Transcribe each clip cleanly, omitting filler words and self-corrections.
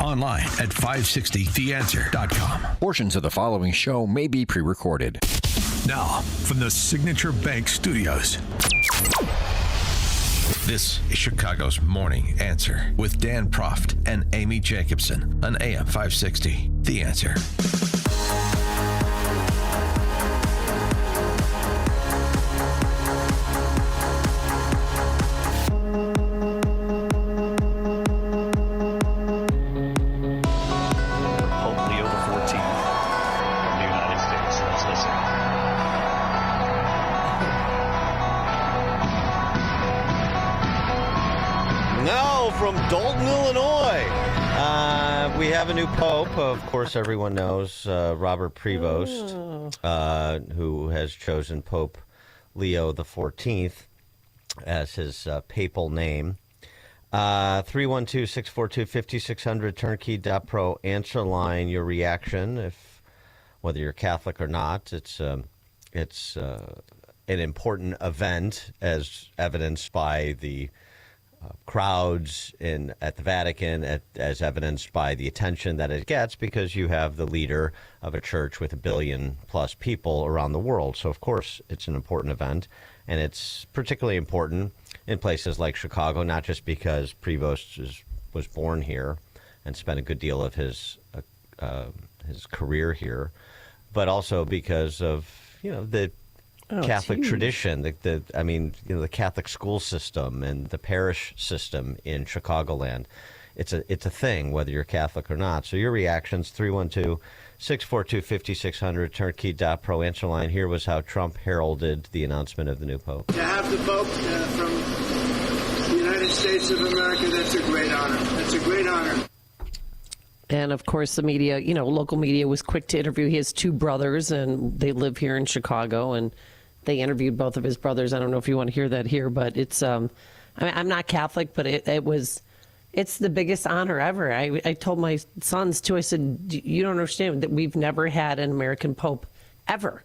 online at 560theanswer.com. Portions of the following show may be pre-recorded. Now, from the Signature Bank Studios, this is Chicago's Morning Answer with Dan Proft and Amy Jacobson on AM 560. The Answer. From Dalton, Illinois. We have a new pope. Of course, everyone knows Robert Prevost, who has chosen Pope Leo the 14th as his papal name. 312-642-5600, turnkey.pro, answer line, your reaction, if whether you're Catholic or not. It's an important event, as evidenced by the crowds at the Vatican, as evidenced by the attention that it gets, because you have the leader of a church with 1 billion plus people around the world. So, of course, it's an important event, and it's particularly important in places like Chicago, not just because Prevost was born here and spent a good deal of his career here, but also because of the Catholic tradition, the Catholic school system and the parish system in Chicagoland. It's a thing, whether you're Catholic or not. So your reactions, 312-642-5600, turnkey.pro, answer line. Here was how Trump heralded the announcement of the new pope. To have the pope from the United States of America, that's a great honor. That's a great honor. And, of course, the media, local media was quick to interview. He has two brothers, and they live here in Chicago, and they interviewed both of his brothers. I don't know if you want to hear that here, but it's, I'm not Catholic, but it's the biggest honor ever. I told my sons, too, I said, you don't understand that we've never had an American Pope ever.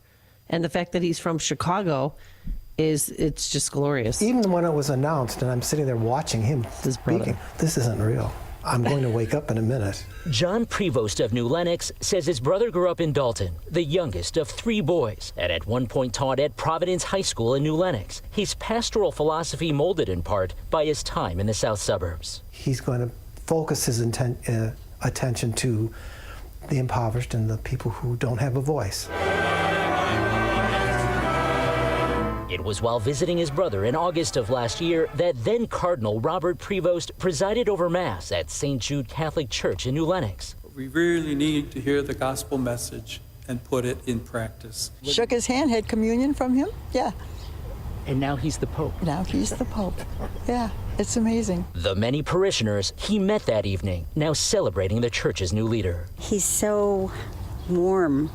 And the fact that he's from Chicago it's just glorious. Even when it was announced and I'm sitting there watching him speaking, this isn't real. I'm going to wake up in a minute. John Prevost of New Lenox says his brother grew up in Dalton, the youngest of 3 boys, and at one point taught at Providence High School in New Lenox. His pastoral philosophy molded in part by his time in the south suburbs. He's going to focus his attention to the impoverished and the people who don't have a voice. It was while visiting his brother in August of last year that then Cardinal Robert Prevost presided over Mass at St. Jude Catholic Church in New Lenox. We really need to hear the gospel message and put it in practice. Shook his hand, had communion from him, yeah. And now he's the Pope. Now he's the Pope, yeah. It's amazing. The many parishioners he met that evening, now celebrating the church's new leader. He's so warm.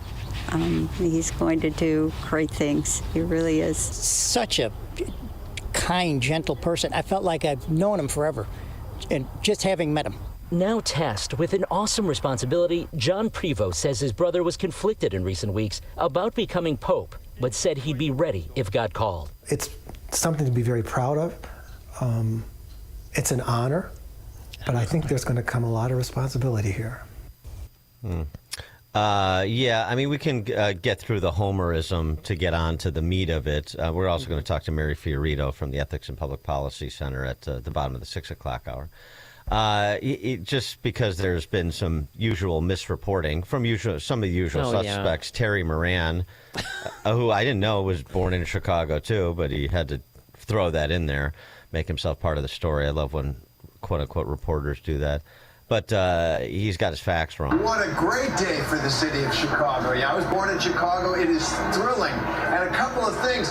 He's going to do great things. He really is. Such a kind, gentle person. I felt like I've known him forever, and just having met him. Now tasked with an awesome responsibility, John Prevost says his brother was conflicted in recent weeks about becoming Pope, but said he'd be ready if God called. It's something to be very proud of. It's an honor, but I think there's going to come a lot of responsibility here. We can get through the homerism to get on to the meat of it. We're also going to talk to Mary Fiorito from the Ethics and Public Policy Center at the bottom of the 6 o'clock hour. Just because there's been some usual misreporting from some of the usual suspects. Yeah. Terry Moran, who I didn't know was born in Chicago, too, but he had to throw that in there, make himself part of the story. I love when quote-unquote reporters do that. But he's got his facts wrong. What a great day for the city of Chicago. Yeah, I was born in Chicago. It is thrilling. And a couple of things.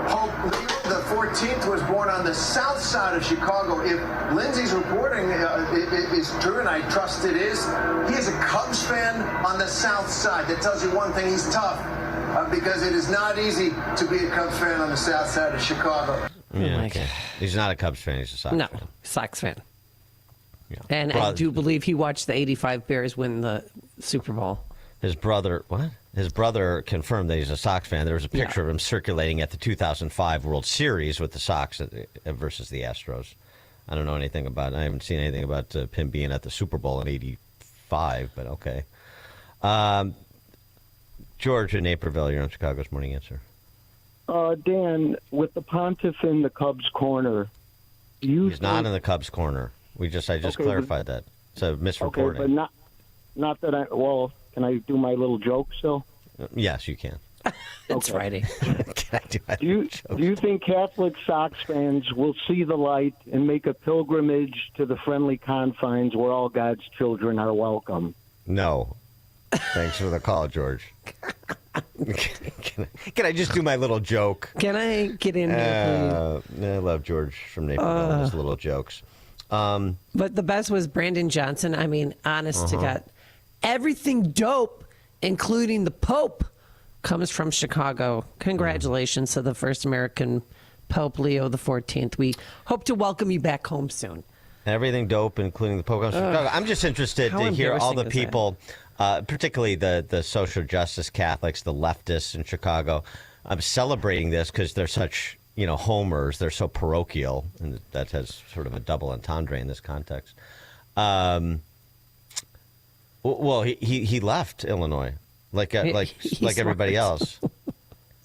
Pope Leo the 14th was born on the south side of Chicago. If Lindsay's reporting is true, and I trust it is, he is a Cubs fan on the south side. That tells you one thing, he's tough. Because it is not easy to be a Cubs fan on the south side of Chicago. Yeah, okay. He's not a Cubs fan, he's a Sox fan. No, Sox fan. Yeah. And I do believe he watched the 85 Bears win the Super Bowl. His brother confirmed that he's a Sox fan. There was a picture of him circulating at the 2005 World Series with the Sox versus the Astros. I don't know anything about it. I haven't seen anything about him being at the Super Bowl in '85, but okay. George in Naperville, you're on Chicago's Morning Answer. Dan, with the Pontiff in the Cubs' corner, he's not in the Cubs' corner. I just clarified that. It's a misreporting. Okay, but not that I. Well, can I do my little joke still? Yes, you can. It's Friday. Do you think Catholic Sox fans will see the light and make a pilgrimage to the friendly confines where all God's children are welcome? No. Thanks for the call, George. Can I just do my little joke? Can I get in there, please? I love George from Naperville and his little jokes. But the best was Brandon Johnson. I mean, honest to God. Everything dope, including the Pope, comes from Chicago. Congratulations to the first American Pope, Leo XIV. We hope to welcome you back home soon. Everything dope, including the Pope, comes from Chicago. I'm just interested to hear all the people, particularly the social justice Catholics, the leftists in Chicago, celebrating this because they're such, homers. They're so parochial, and that has sort of a double entendre in this context. Well, he left Illinois. Like everybody else.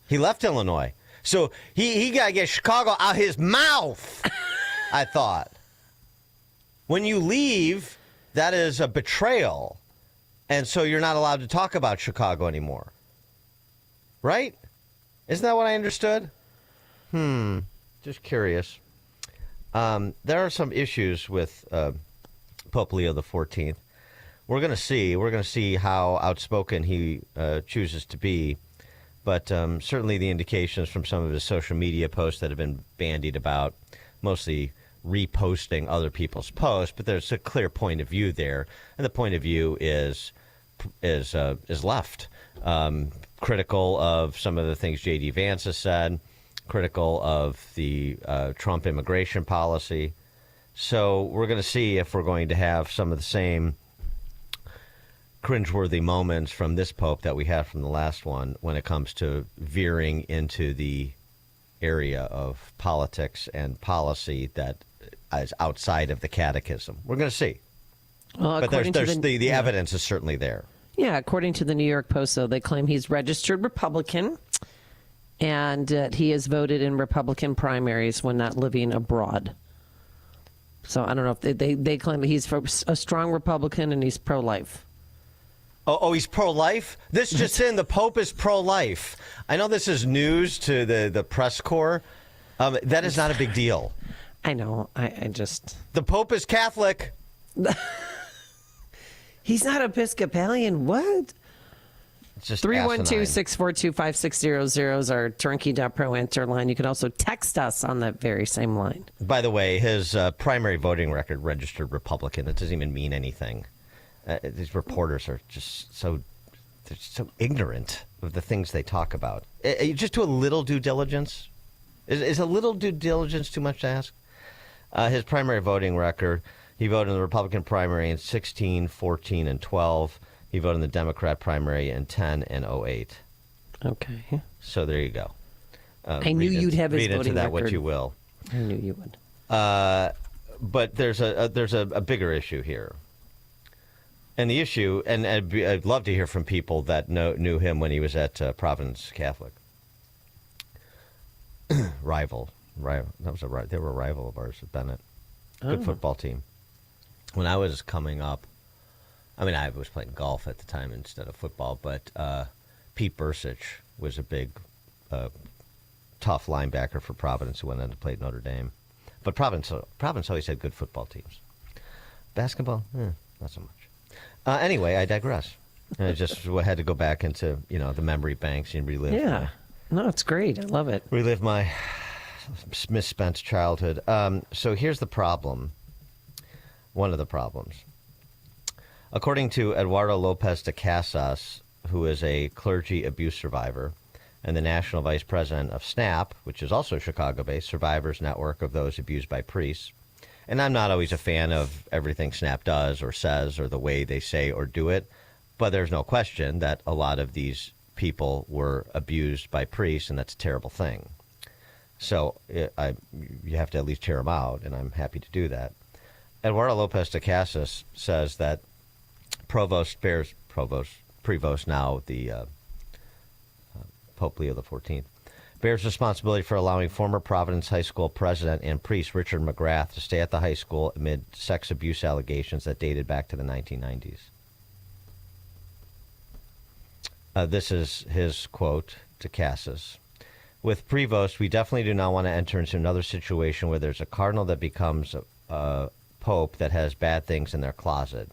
He left Illinois. So he got to get Chicago out his mouth, I thought. When you leave, that is a betrayal. And so you're not allowed to talk about Chicago anymore. Right? Isn't that what I understood? Just curious. There are some issues with Pope Leo XIV. We're going to see how outspoken he chooses to be. But certainly the indications from some of his social media posts that have been bandied about, mostly reposting other people's posts, but there's a clear point of view there. And the point of view is left. Critical of some of the things J.D. Vance has said, critical of the Trump immigration policy. So we're going to see if we're going to have some of the same cringeworthy moments from this Pope that we had from the last one when it comes to veering into the area of politics and policy that is outside of the catechism. We're going to see. Well, but the evidence is certainly there. Yeah, according to the New York Post, though, they claim he's registered Republican and he has voted in Republican primaries when not living abroad. So I don't know if they claim that he's a strong Republican and he's pro-life. Oh, he's pro-life? This just in, the Pope is pro-life. I know this is news to the press corps. That is not a big deal. I know. I just... The Pope is Catholic. He's not Episcopalian. What? 312-642-5600 is our turnkey.pro answer line. You can also text us on that very same line. By the way, his primary voting record registered Republican. That doesn't even mean anything. These reporters are just so ignorant of the things they talk about. Just do a little due diligence. Is a little due diligence too much to ask? His primary voting record, he voted in the Republican primary in 16, 14, and 12. He voted in the Democrat primary in 10 and 08. Okay. So there you go. I knew you'd have his voting record. Read into that what you will. I knew you would. But there's a bigger issue here. And the issue, and I'd love to hear from people that knew him when he was at Providence Catholic. Rival. They were a rival of ours at Bennett. Good football team. When I was coming up, I was playing golf at the time instead of football, but Pete Bursich was a big, tough linebacker for Providence who went on to play at Notre Dame. But Providence always had good football teams. Basketball, not so much. Anyway, I digress. I just had to go back into, the memory banks and relive. Yeah. No, it's great. I love it. Relive my misspent childhood. So here's the problem. One of the problems. According to Eduardo Lopez de Casas, who is a clergy abuse survivor and the national vice president of SNAP, which is also a Chicago-based survivors network of those abused by priests. And I'm not always a fan of everything SNAP does or says or the way they say or do it, but there's no question that a lot of these people were abused by priests, and that's a terrible thing. So you have to at least hear him out, and I'm happy to do that. Eduardo Lopez de Casas says that Prevost, now the Pope Leo XIV, bears responsibility for allowing former Providence High School president and priest Richard McGrath to stay at the high school amid sex abuse allegations that dated back to the 1990s. This is his quote to Casas. With Prevost, we definitely do not want to enter into another situation where there's a cardinal that becomes a pope that has bad things in their closet,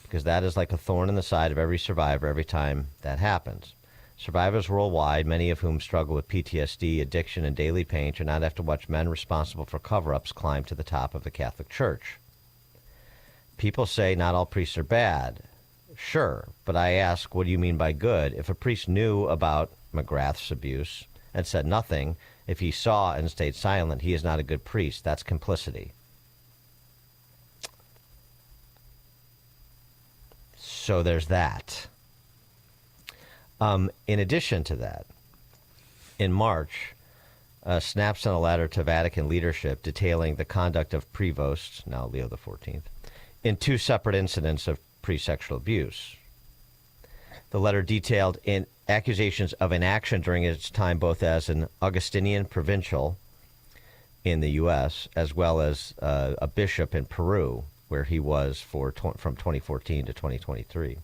because that is like a thorn in the side of every survivor every time that happens. Survivors worldwide, many of whom struggle with PTSD, addiction, and daily pain, should not have to watch men responsible for cover-ups climb to the top of the Catholic Church. People say not all priests are bad. Sure, but I ask, what do you mean by good? If a priest knew about McGrath's abuse and said nothing, if he saw and stayed silent, he is not a good priest. That's complicity. So there's that. In addition to that, in March, Snap sent a letter to Vatican leadership detailing the conduct of Prevost, now Leo XIV, in 2 separate incidents of pre-sexual abuse. The letter detailed accusations of inaction during its time both as an Augustinian provincial in the U.S. as well as a bishop in Peru, where he was from 2014 to 2023.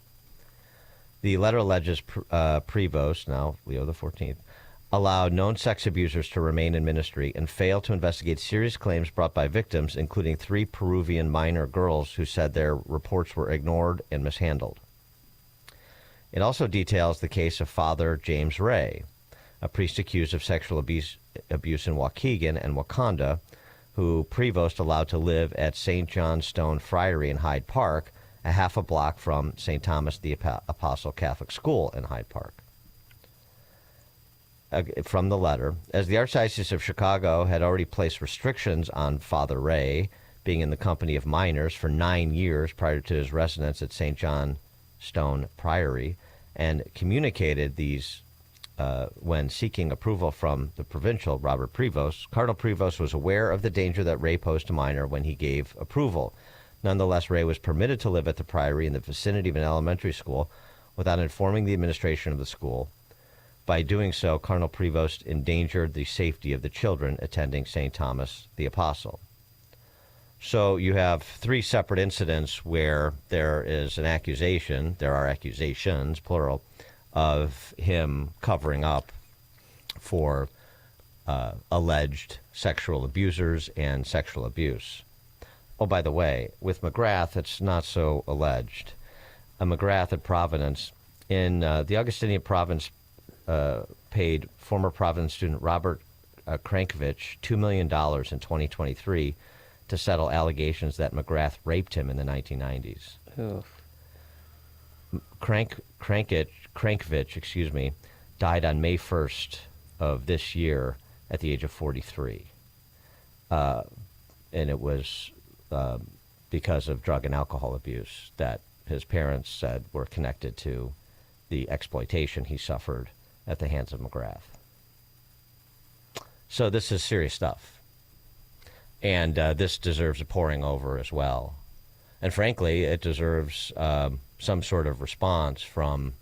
The letter alleges Prevost, now Leo XIV, allowed known sex abusers to remain in ministry and failed to investigate serious claims brought by victims, including 3 Peruvian minor girls who said their reports were ignored and mishandled. It also details the case of Father James Ray, a priest accused of sexual abuse in Waukegan and Wakanda, who Prevost allowed to live at St. John Stone Friary in Hyde Park, a half a block from St. Thomas the Apostle Catholic School in Hyde Park. From the letter, as the Archdiocese of Chicago had already placed restrictions on Father Ray being in the company of minors for 9 years prior to his residence at St. John Stone Priory, and communicated these when seeking approval from the provincial, Robert Prevost, Cardinal Prevost was aware of the danger that Ray posed to minor when he gave approval. Nonetheless, Ray was permitted to live at the Priory in the vicinity of an elementary school without informing the administration of the school. By doing so, Cardinal Prevost endangered the safety of the children attending St. Thomas the Apostle. So you have 3 separate incidents where there is an accusation, there are accusations, plural, of him covering up for alleged sexual abusers and sexual abuse. Oh, by the way, with McGrath, it's not so alleged. McGrath at Providence, in the Augustinian province, paid former Providence student Robert Krankovich $2 million in 2023 to settle allegations that McGrath raped him in the 1990s. Oh. Krankovich, died on May 1st of this year at the age of 43. And it was because of drug and alcohol abuse that his parents said were connected to the exploitation he suffered at the hands of McGrath. So this is serious stuff. And this deserves a pouring over as well. And frankly, it deserves some sort of response from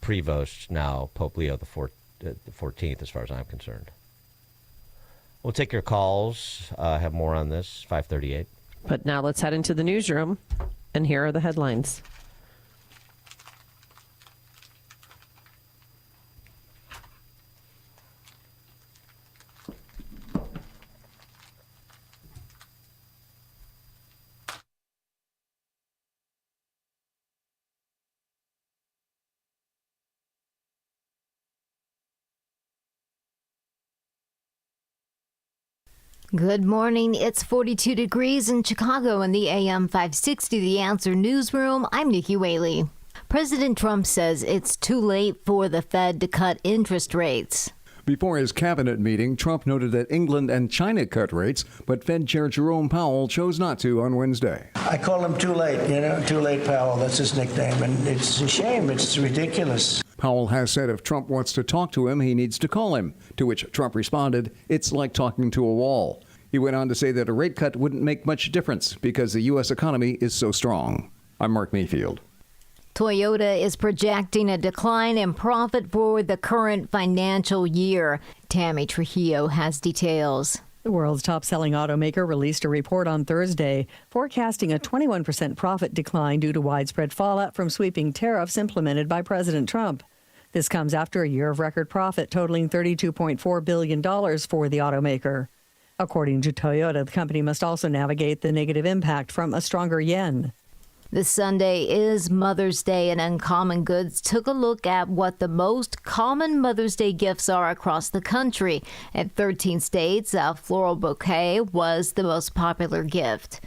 Prevost, now Pope Leo XIV, as far as I'm concerned. We'll take your calls, have more on this, 538. But now let's head into the newsroom, and here are the headlines. Good morning. It's 42 degrees in Chicago in the AM 560 The Answer newsroom. I'm Nikki Whaley. President Trump says it's too late for the Fed to cut interest rates. Before his cabinet meeting, Trump noted that England and China cut rates, but Fed Chair Jerome Powell chose not to on Wednesday. I call him Too Late, Too Late Powell. That's his nickname, and it's a shame. It's ridiculous. Powell has said if Trump wants to talk to him, he needs to call him, to which Trump responded, "It's like talking to a wall." He went on to say that a rate cut wouldn't make much difference because the U.S. economy is so strong. I'm Mark Mayfield. Toyota is projecting a decline in profit for the current financial year. Tammy Trujillo has details. The world's top-selling automaker released a report on Thursday, forecasting a 21% profit decline due to widespread fallout from sweeping tariffs implemented by President Trump. This comes after a year of record profit totaling $32.4 billion for the automaker. According to Toyota, the company must also navigate the negative impact from a stronger yen. This Sunday is Mother's Day, and Uncommon Goods took a look at what the most common Mother's Day gifts are across the country. In 13 states, a floral bouquet was the most popular gift.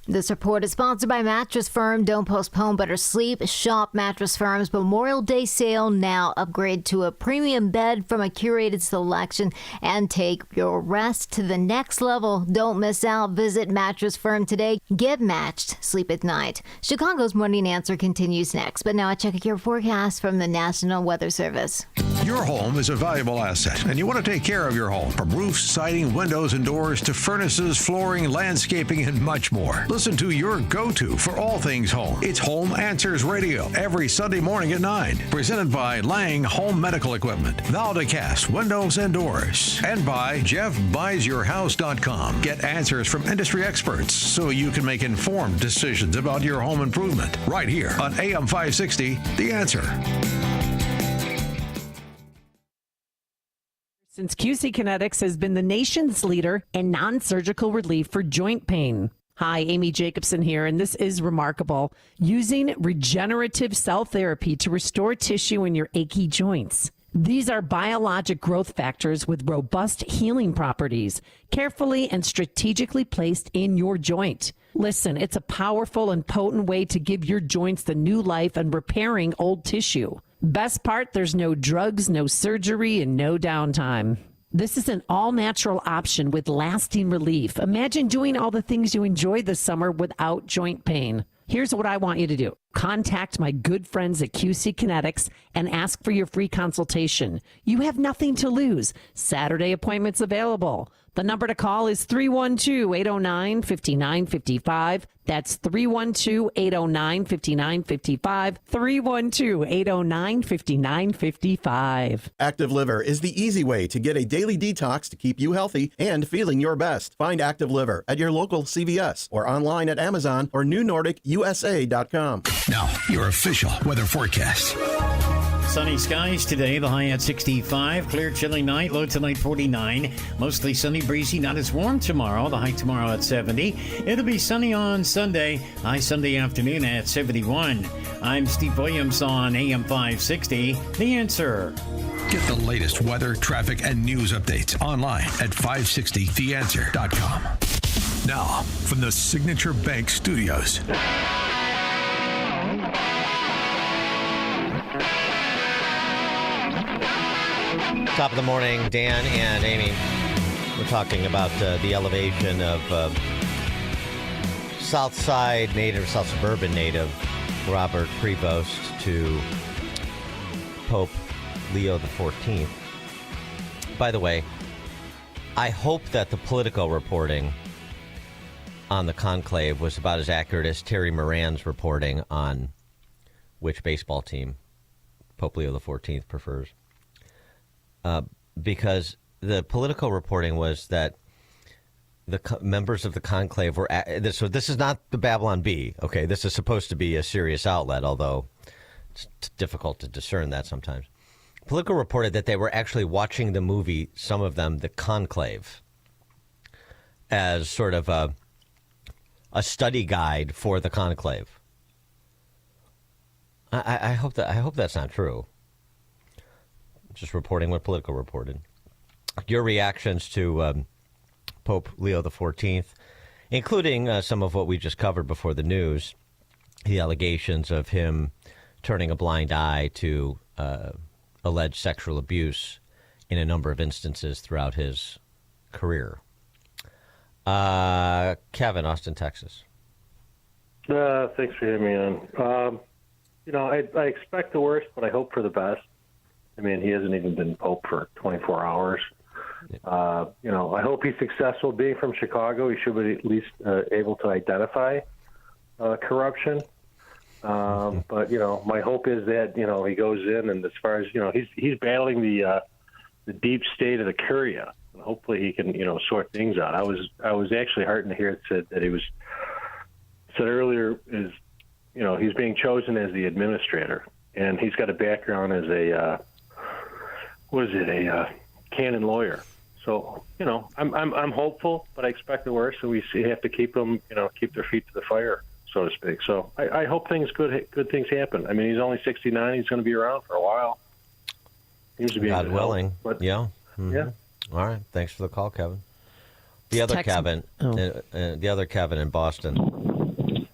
This report is sponsored by mattress firm Don't Postpone Better Sleep. Shop Mattress Firm's Memorial Day sale now. Upgrade to a premium bed from a curated selection and take your rest to the next level. Don't miss out. Visit Mattress Firm today. Get matched. Sleep at night. Chicago's Morning Answer continues next. But now I check your forecast from the National Weather Service. Your home is a valuable asset, and you want to take care of your home. From roofs, siding, windows, and doors to furnaces, flooring, landscaping, and much more. Listen to your go-to for all things home. It's Home Answers Radio every Sunday morning at 9. Presented by Lang Home Medical Equipment, Valdecast Windows and Doors, and by JeffBuysYourHouse.com. Get answers from industry experts so you can make informed decisions about your home improvement. Right here on AM 560, The Answer. Since QC Kinetics has been the nation's leader in non-surgical relief for joint pain. Hi, Amy Jacobson here, and this is remarkable. Using regenerative cell therapy to restore tissue in your achy joints. These are biologic growth factors with robust healing properties, carefully and strategically placed in your joint. Listen, it's a powerful and potent way to give your joints the new life and repairing old tissue. Best part, there's no drugs, no surgery, and no downtime. This is an all-natural option with lasting relief. Imagine doing all the things you enjoyed this summer without joint pain. Here's what I want you to do. Contact my good friends at QC Kinetics and ask for your free consultation. You have nothing to lose. Saturday appointments available. The number to call is 312-809-5955. That's 312-809-5955. 312-809-5955. Active Liver is the easy way to get a daily detox to keep you healthy and feeling your best. Find Active Liver at your local CVS or online at Amazon or NewNordicUSA.com. Now, your official weather forecast. Sunny skies today, the high at 65. Clear, chilly night, low tonight 49. Mostly sunny, breezy, not as warm tomorrow. The high tomorrow at 70. It'll be sunny on Sunday, high Sunday afternoon at 71. I'm Steve Williams on AM 560. The Answer. Get the latest weather, traffic, and news updates online at 560theanswer.com. Now, from the Signature Bank Studios. Top of the morning, Dan and Amy. We're talking about the elevation of South Suburban native Robert Prevost to Pope Leo XIV. By the way, I hope that the political reporting on the conclave was about as accurate as Terry Moran's reporting on which baseball team Pope Leo XIV prefers. Because the political reporting was that the members of the conclave were... So this is not the Babylon Bee, okay? This is supposed to be a serious outlet, although it's difficult to discern that sometimes. Politico reported that they were actually watching the movie, some of them, The Conclave, as sort of a study guide for the conclave. I hope that's not true. Just reporting what Politico reported. Your reactions to Pope Leo XIV, including some of what we just covered before the news, the allegations of him turning a blind eye to alleged sexual abuse in a number of instances throughout his career. Kevin, Austin, Texas. Thanks for having me on. I expect the worst, but I hope for the best. I mean, he hasn't even been Pope for 24 hours. I hope he's successful. Being from Chicago, he should be at least able to identify corruption. But, my hope is that, he goes in, and as far as, he's battling the deep state of the Curia. And hopefully he can, sort things out. I was actually heartened to hear it said that said earlier is, he's being chosen as the administrator, and he's got a background as a canon lawyer. So, I'm hopeful, but I expect the worst. So we have to keep them, keep their feet to the fire, so to speak. So I hope good things happen. I mean, he's only 69. He's going to be around for a while. Seems to be God willing. But, yeah. Mm-hmm. Yeah. All right. Thanks for the call, Kevin. The other Kevin in Boston.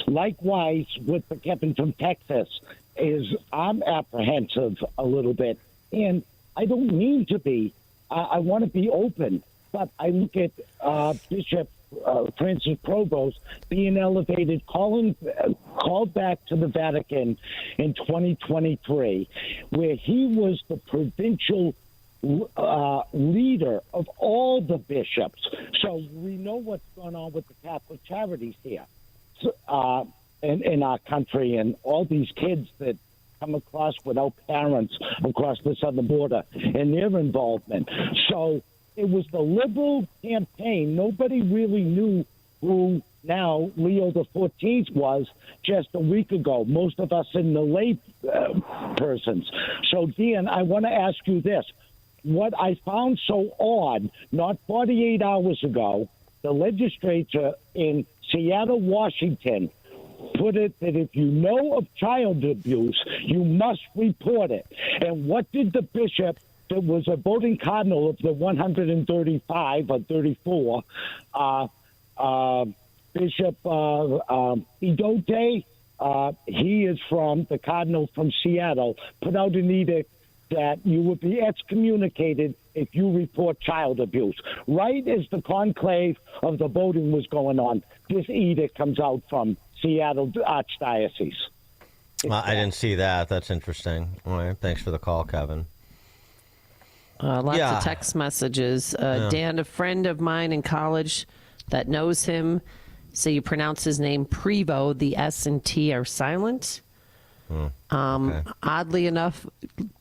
Likewise, with the Kevin from Texas, I'm apprehensive a little bit, and I don't mean to be. I want to be open, but I look at Bishop Francis Provost being elevated, called back to the Vatican in 2023, where he was the provincial leader of all the bishops. So we know what's going on with the Catholic charities here in our country, and all these kids that come across without parents across the southern border and their involvement. So it was the liberal campaign. Nobody really knew who now Leo the 14th was just a week ago. Most of us in the lay persons. So, Dan, I want to ask you this. What I found so odd, not 48 hours ago, the legislature in Seattle, Washington, put it that if you know of child abuse, you must report it. And what did the bishop that was a voting cardinal of the 135 or 34, Bishop Idote, he is from the cardinal from Seattle, put out an edict that you would be excommunicated if you report child abuse. Right as the conclave of the voting was going on, this edict comes out from Seattle Archdiocese. I didn't see that. That's interesting. All right. Thanks for the call, Kevin. Lots of text messages. Dan, a friend of mine in college that knows him, say you pronounce his name Prevo. The S and T are silent. Okay. Oddly enough,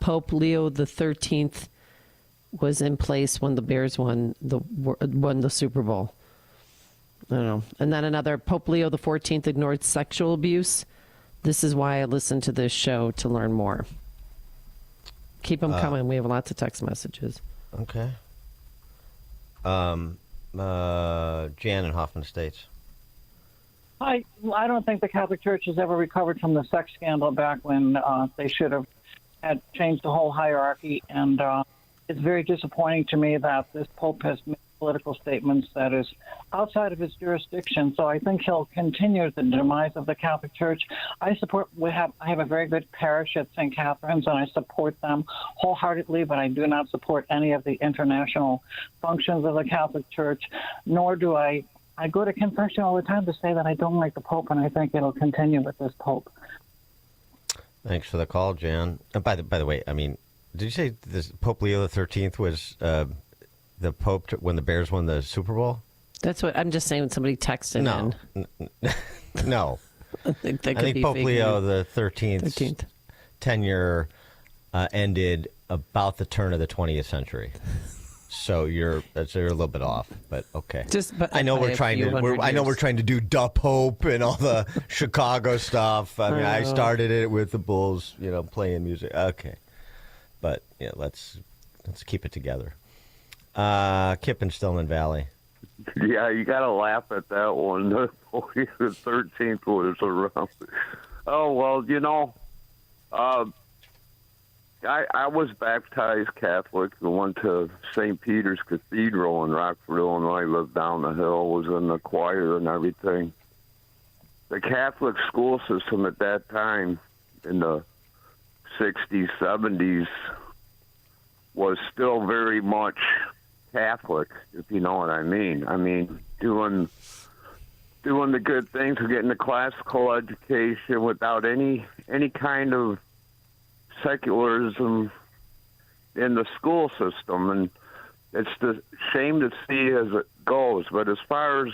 Pope Leo the 13th was in place when the Bears won the Super Bowl. I don't know. And then another, Pope Leo the 14th ignored sexual abuse. This is why I listen to this show, to learn more. Keep them coming. We have lots of text messages. Okay. Jan in Hoffman Estates. I don't think the Catholic Church has ever recovered from the sex scandal back when they should have had changed the whole hierarchy. And it's very disappointing to me that this Pope has made political statements that is outside of his jurisdiction. So I think he'll continue the demise of the Catholic Church. I have a very good parish at St. Catherine's, and I support them wholeheartedly, but I do not support any of the international functions of the Catholic Church, nor do I go to confession all the time to say that I don't like the Pope, and I think it'll continue with this Pope. Thanks for the call, Jan. By the way, I mean, did you say this Pope Leo the 13th was the Pope when the Bears won the Super Bowl? That's what I'm just saying. When somebody texted in. No. I think Pope Leo the 13th tenure ended about the turn of the 20th century. So you're a little bit off, but okay. I know we're trying to do Da Pope and all the Chicago stuff. I mean, I started it with the Bulls, playing music. Okay, but yeah, let's keep it together. Kip in Stillman Valley. Yeah, you got to laugh at that one. The 13th was around. Oh well, I was baptized Catholic. I went to St. Peter's Cathedral in Rockford, Illinois. I lived down the hill, was in the choir and everything. The Catholic school system at that time, in the 60s, 70s, was still very much Catholic, if you know what I mean. I mean, doing the good things, getting the classical education without any kind of secularism in the school system, and it's the shame to see as it goes. But as far as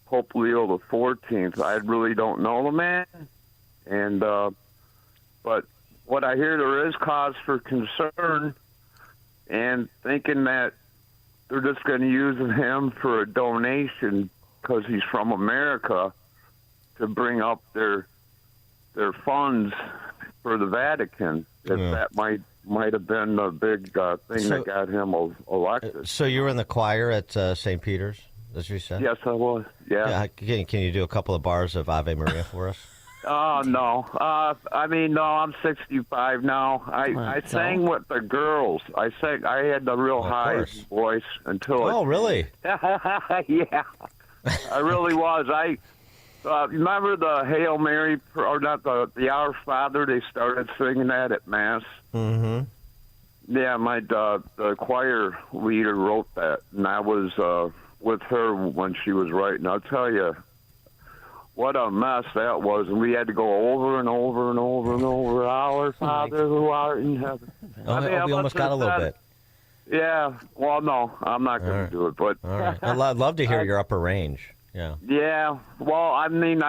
Pope Leo the 14th, I really don't know the man, and but what I hear, there is cause for concern, and thinking that they're just going to use him for a donation because he's from America to bring up their funds for the Vatican. That might have been a big thing that got him elected. So you were in the choir at St. Peter's, as you said? Yes, I was. Yeah. Can you do a couple of bars of Ave Maria for us? Oh, no. No, I'm 65 now. I sang with the girls. I had the real high voice until Oh, really? Yeah. I really was. I remember the Hail Mary, or not the Our Father, they started singing that at Mass. Mm-hmm. Yeah, the choir leader wrote that, and I was with her when she was writing. I'll tell you, what a mess that was, and we had to go over and over and over and over. Our Father who art in heaven. We almost got a little bit. Yeah. Well, no, I'm not going to do it. But all right. I'd love to hear your upper range. Yeah. Yeah. Well, I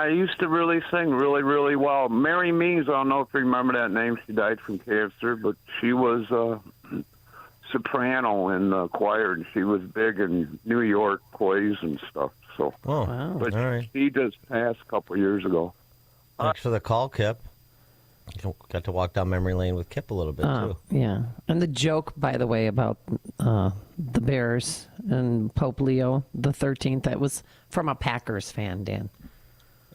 used to really sing really, really well. Mary Means, I don't know if you remember that name. She died from cancer, but she was soprano in the choir, and she was big in New York plays and stuff. So, but she just passed a couple of years ago. Thanks for the call, Kip. Got to walk down memory lane with Kip a little bit too. Yeah, and the joke, by the way, about the Bears and Pope Leo the 13th, that was from a Packers fan, Dan.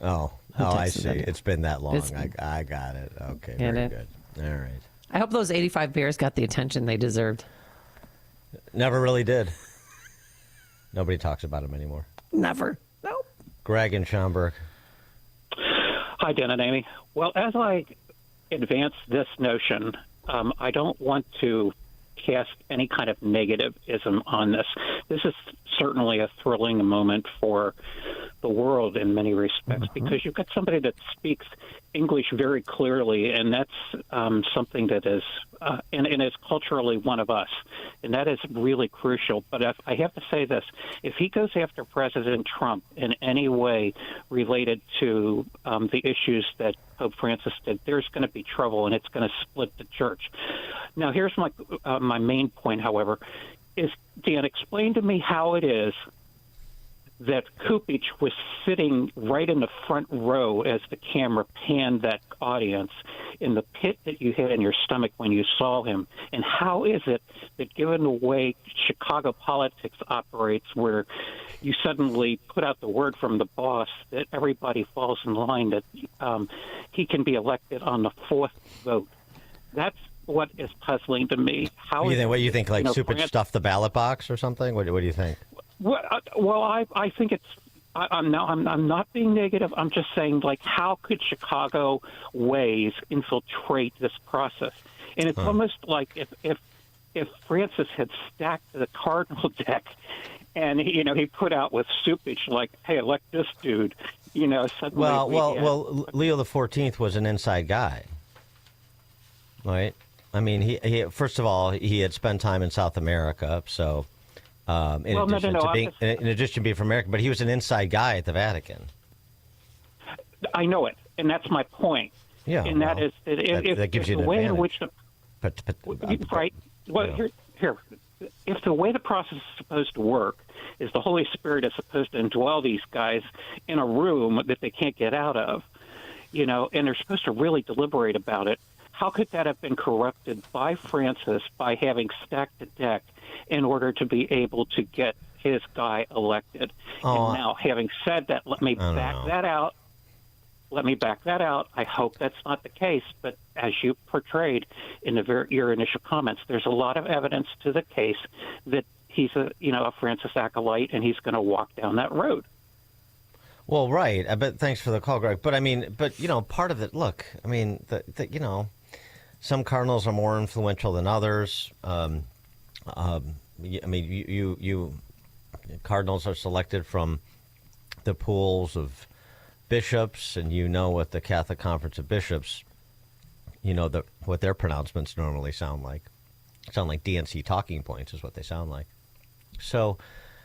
Oh, I see. It's been that long. I got it. Okay, very good. All right. I hope those 85 Bears got the attention they deserved. Never really did. Nobody talks about them anymore. Never. Nope. Greg in Schaumburg. Hi, Dan and Amy. Well, as I advance this notion, I don't want to cast any kind of negativism on this. This is certainly a thrilling moment for the world in many respects, because you've got somebody that speaks English very clearly, and that's something that is and is culturally one of us, and that is really crucial. But I have to say this: if he goes after President Trump in any way related to the issues that Pope Francis did, there's going to be trouble, and it's going to split the church. Now, here's my main point, however, is, Dan, explain to me how it is that Kupich was sitting right in the front row as the camera panned that audience, in the pit that you had in your stomach when you saw him. And how is it that, given the way Chicago politics operates, where you suddenly put out the word from the boss that everybody falls in line, that he can be elected on the fourth vote? That's what is puzzling to me. How what do you think? Like Supich stuffed the ballot box or something? What do you think? Well, I think it's. I'm not being negative. I'm just saying, like, how could Chicago ways infiltrate this process? And it's almost like if Francis had stacked the Cardinal deck, and he put out with Supich, like, hey, elect this dude. Suddenly. Well, Leo the 14th was an inside guy, right? I mean, he first of all, he had spent time in South America, so. In addition to being from America, but he was an inside guy at the Vatican. I know it, and that's my point. Yeah, and that is that gives you the an way advantage. in which right. Well, here, if the way the process is supposed to work is the Holy Spirit is supposed to indwell these guys in a room that they can't get out of, and they're supposed to really deliberate about it. How could that have been corrupted by Francis by having stacked the deck in order to be able to get his guy elected? And now, having said that, let me back that out. I hope that's not the case, but as you portrayed in your initial comments, there's a lot of evidence to the case that he's a Francis acolyte, and he's going to walk down that road. Well, right. But thanks for the call, Greg. But part of it. Look, some cardinals are more influential than others. You cardinals are selected from the pools of bishops, and what the Catholic Conference of Bishops what their pronouncements normally sound like. Sound like DNC talking points is what they sound like. So,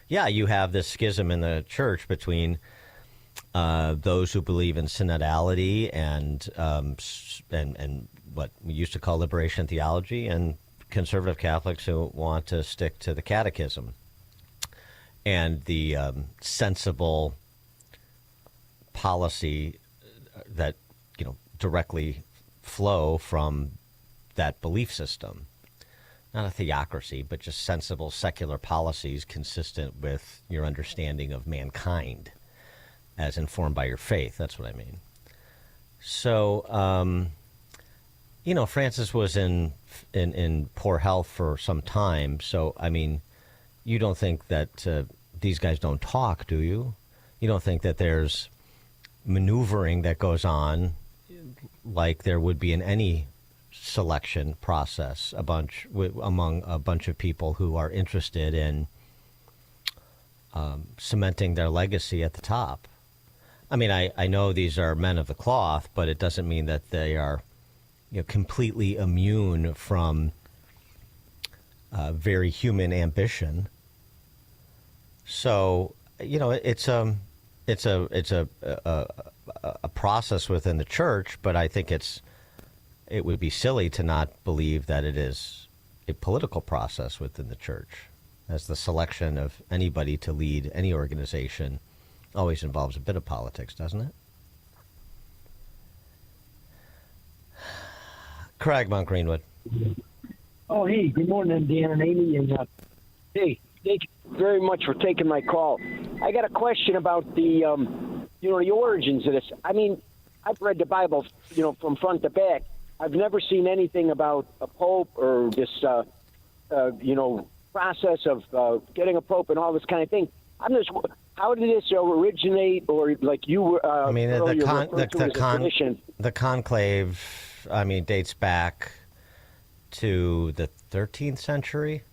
yeah, you have this schism in the church between those who believe in synodality and what we used to call liberation theology, and conservative Catholics who want to stick to the catechism and the sensible policy that directly flow from that belief system. Not a theocracy, but just sensible secular policies consistent with your understanding of mankind as informed by your faith. That's what I mean. So, Francis was in poor health for some time. So, I mean, you don't think that these guys don't talk, do you? You don't think that there's maneuvering that goes on like there would be in any selection process among a bunch of people who are interested in cementing their legacy at the top? I mean, I know these are men of the cloth, but it doesn't mean that they are completely immune from very human ambition. So, it's a process within the church, but I think it would be silly to not believe that it is a political process within the church, as the selection of anybody to lead any organization always involves a bit of politics, doesn't it? Craig, Mount Greenwood. Oh, hey, good morning, Dan and Amy. And hey, thank you very much for taking my call. I got a question about the origins of this. I mean, I've read the Bible, from front to back. I've never seen anything about a pope or this, process of getting a pope and all this kind of thing. I'm just, how did this originate, or like you were? I mean, the conclave. I mean, dates back to the 13th century.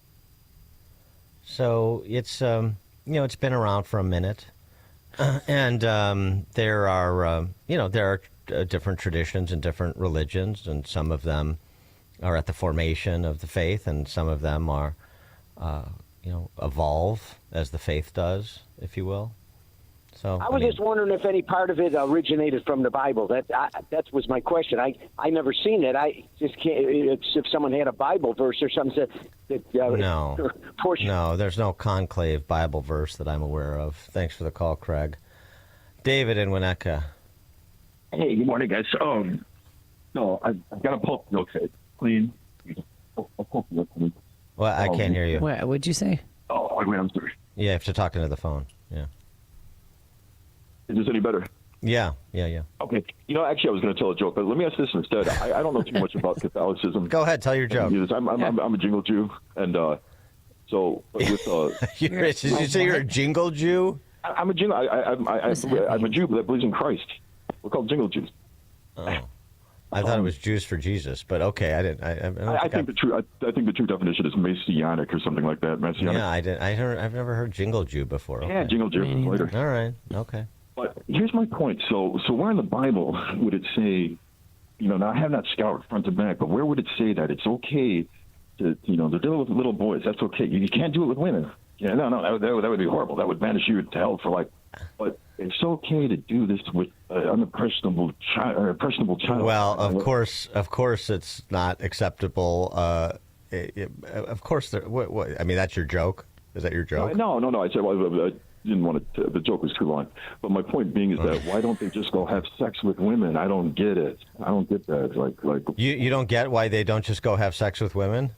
So it's it's been around for a minute, and there are different traditions and different religions, and some of them are at the formation of the faith, and some of them are evolve as the faith does, if you will. So I was just wondering if any part of it originated from the Bible. That was my question. I never seen it. I just can't. It's if someone had a Bible verse or something No, there's no conclave Bible verse that I'm aware of. Thanks for the call, Craig. David in Winnetka. Hey, good morning, guys. No, I've got a pulp milk clean. Well, I can't hear you. What'd you say? Oh, wait, I'm sorry. Yeah, after talking to the phone. Yeah. Is this any better? Yeah. Okay. Actually, I was going to tell a joke, but let me ask this instead. I don't know too much about Catholicism. Go ahead, tell your joke. I'm a jingle Jew, and so with did you say you're a jingle Jew? I'm a jingle. I'm a Jew that believes in Christ. We're called jingle Jews. Oh, I thought it was Jews for Jesus, but okay, I didn't. I think the true definition is Messianic or something like that. Messianic. Yeah, I've never heard jingle Jew before. Okay. Yeah, jingle Jew later. All right. Okay. But here's my point. So where in the Bible would it say, now I have not scoured front to back, but where would it say that it's okay to, to do it with little boys? That's okay. You can't do it with women. Yeah, no, that would be horrible. That would banish you to hell for life. But it's okay to do this with an impressionable child. Well, of course, it's not acceptable. Of course, I mean, that's your joke. Is that your joke? No. I said, well, I didn't want to. The joke was too long. But my point being is that why don't they just go have sex with women? I don't get it. I don't get that. Like you don't get why they don't just go have sex with women?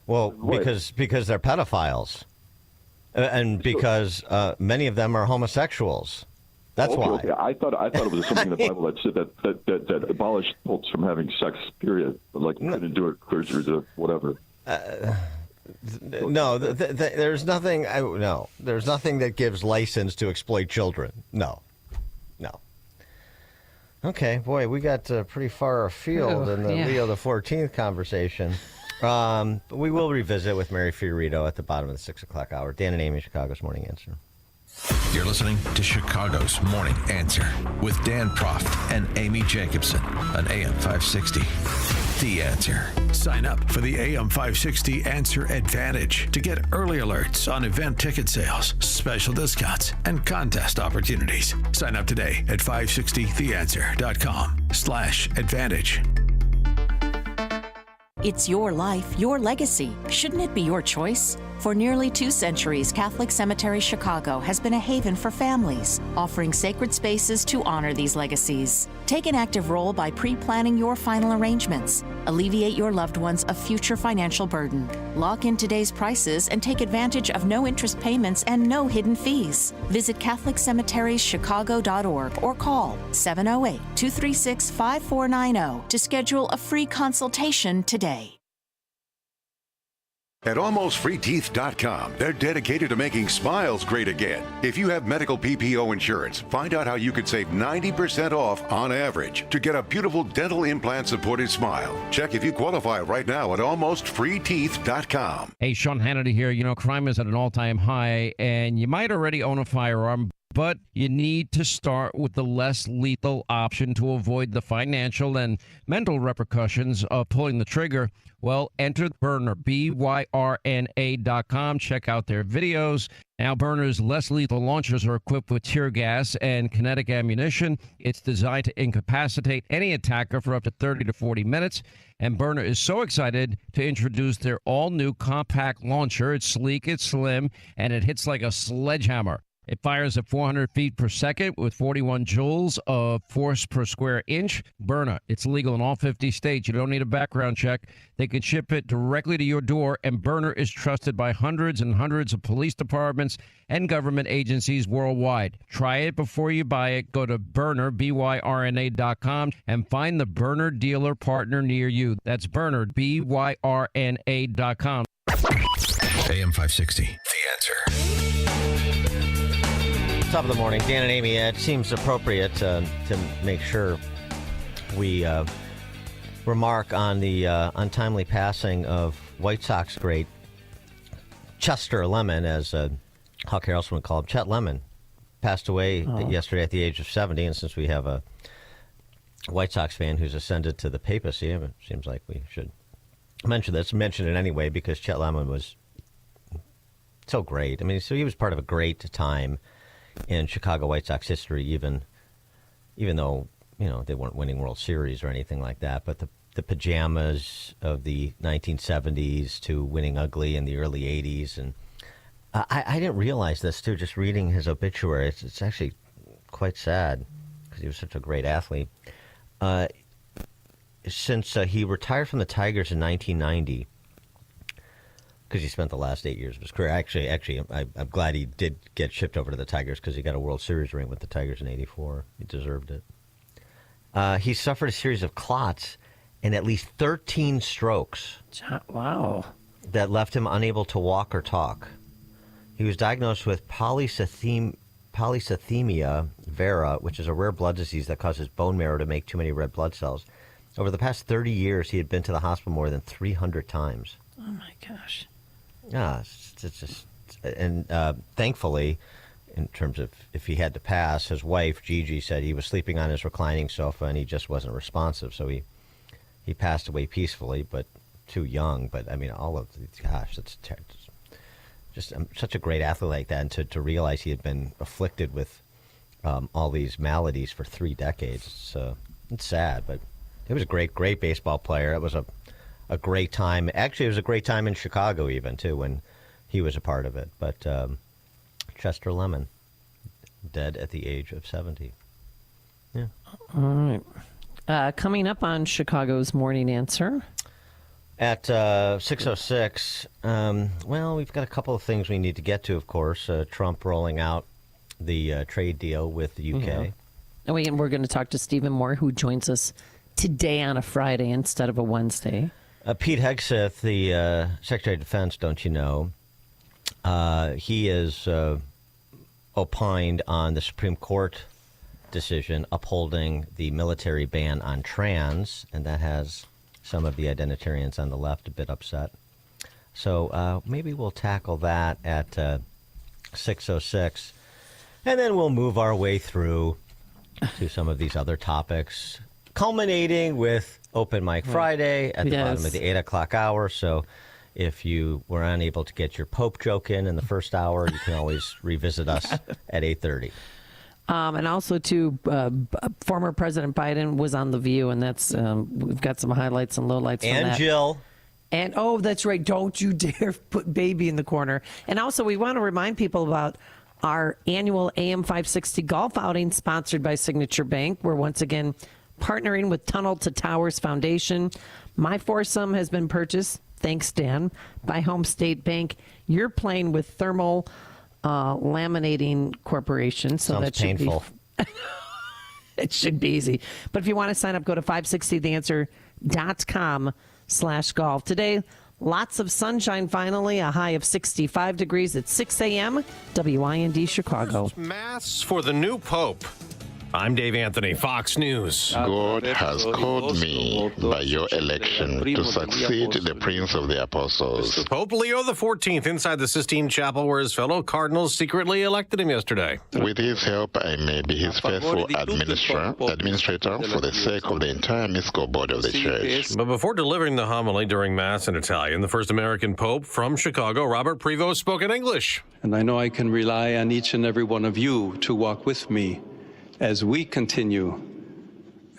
Well, right. because they're pedophiles. And because many of them are homosexuals. That's why. Okay. I thought it was something in the Bible that said that abolished popes from having sex. Period. Like you couldn't do it clergy or whatever. No, there's nothing. There's nothing that gives license to exploit children. No. Okay, boy, we got pretty far afield in the Leo the 14th conversation. But we will revisit with Mary Fiorito at the bottom of the 6 o'clock hour. Dan and Amy, Chicago's Morning Answer. You're listening to Chicago's Morning Answer with Dan Proft and Amy Jacobson on AM 560. The Answer. Sign up for the AM 560 Answer Advantage to get early alerts on event ticket sales, special discounts, and contest opportunities. Sign up today at 560theanswer.com/advantage. It's your life, your legacy. Shouldn't it be your choice? For nearly 2 centuries, Catholic Cemetery Chicago has been a haven for families, offering sacred spaces to honor these legacies. Take an active role by pre-planning your final arrangements. Alleviate your loved ones a future financial burden. Lock in today's prices and take advantage of no interest payments and no hidden fees. Visit CatholicCemeteriesChicago.org or call 708-236-5490 to schedule a free consultation today. At AlmostFreeTeeth.com, they're dedicated to making smiles great again. If you have medical PPO insurance, find out how you could save 90% off on average to get a beautiful dental implant-supported smile. Check if you qualify right now at AlmostFreeTeeth.com. Hey, Sean Hannity here. You know, crime is at an all-time high, and you might already own a firearm, but you need to start with the less lethal option to avoid the financial and mental repercussions of pulling the trigger. Well, enter Byrna, BYRNA.com. Check out their videos. Now, Byrna's less lethal launchers are equipped with tear gas and kinetic ammunition. It's designed to incapacitate any attacker for up to 30 to 40 minutes. And Byrna is so excited to introduce their all-new compact launcher. It's sleek, it's slim, and it hits like a sledgehammer. It fires at 400 feet per second with 41 joules of force per square inch. Byrna, it's legal in all 50 states. You don't need a background check. They can ship it directly to your door, and Byrna is trusted by hundreds and hundreds of police departments and government agencies worldwide. Try it before you buy it. Go to Byrna, BYRNA.com, and find the Byrna dealer partner near you. That's Byrna, BYRNA.com. AM 560, The Answer. Top of the morning, Dan and Amy. It seems appropriate to make sure we remark on the untimely passing of White Sox great Chester Lemon, as Hawk Harrelson would call him. Chet Lemon passed away yesterday at the age of 70, and since we have a White Sox fan who's ascended to the papacy, it seems like we should mention it anyway, because Chet Lemon was so great. I mean, so he was part of a great time in Chicago White Sox history, even though, you know, they weren't winning World Series or anything like that. But the pajamas of the 1970s to winning ugly in the early 80s. And I didn't realize this, too, just reading his obituary. It's actually quite sad because he was such a great athlete. Since he retired from the Tigers in 1990, because he spent the last 8 years of his career. Actually, I'm glad he did get shipped over to the Tigers, because he got a World Series ring with the Tigers in '84. He deserved it. He suffered a series of clots and at least 13 strokes. Wow. That left him unable to walk or talk. He was diagnosed with polycythemia vera, which is a rare blood disease that causes bone marrow to make too many red blood cells. Over the past 30 years, he had been to the hospital more than 300 times. Oh, my gosh. Yeah, it's just, and thankfully, in terms of if he had to pass, his wife, Gigi, said he was sleeping on his reclining sofa and he just wasn't responsive. So he passed away peacefully, but too young. But, I mean, it's just such a great athlete like that. And to realize he had been afflicted with all these maladies for 3 decades, it's sad. But he was a great baseball player. It was a great time. Actually, it was a great time in Chicago even, too, when he was a part of it. But Chester Lemon, dead at the age of 70. Yeah. All right. Coming up on Chicago's Morning Answer. At 6:06, well, we've got a couple of things we need to get to, of course. Trump rolling out the trade deal with the UK. Yeah. And we're going to talk to Stephen Moore, who joins us today on a Friday instead of a Wednesday. Pete Hegseth, the Secretary of Defense, don't you know, he is opined on the Supreme Court decision upholding the military ban on trans, and that has some of the identitarians on the left a bit upset. So maybe we'll tackle that at 6:06, and then we'll move our way through to some of these other topics, culminating with Open Mic Friday at the bottom of the 8 o'clock hour. So if you were unable to get your Pope joke in the first hour, you can always revisit us at 8:30. And also, too, former President Biden was on The View, and that's we've got some highlights and lowlights from that. And Jill. And, that's right. Don't you dare put baby in the corner. And also, we want to remind people about our annual AM 560 golf outing sponsored by Signature Bank. We're once again partnering with Tunnel to Towers Foundation. My foursome has been purchased, thanks, Dan, by Home State Bank. You're playing with Thermal Laminating Corporation. So Sounds that should painful. It should be easy. But if you want to sign up, go to 560theanswer.com/golf. Today, lots of sunshine finally, a high of 65 degrees at 6 a.m. WIND Chicago. Mass for the new Pope. I'm Dave Anthony, Fox News. God has called me by your election to succeed the Prince of the Apostles. Pope Leo XIV inside the Sistine Chapel where his fellow cardinals secretly elected him yesterday. With his help, I may be his faithful administrator for the sake of the entire mystical body of the Church. But before delivering the homily during Mass in Italian, the first American Pope from Chicago, Robert Prevost, spoke in English. And I know I can rely on each and every one of you to walk with me as we continue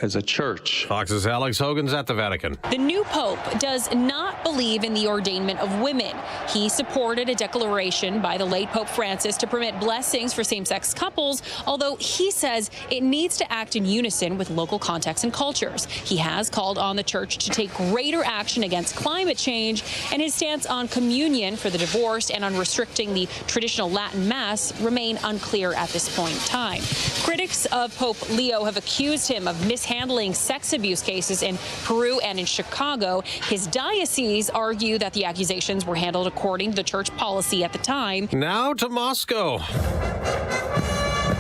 as a church. Fox's Alex Hogan's at the Vatican. The new pope does not believe in the ordainment of women. He supported a declaration by the late Pope Francis to permit blessings for same-sex couples, although he says it needs to act in unison with local contexts and cultures. He has called on the church to take greater action against climate change, and his stance on communion for the divorced and on restricting the traditional Latin Mass remain unclear at this point in time. Critics of Pope Leo have accused him of mishandling sex abuse cases in Peru and in Chicago. His diocese argue that the accusations were handled according to the church policy at the time. Now to Moscow.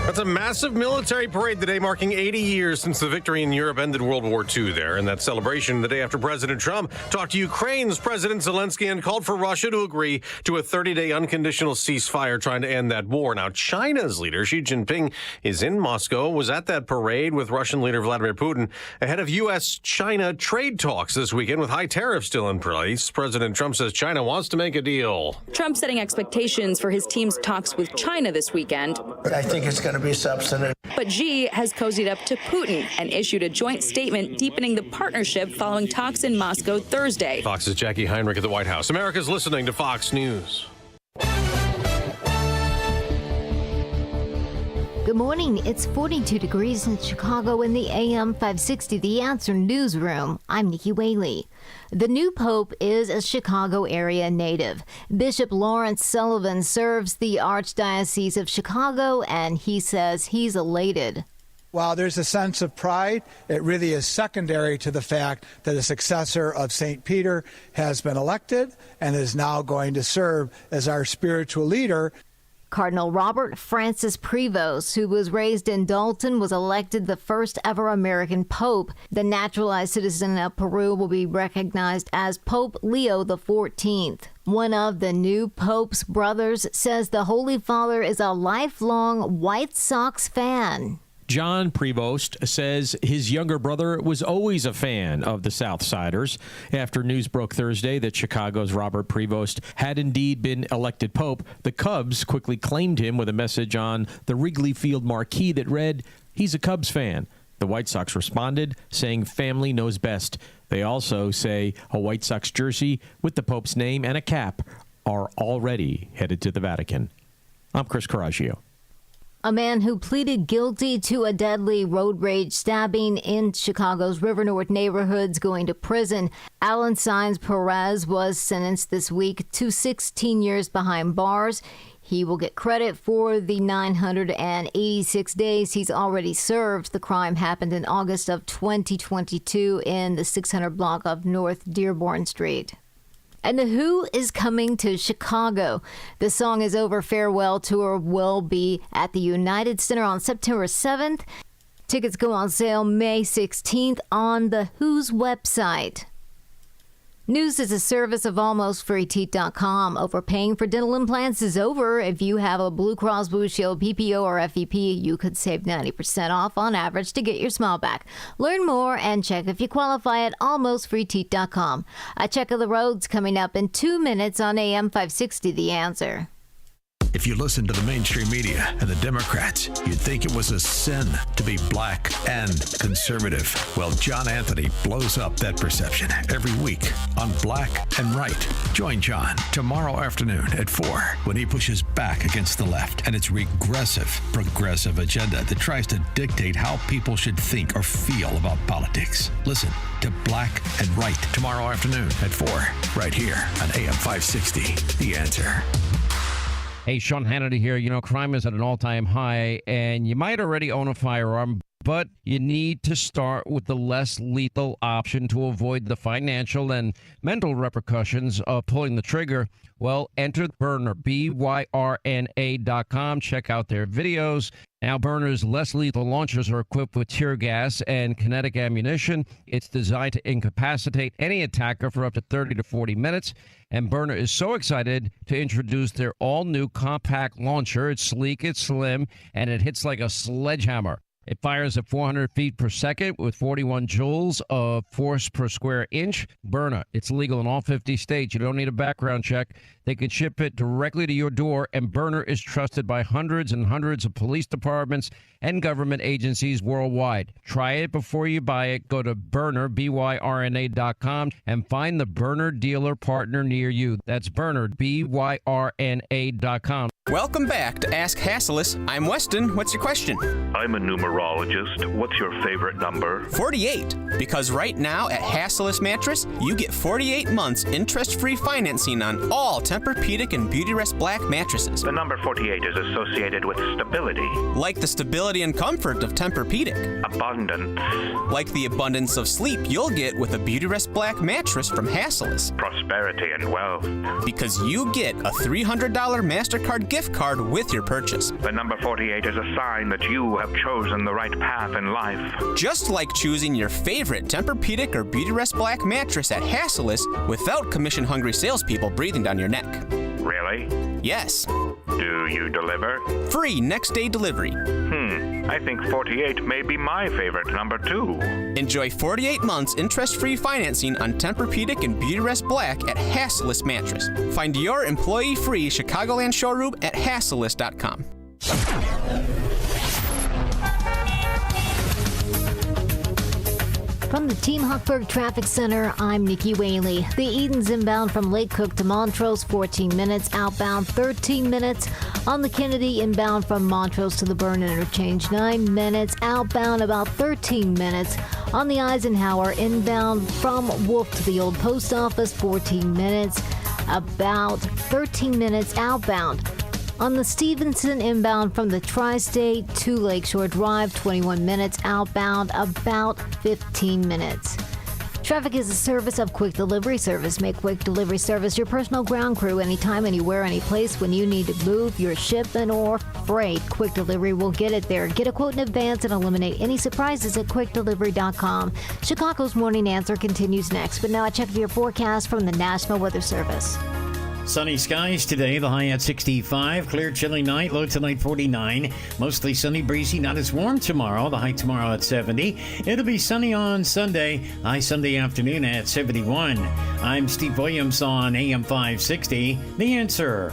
That's a massive military parade today, marking 80 years since the victory in Europe ended World War II there. And that celebration the day after President Trump talked to Ukraine's President Zelensky and called for Russia to agree to a 30-day unconditional ceasefire trying to end that war. Now, China's leader, Xi Jinping, is in Moscow, was at that parade with Russian leader Vladimir Putin ahead of U.S.-China trade talks this weekend with high tariffs still in place. President Trump says China wants to make a deal. Trump setting expectations for his team's talks with China this weekend. I think it's going to be substantive. But Xi has cozied up to Putin and issued a joint statement deepening the partnership following talks in Moscow Thursday. Fox's Jackie Heinrich at the White House. America's listening to Fox News. Good morning. It's 42 degrees in Chicago in the AM 560 The Answer newsroom. I'm Nikki Whaley. The new pope is a Chicago area native. Bishop Lawrence Sullivan serves the Archdiocese of Chicago, and he says he's elated. While there's a sense of pride, it really is secondary to the fact that a successor of St. Peter has been elected and is now going to serve as our spiritual leader. Cardinal Robert Francis Prevost, who was raised in Dalton, was elected the first ever American pope. The naturalized citizen of Peru will be recognized as Pope Leo XIV. One of the new pope's brothers says the Holy Father is a lifelong White Sox fan. John Prevost says his younger brother was always a fan of the Southsiders. After news broke Thursday that Chicago's Robert Prevost had indeed been elected pope, the Cubs quickly claimed him with a message on the Wrigley Field marquee that read, "He's a Cubs fan." The White Sox responded, saying family knows best. They also say a White Sox jersey with the Pope's name and a cap are already headed to the Vatican. I'm Chris Coraggio. A man who pleaded guilty to a deadly road rage stabbing in Chicago's River North neighborhoods going to prison. Alan Saenz Perez was sentenced this week to 16 years behind bars. He will get credit for the 986 days he's already served. The crime happened in August of 2022 in the 600 block of North Dearborn Street. And The Who is coming to Chicago. The Song Is Over farewell tour will be at the United Center on September 7th. Tickets go on sale May 16th on The Who's website. News is a service of almostfreeteeth.com. Overpaying for dental implants is over. If you have a Blue Cross Blue Shield PPO or FEP, you could save 90% off on average to get your smile back. Learn more and check if you qualify at almostfreeteeth.com. A check of the roads coming up in 2 minutes on AM 560, The Answer. If you listen to the mainstream media and the Democrats, you'd think it was a sin to be black and conservative. Well, John Anthony blows up that perception every week on Black and Right. Join John tomorrow afternoon at 4 when he pushes back against the left and its regressive, progressive agenda that tries to dictate how people should think or feel about politics. Listen to Black and Right tomorrow afternoon at 4 right here on AM 560. The Answer. Hey, Sean Hannity here. You know, crime is at an all-time high, and you might already own a firearm, but you need to start with the less lethal option to avoid the financial and mental repercussions of pulling the trigger. Well, enter Byrna, BYRNA.com. Check out their videos. Now, Byrna's less lethal launchers are equipped with tear gas and kinetic ammunition. It's designed to incapacitate any attacker for up to 30 to 40 minutes. And Byrna is so excited to introduce their all-new compact launcher. It's sleek, it's slim, and it hits like a sledgehammer. It fires at 400 feet per second with 41 joules of force per square inch. Byrna, it's legal in all 50 states. You don't need a background check. They can ship it directly to your door, and Byrna is trusted by hundreds and hundreds of police departments and government agencies worldwide. Try it before you buy it. Go to Byrna, BYRNA.com, and find the Byrna dealer partner near you. That's Byrna, BYRNA.com. Welcome back to Ask Hasslis. I'm Weston. What's your question? I'm a numerologist. What's your favorite number? 48. Because right now at Hasslis Mattress, you get 48 months interest-free financing on all Tempur-Pedic and Beautyrest Black mattresses. The number 48 is associated with stability. Like the stability and comfort of Tempur-Pedic. Abundance. Like the abundance of sleep you'll get with a Beautyrest Black mattress from Hasslis. Prosperity and wealth. Because you get a $300 MasterCard gift card with your purchase. The number 48 is a sign that you have chosen the right path in life. Just like choosing your favorite Tempur-Pedic or Beautyrest Black mattress at Hasslis without commission-hungry salespeople breathing down your neck. Really? Yes. Do you deliver? Free next-day delivery. I think 48 may be my favorite number too. Enjoy 48 months interest-free financing on Tempur-Pedic and Beautyrest Black at Hasslis Mattress. Find your employee-free Chicagoland showroom at Hasslis.com. From the Team Hochberg Traffic Center, I'm Nikki Whaley. The Edens inbound from Lake Cook to Montrose, 14 minutes. Outbound, 13 minutes. On the Kennedy, inbound from Montrose to the Burn Interchange, 9 minutes. Outbound, about 13 minutes. On the Eisenhower, inbound from Wolf to the Old Post Office, 14 minutes. About 13 minutes outbound. On the Stevenson, inbound from the Tri-State to Lakeshore Drive, 21 minutes. Outbound, about 15 minutes. Traffic is a service of Quick Delivery Service. Make Quick Delivery Service your personal ground crew anytime, anywhere, any place. When you need to move your shipment or freight, Quick Delivery will get it there. Get a quote in advance and eliminate any surprises at quickdelivery.com. Chicago's Morning Answer continues next, but now I check your forecast from the National Weather Service. Sunny skies today, the high at 65. Clear, chilly night, low tonight 49. Mostly sunny, breezy, not as warm tomorrow. The high tomorrow at 70. It'll be sunny on Sunday, high Sunday afternoon at 71. I'm Steve Williams on AM 560. The Answer.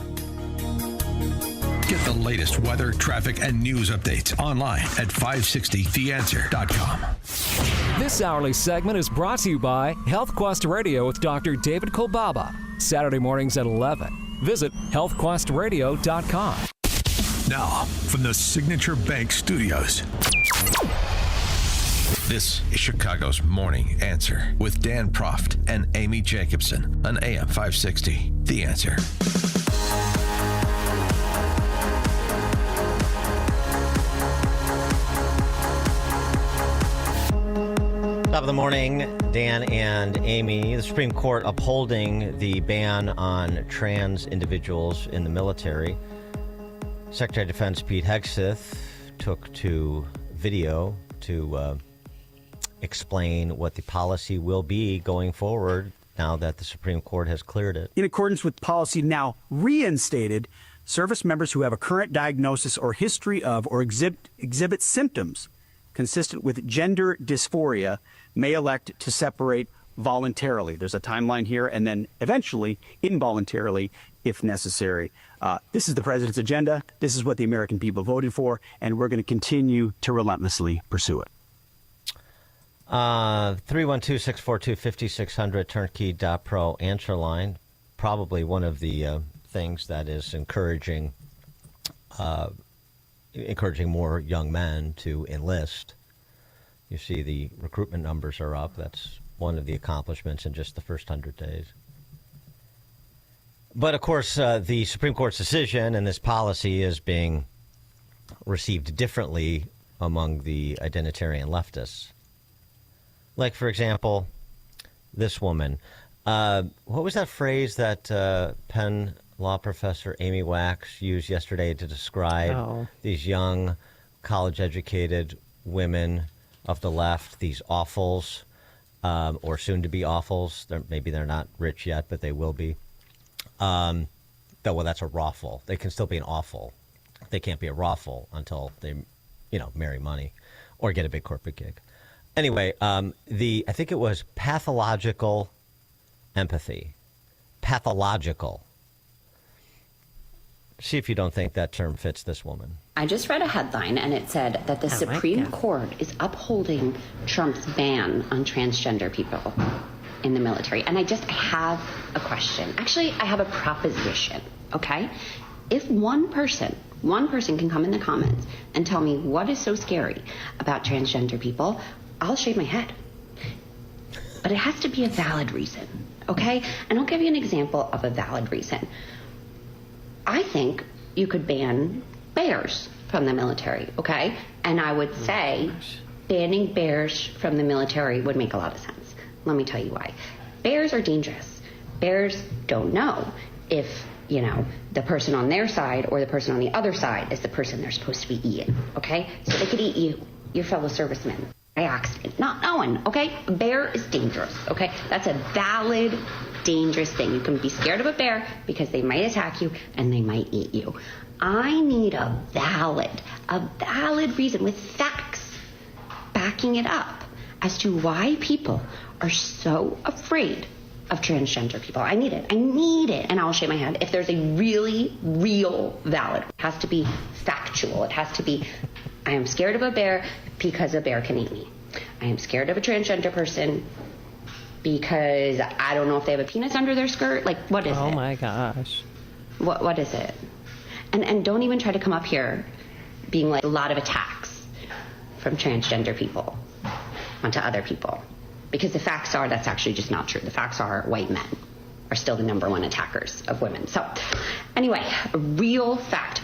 Get the latest weather, traffic, and news updates online at 560theanswer.com. This hourly segment is brought to you by Health Quest Radio with Dr. David Kolbaba. Saturday mornings at 11. Visit healthquestradio.com. Now, from the Signature Bank Studios, this is Chicago's Morning Answer with Dan Proft and Amy Jacobson on AM 560. The Answer. Top of the morning, Dan and Amy. The Supreme Court upholding the ban on trans individuals in the military. Secretary of Defense Pete Hegseth took to video to explain what the policy will be going forward now that the Supreme Court has cleared it. In accordance with policy now reinstated, service members who have a current diagnosis or history of or exhibit symptoms consistent with gender dysphoria may elect to separate voluntarily. There's a timeline here, and then eventually involuntarily if necessary. This is the president's agenda. This is what the American people voted for, and we're going to continue to relentlessly pursue it. 312-642-5600, turnkey.pro answer line. Probably one of the things that is encouraging more young men to enlist. You see the recruitment numbers are up. That's one of the accomplishments in just the first 100 days. But, of course, the Supreme Court's decision and this policy is being received differently among the identitarian leftists. Like, for example, this woman. What was that phrase that Penn law professor Amy Wax used yesterday to describe these young, college-educated women of the left, these awfuls, or soon-to-be awfuls? Maybe they're not rich yet, but they will be. Well, that's a rawful. They can still be an awful. They can't be a rawful until they, marry money or get a big corporate gig. Anyway, I think it was pathological empathy. Pathological. See if you don't think that term fits this woman. I just read a headline, and it said that the Supreme Court is upholding Trump's ban on transgender people in the military. And I have a question. Actually, I have a proposition, okay? If one person can come in the comments and tell me what is so scary about transgender people, I'll shave my head. But it has to be a valid reason, okay? And I'll give you an example of a valid reason. I think you could ban bears from the military, okay? And I would say banning bears from the military would make a lot of sense. Let me tell you why. Bears are dangerous. Bears don't know if, the person on their side or the person on the other side is the person they're supposed to be eating, okay? So they could eat you, your fellow servicemen, by accident, not knowing, okay? A bear is dangerous, okay? That's a valid, dangerous thing. You can be scared of a bear because they might attack you and they might eat you. I need a valid reason with facts backing it up as to why people are so afraid of transgender people. I need it, and I'll shake my head. If there's a really, real, valid, it has to be factual. It has to be, I am scared of a bear because a bear can eat me. I am scared of a transgender person because I don't know if they have a penis under their skirt. Like, what is it? Oh, my gosh. What is it? And don't even try to come up here being like a lot of attacks from transgender people onto other people. Because the facts are that's actually just not true. The facts are white men are still the number one attackers of women. So anyway, a real fact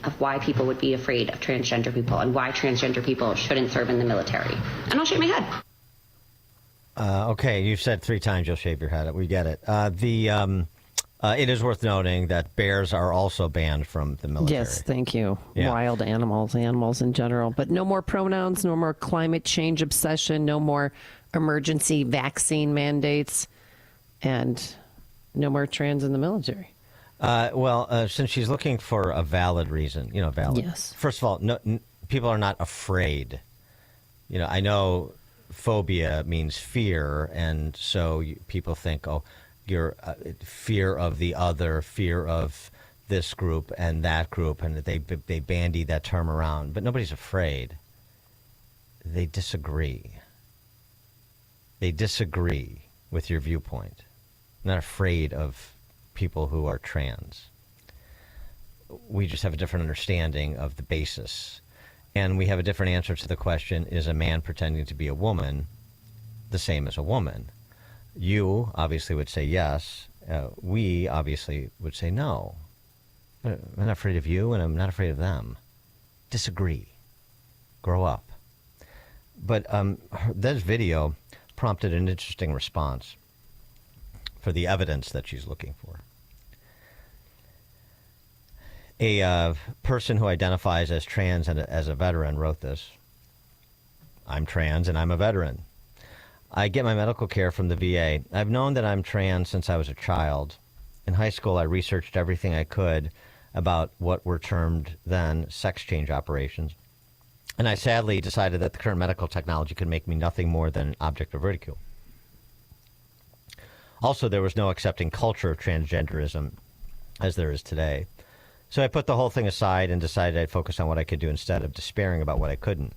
of why people would be afraid of transgender people and why transgender people shouldn't serve in the military. And I'll shake my head. Okay, you've said 3 times you'll shave your head. We get it. It is worth noting that bears are also banned from the military. Yes, thank you. Yeah. Wild animals in general. But no more pronouns, no more climate change obsession, no more emergency vaccine mandates, and no more trans in the military. Since she's looking for a valid reason, valid. Yes. First of all, people are not afraid. I know phobia means fear, and so people think, your fear of the other, fear of this group and that group, and they bandy that term around. But nobody's afraid. They disagree. They disagree with your viewpoint. Not afraid of people who are trans. We just have a different understanding of the basis. And we have a different answer to the question, is a man pretending to be a woman the same as a woman? You obviously would say yes. We obviously would say no. I'm not afraid of you, and I'm not afraid of them. Disagree. Grow up. But this video prompted an interesting response for the evidence that she's looking for. A person who identifies as trans and as a veteran wrote this. I'm trans and I'm a veteran. I get my medical care from the VA. I've known that I'm trans since I was a child. In high school, I researched everything I could about what were termed then sex change operations. And I sadly decided that the current medical technology could make me nothing more than an object of ridicule. Also, there was no accepting culture of transgenderism as there is today. So I put the whole thing aside and decided I'd focus on what I could do instead of despairing about what I couldn't.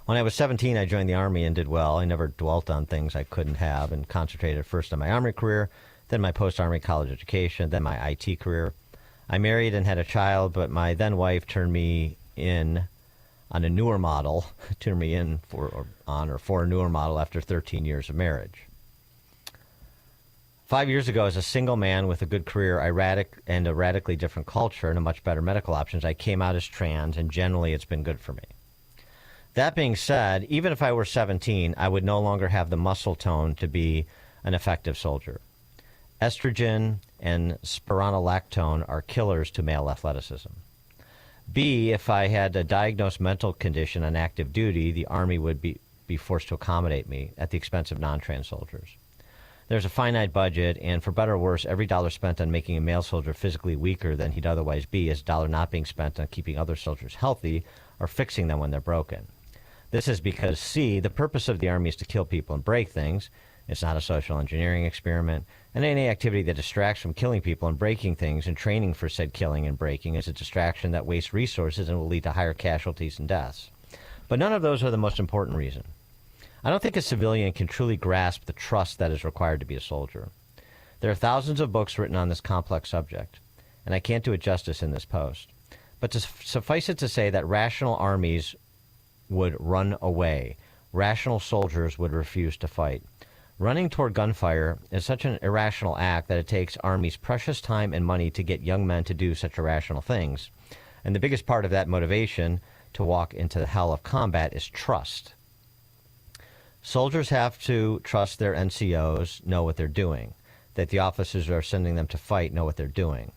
When I was 17, I joined the Army and did well. I never dwelt on things I couldn't have and concentrated first on my Army career, then my post-Army college education, then my IT career. I married and had a child, but my then wife turned me in on a newer model, turned me in for a newer model after 13 years of marriage. 5 years ago, as a single man with a good career, a radically different culture and a much better medical options, I came out as trans, and generally it's been good for me. That being said, even if I were 17, I would no longer have the muscle tone to be an effective soldier. Estrogen and spironolactone are killers to male athleticism. B, if I had a diagnosed mental condition on active duty, the Army would be forced to accommodate me at the expense of non-trans soldiers. There's a finite budget, and for better or worse, every dollar spent on making a male soldier physically weaker than he'd otherwise be is a dollar not being spent on keeping other soldiers healthy or fixing them when they're broken. This is because, C, the purpose of the Army is to kill people and break things. It's not a social engineering experiment, and any activity that distracts from killing people and breaking things and training for said killing and breaking is a distraction that wastes resources and will lead to higher casualties and deaths. But none of those are the most important reason. I don't think a civilian can truly grasp the trust that is required to be a soldier. There are thousands of books written on this complex subject, and I can't do it justice in this post. But to suffice it to say that rational armies would run away. Rational soldiers would refuse to fight. Running toward gunfire is such an irrational act that it takes armies precious time and money to get young men to do such irrational things. And the biggest part of that motivation to walk into the hell of combat is trust. Soldiers have to trust their NCOs know what they're doing, that the officers who are sending them to fight know what they're doing.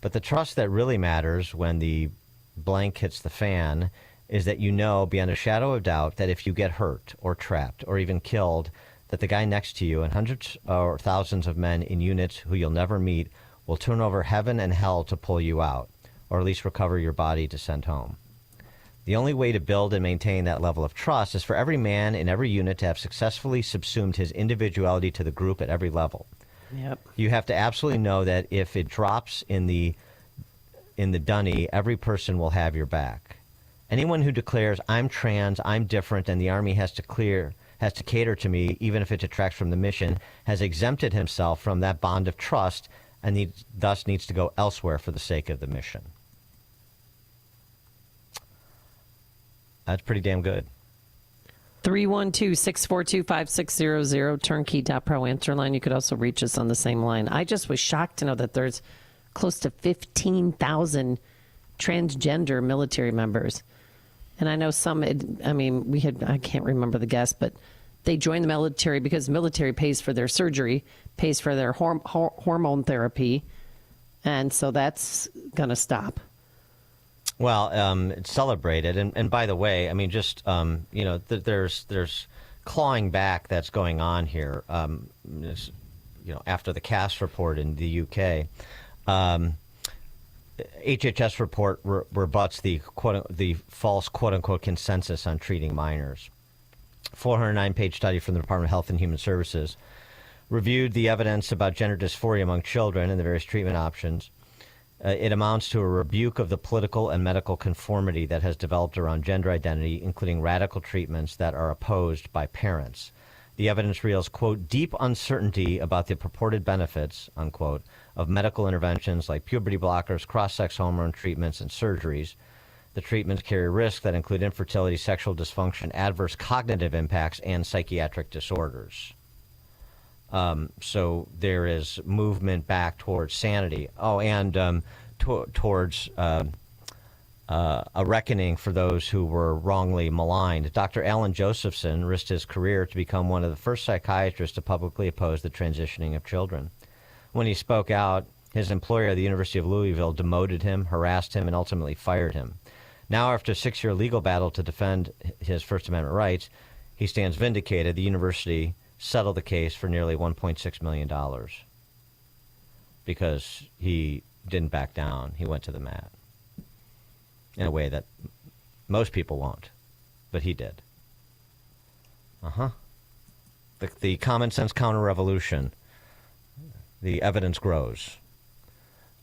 But the trust that really matters when the blank hits the fan is that you know beyond a shadow of doubt that if you get hurt or trapped or even killed, that the guy next to you and hundreds or thousands of men in units who you'll never meet will turn over heaven and hell to pull you out, or at least recover your body to send home. The only way to build and maintain that level of trust is for every man in every unit to have successfully subsumed his individuality to the group at every level. Yep. You have to absolutely know that if it drops in the dunny, every person will have your back. Anyone who declares, I'm trans, I'm different, and the Army has to cater to me, even if it detracts from the mission, has exempted himself from that bond of trust and thus needs to go elsewhere for the sake of the mission. That's pretty damn good. 312-642-5600, turnkey.pro answer line. You could also reach us on the same line. I just was shocked to know that there's close to 15,000 transgender military members. And I know some, I can't remember the guess, but they joined the military because the military pays for their surgery, pays for their hormone therapy. And so that's going to stop. Well, it's celebrated. And by the way, I mean, just, there's clawing back that's going on here. After the Cass report in the UK, HHS report rebuts the false quote-unquote consensus on treating minors. 409-page study from the Department of Health and Human Services reviewed the evidence about gender dysphoria among children and the various treatment options. It amounts to a rebuke of the political and medical conformity that has developed around gender identity, including radical treatments that are opposed by parents. The evidence reveals, quote, deep uncertainty about the purported benefits, unquote, of medical interventions like puberty blockers, cross-sex hormone treatments, and surgeries. The treatments carry risks that include infertility, sexual dysfunction, adverse cognitive impacts, and psychiatric disorders. So there is movement back towards sanity. Oh, and towards a reckoning for those who were wrongly maligned. Dr. Alan Josephson risked his career to become one of the first psychiatrists to publicly oppose the transitioning of children. When he spoke out, his employer, the University of Louisville, demoted him, harassed him, and ultimately fired him. Now, after a 6-year legal battle to defend his First Amendment rights, he stands vindicated. The university settled the case for nearly $1.6 million because he didn't back down. He went to the mat in a way that most people won't, but he did. The common sense counter-revolution, the evidence grows.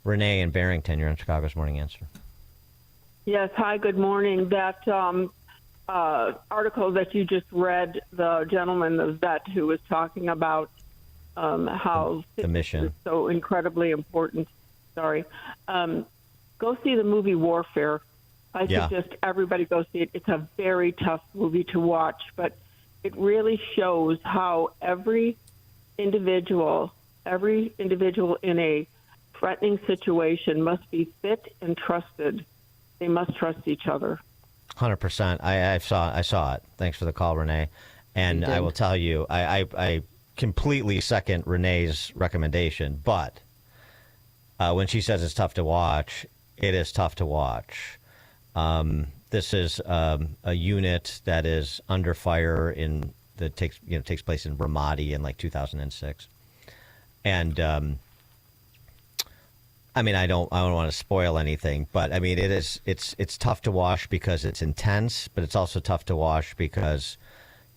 Renee in Barrington, you're on Chicago's Morning Answer. Yes, hi, good morning. That article that you just read, the gentleman, the vet, who was talking about how the mission is so incredibly important. Sorry. Go see the movie Warfare. I suggest everybody go see it. It's a very tough movie to watch, but it really shows how every individual in a threatening situation must be fit and trusted. They must trust each other. 100%. I saw it. Thanks for the call, Renee. And I will tell you, I completely second Renee's recommendation. But when she says it's tough to watch, it is tough to watch. This is a unit that is under fire that takes place in Ramadi in like 2006, and I mean I don't want to spoil anything, but I mean it's tough to watch because it's intense, but it's also tough to watch because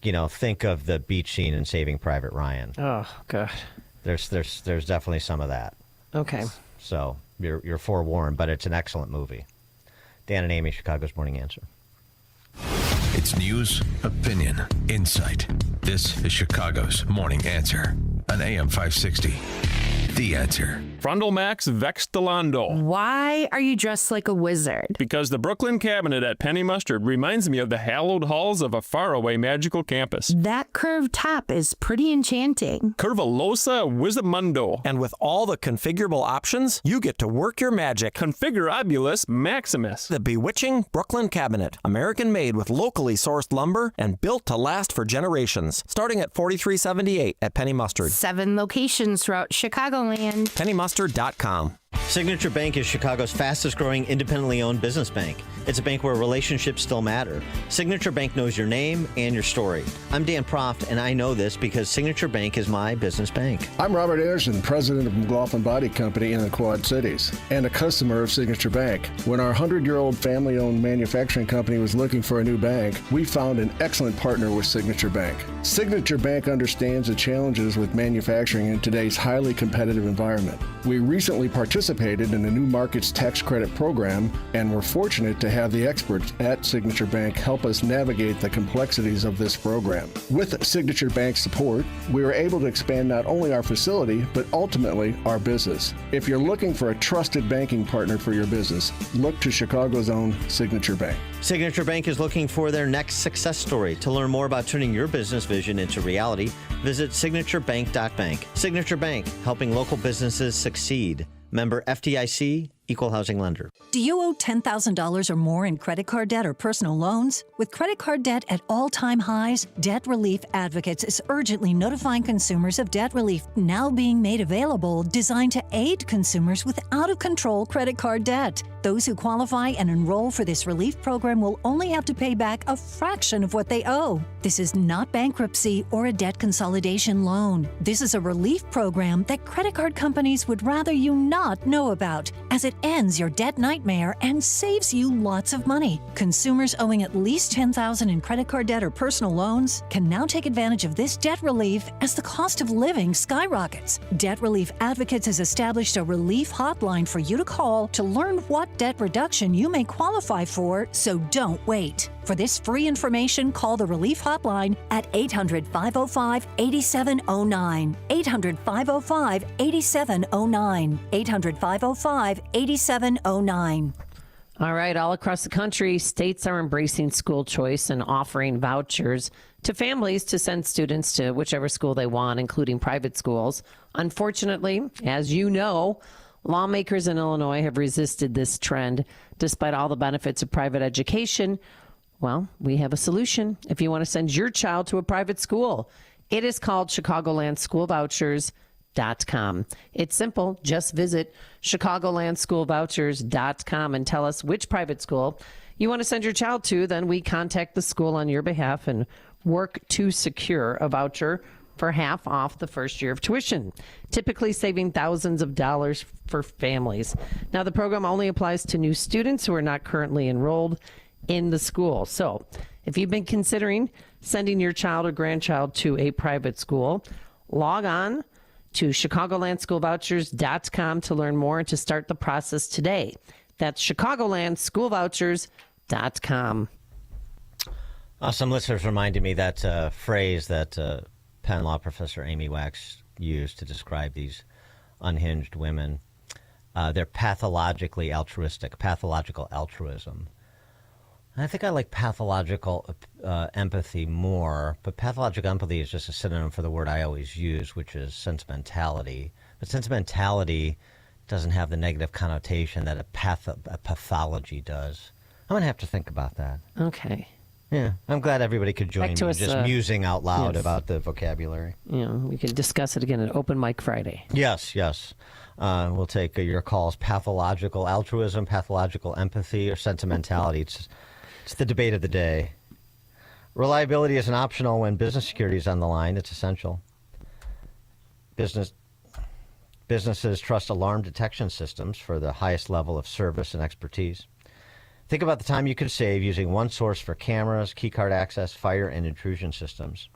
think of the beach scene in Saving Private Ryan. Oh God, there's definitely some of that. Okay, so you're forewarned, but it's an excellent movie. Dan and Amy, Chicago's Morning Answer. It's news, opinion, insight. This is Chicago's Morning Answer on AM 560. The Answer. Frondel Max Vextelando. Why are you dressed like a wizard? Because the Brooklyn cabinet at Penny Mustard reminds me of the hallowed halls of a faraway magical campus. That curved top is pretty enchanting. Curvalosa Wizamundo. And with all the configurable options, you get to work your magic. Configurabilis Maximus. The bewitching Brooklyn cabinet. American-made with locally sourced lumber and built to last for generations. Starting at $43.78 at Penny Mustard. 7 locations throughout Chicagoland. PennyMustard.com. Signature Bank is Chicago's fastest growing independently owned business bank. It's a bank where relationships still matter. Signature Bank knows your name and your story. I'm Dan Proft, and I know this because Signature Bank is my business bank. I'm Robert Anderson, president of McLaughlin Body Company in the Quad Cities, and a customer of Signature Bank. When our 100-year-old family-owned manufacturing company was looking for a new bank, we found an excellent partner with Signature Bank. Signature Bank understands the challenges with manufacturing in today's highly competitive environment. We recently participated in the New Markets Tax Credit Program and were fortunate to have the experts at Signature Bank help us navigate the complexities of this program. With Signature Bank's support, we were able to expand not only our facility, but ultimately our business. If you're looking for a trusted banking partner for your business, look to Chicago's own Signature Bank. Signature Bank is looking for their next success story. To learn more about turning your business vision into reality, visit signaturebank.bank. Signature Bank, helping local businesses succeed. Member FDIC, Equal Housing Lender. Do you owe $10,000 or more in credit card debt or personal loans? With credit card debt at all-time highs, Debt Relief Advocates is urgently notifying consumers of debt relief now being made available, designed to aid consumers with out-of-control credit card debt. Those who qualify and enroll for this relief program will only have to pay back a fraction of what they owe. This is not bankruptcy or a debt consolidation loan. This is a relief program that credit card companies would rather you not know about, as it ends your debt nightmare and saves you lots of money. Consumers owing at least $10,000 in credit card debt or personal loans can now take advantage of this debt relief as the cost of living skyrockets. Debt Relief Advocates has established a relief hotline for you to call to learn what debt reduction you may qualify for, so don't wait. For this free information, call the Relief Hotline at 800-505-8709. 800-505-8709. 800-505-8709. All right, all across the country, states are embracing school choice and offering vouchers to families to send students to whichever school they want, including private schools. Unfortunately, as you know, lawmakers in Illinois have resisted this trend. Despite all the benefits of private education, well, we have a solution if you want to send your child to a private school. It is called ChicagolandSchoolVouchers.com. It's simple. Just visit ChicagolandSchoolVouchers.com and tell us which private school you want to send your child to. Then we contact the school on your behalf and work to secure a voucher for half off the first year of tuition, typically saving thousands of dollars for families. Now, the program only applies to new students who are not currently enrolled in the school. So if you've been considering sending your child or grandchild to a private school, log on to chicagolandschoolvouchers.com to learn more and to start the process today. That's chicagolandschoolvouchers.com. Some listeners reminded me that phrase that Penn Law professor Amy Wax used to describe these unhinged women. They're pathologically altruistic, pathological altruism. And I think I like pathological empathy more, but pathological empathy is just a synonym for the word I always use, which is sentimentality. But sentimentality doesn't have the negative connotation that a pathology does. I'm going to have to think about that. Okay. Yeah, I'm glad everybody could join me just musing out loud about the vocabulary. Yeah, we can discuss it again at Open Mic Friday. Yes. We'll take your calls. Pathological altruism, pathological empathy, or sentimentality. It's the debate of the day. Reliability isn't optional when business security is on the line. It's essential. Businesses trust alarm detection systems for the highest level of service and expertise. Think about the time you could save using one source for cameras, keycard access, fire, and intrusion systems.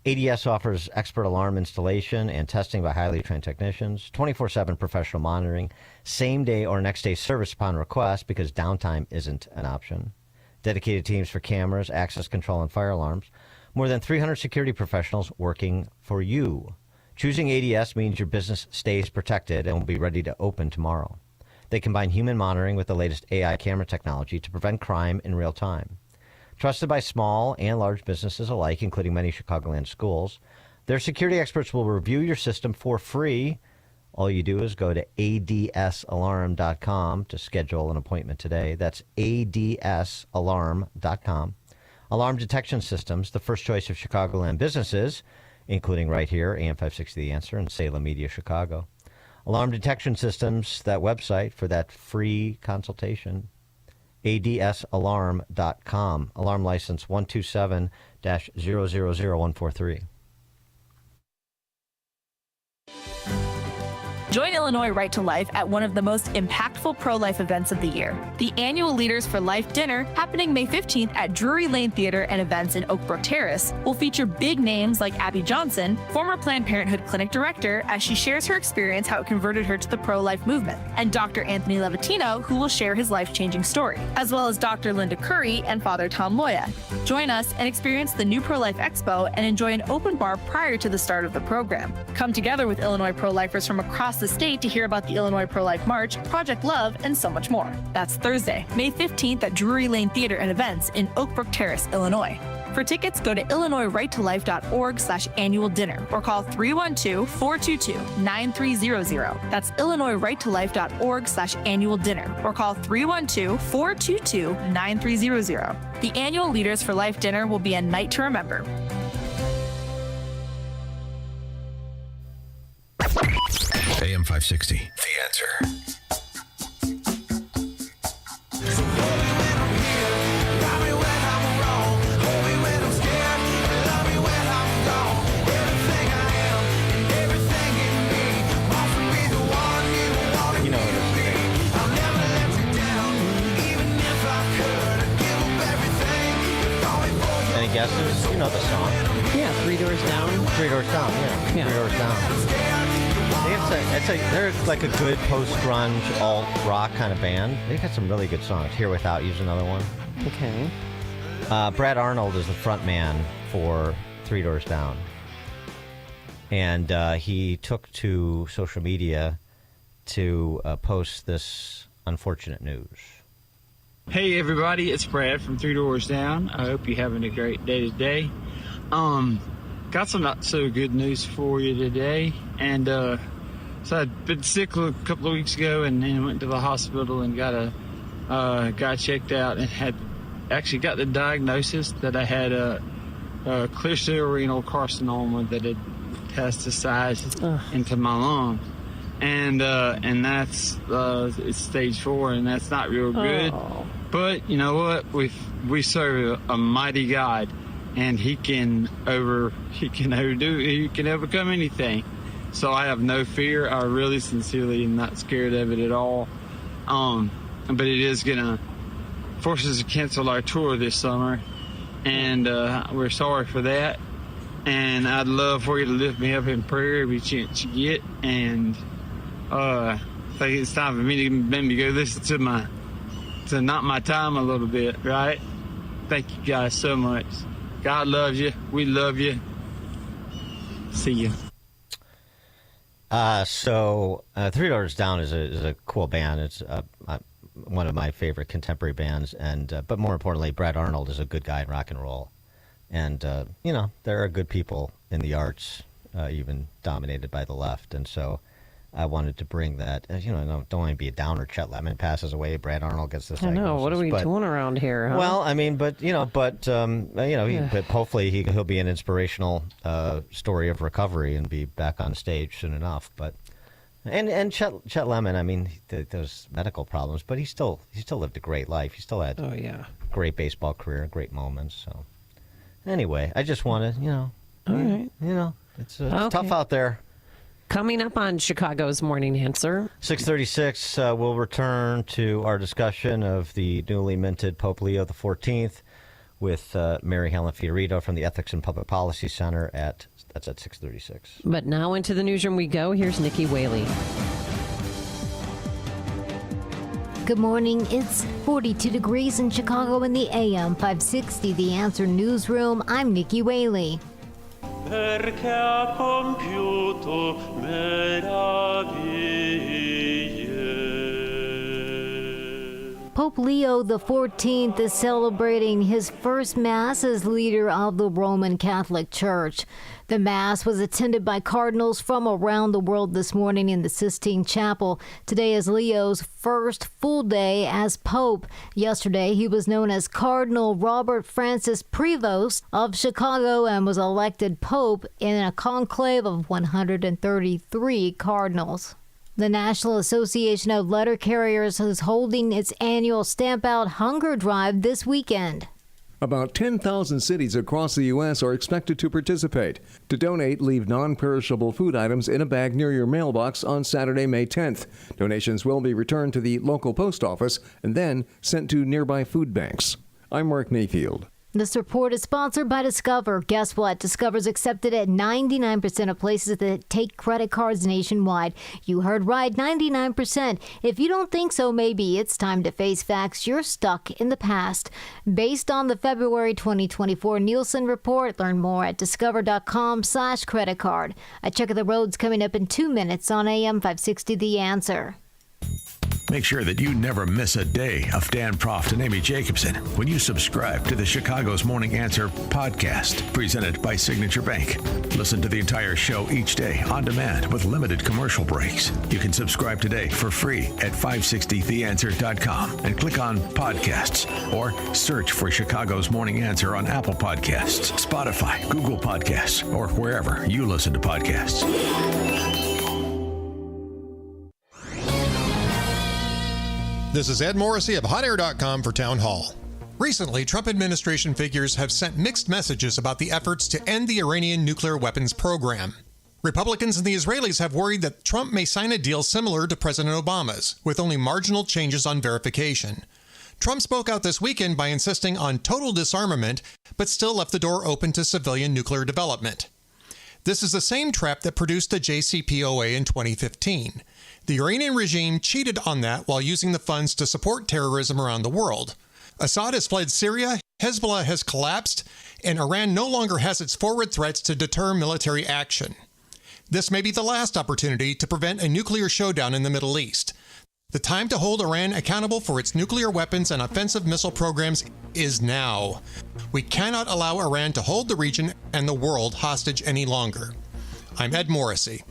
ADS offers expert alarm installation and testing by highly trained technicians, 24/7 professional monitoring, same-day or next-day service upon request because downtime isn't an option. Dedicated teams for cameras, access control, and fire alarms. More than 300 security professionals working for you. Choosing ADS means your business stays protected and will be ready to open tomorrow. They combine human monitoring with the latest AI camera technology to prevent crime in real time. Trusted by small and large businesses alike, including many Chicagoland schools, their security experts will review your system for free. All you do is go to adsalarm.com to schedule an appointment today. That's adsalarm.com. Alarm detection systems, the first choice of Chicagoland businesses, including right here, AM 560 The Answer and Salem Media Chicago. Alarm detection systems, that website for that free consultation, adsalarm.com. Alarm license 127-000143. Join Illinois Right to Life at one of the most impactful pro-life events of the year, the annual Leaders for Life dinner happening May 15th at Drury Lane Theater and Events in Oak Brook Terrace will feature big names like Abby Johnson, former Planned Parenthood clinic director, as she shares her experience how it converted her to the pro-life movement, and Dr. Anthony Levatino, who will share his life-changing story, as well as Dr. Linda Curry and Father Tom Loya. Join us and experience the new Pro-Life Expo and enjoy an open bar prior to the start of the program. Come together with Illinois pro-lifers from across the state to hear about the Illinois Pro-Life March, Project Love, and so much more. That's Thursday, May 15th at Drury Lane Theater and Events in Oak Brook Terrace, Illinois. For tickets, go to illinoisrighttolife.org/annual dinner or call 312-422-9300. That's illinoisrighttolife.org/annual dinner or call 312-422-9300. The annual Leaders for Life dinner will be a night to remember. AM 560, The Answer. You know this. Any guesses? You know the song. Yeah, Three Doors Down. Three Doors Down, yeah. Three Doors Down. They're like a good post-grunge, alt-rock kind of band. They've got some really good songs. Here Without You's another one. Okay. Brad Arnold is the front man for Three Doors Down. And he took to social media to post this unfortunate news. Hey everybody, it's Brad from Three Doors Down. I hope you're having a great day today. Got some not so good news for you today. And so I'd been sick a couple of weeks ago and then went to the hospital and got checked out and had actually got the diagnosis that I had a clear cell renal carcinoma that had metastasized into my lung. And that's it's stage 4, and that's not real good. But you know what? We serve a mighty God, and he can overcome anything. So I have no fear. I really sincerely am not scared of it at all. But it is gonna force us to cancel our tour this summer, and we're sorry for that. And I'd love for you to lift me up in prayer every chance you get. And I think it's time for me to maybe go listen to Not My Time a little bit, right? Thank you guys so much. God loves you. We love you. See you. So Three Doors Down is a cool band. It's one of my favorite contemporary bands, and but more importantly, Brad Arnold is a good guy in rock and roll, and there are good people in the arts, even dominated by the left, and so I wanted to bring that. Don't want to be a downer. Chet Lemon passes away. Brad Arnold gets this. I know. What are we doing around here? Huh? Well, I mean, but hopefully he'll be an inspirational story of recovery and be back on stage soon enough. But and Chet Lemon, I mean, those medical problems, but he still lived a great life. He still had great baseball career, great moments. So anyway, I just want to all right. It's tough out there. Coming up on Chicago's Morning Answer. 6:36, we'll return to our discussion of the newly minted Pope Leo XIV with Mary Helen Fiorito from the Ethics and Public Policy Center that's at 6:36. But now into the newsroom we go. Here's Nikki Whaley. Good morning. It's 42 degrees in Chicago in the AM 560. The Answer Newsroom. I'm Nikki Whaley. Perché ha compiuto meraviglie. Pope Leo XIV is celebrating his first Mass as leader of the Roman Catholic Church. The Mass was attended by cardinals from around the world this morning in the Sistine Chapel. Today is Leo's first full day as Pope. Yesterday, he was known as Cardinal Robert Francis Prevost of Chicago and was elected Pope in a conclave of 133 cardinals. The National Association of Letter Carriers is holding its annual Stamp Out Hunger Drive this weekend. About 10,000 cities across the U.S. are expected to participate. To donate, leave non-perishable food items in a bag near your mailbox on Saturday, May 10th. Donations will be returned to the local post office and then sent to nearby food banks. I'm Mark Mayfield. This report is sponsored by Discover. Guess what? Discover's accepted at 99% of places that take credit cards nationwide. You heard right, 99%. If you don't think so, maybe it's time to face facts. You're stuck in the past. Based on the February 2024 Nielsen report, learn more at discover.com/credit card. A check of the roads coming up in 2 minutes on AM 560 The Answer. Make sure that you never miss a day of Dan Proft and Amy Jacobson when you subscribe to the Chicago's Morning Answer podcast, presented by Signature Bank. Listen to the entire show each day on demand with limited commercial breaks. You can subscribe today for free at 560theanswer.com and click on podcasts or search for Chicago's Morning Answer on Apple Podcasts, Spotify, Google Podcasts, or wherever you listen to podcasts. This is Ed Morrissey of HotAir.com for Town Hall. Recently, Trump administration figures have sent mixed messages about the efforts to end the Iranian nuclear weapons program. Republicans and the Israelis have worried that Trump may sign a deal similar to President Obama's, with only marginal changes on verification. Trump spoke out this weekend by insisting on total disarmament, but still left the door open to civilian nuclear development. This is the same trap that produced the JCPOA in 2015. The Iranian regime cheated on that while using the funds to support terrorism around the world. Assad has fled Syria, Hezbollah has collapsed, and Iran no longer has its forward threats to deter military action. This may be the last opportunity to prevent a nuclear showdown in the Middle East. The time to hold Iran accountable for its nuclear weapons and offensive missile programs is now. We cannot allow Iran to hold the region and the world hostage any longer. I'm Ed Morrissey.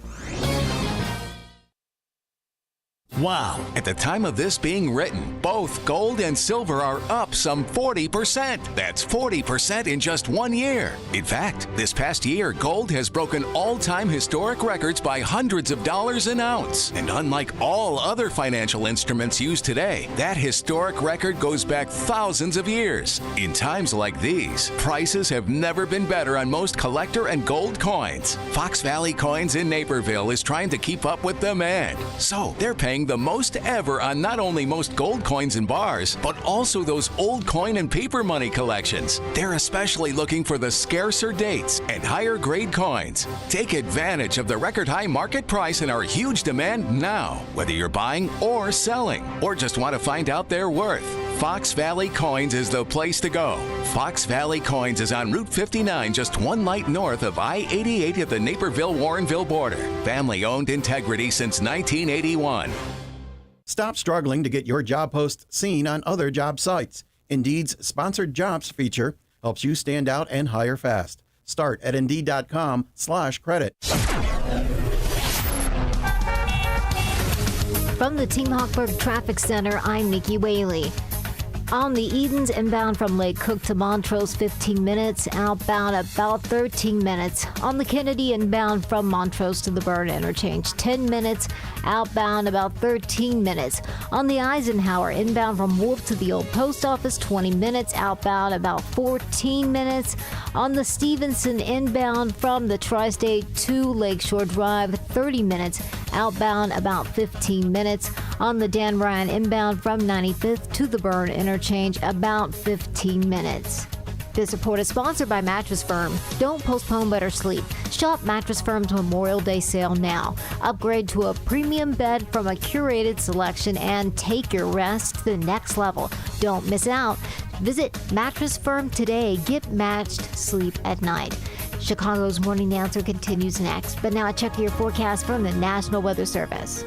Wow. At the time of this being written, both gold and silver are up some 40%. That's 40% in just 1 year. In fact, this past year, gold has broken all-time historic records by hundreds of dollars an ounce. And unlike all other financial instruments used today, that historic record goes back thousands of years. In times like these, prices have never been better on most collector and gold coins. Fox Valley Coins in Naperville is trying to keep up with demand. So they're paying the most ever on not only most gold coins and bars, but also those old coin and paper money collections. They're especially looking for the scarcer dates and higher grade coins. Take advantage of the record high market price and our huge demand now, whether you're buying or selling, or just want to find out their worth. Fox Valley Coins is the place to go. Fox Valley Coins is on Route 59, just one light north of I-88 at the Naperville-Warrenville border. Family-owned integrity since 1981. Stop struggling to get your job post seen on other job sites. Indeed's Sponsored Jobs feature helps you stand out and hire fast. Start at Indeed.com/credit. From the Team Hochberg Traffic Center, I'm Nikki Whaley. On the Edens, inbound from Lake Cook to Montrose, 15 minutes. Outbound, about 13 minutes. On the Kennedy, inbound from Montrose to the Burn Interchange, 10 minutes. Outbound, about 13 minutes. On the Eisenhower, inbound from Wolf to the Old Post Office, 20 minutes. Outbound, about 14 minutes. On the Stevenson, inbound from the Tri-State to Lakeshore Drive, 30 minutes. Outbound, about 15 minutes. On the Dan Ryan, inbound from 95th to the Burn Interchange, about 15 minutes. This report is sponsored by Mattress Firm. Don't postpone better sleep. Shop Mattress Firm's Memorial Day sale now. Upgrade to a premium bed from a curated selection and take your rest to the next level. Don't miss out. Visit Mattress Firm today. Get matched sleep at night. Chicago's Morning Answer continues next, but now check your forecast from the National Weather Service.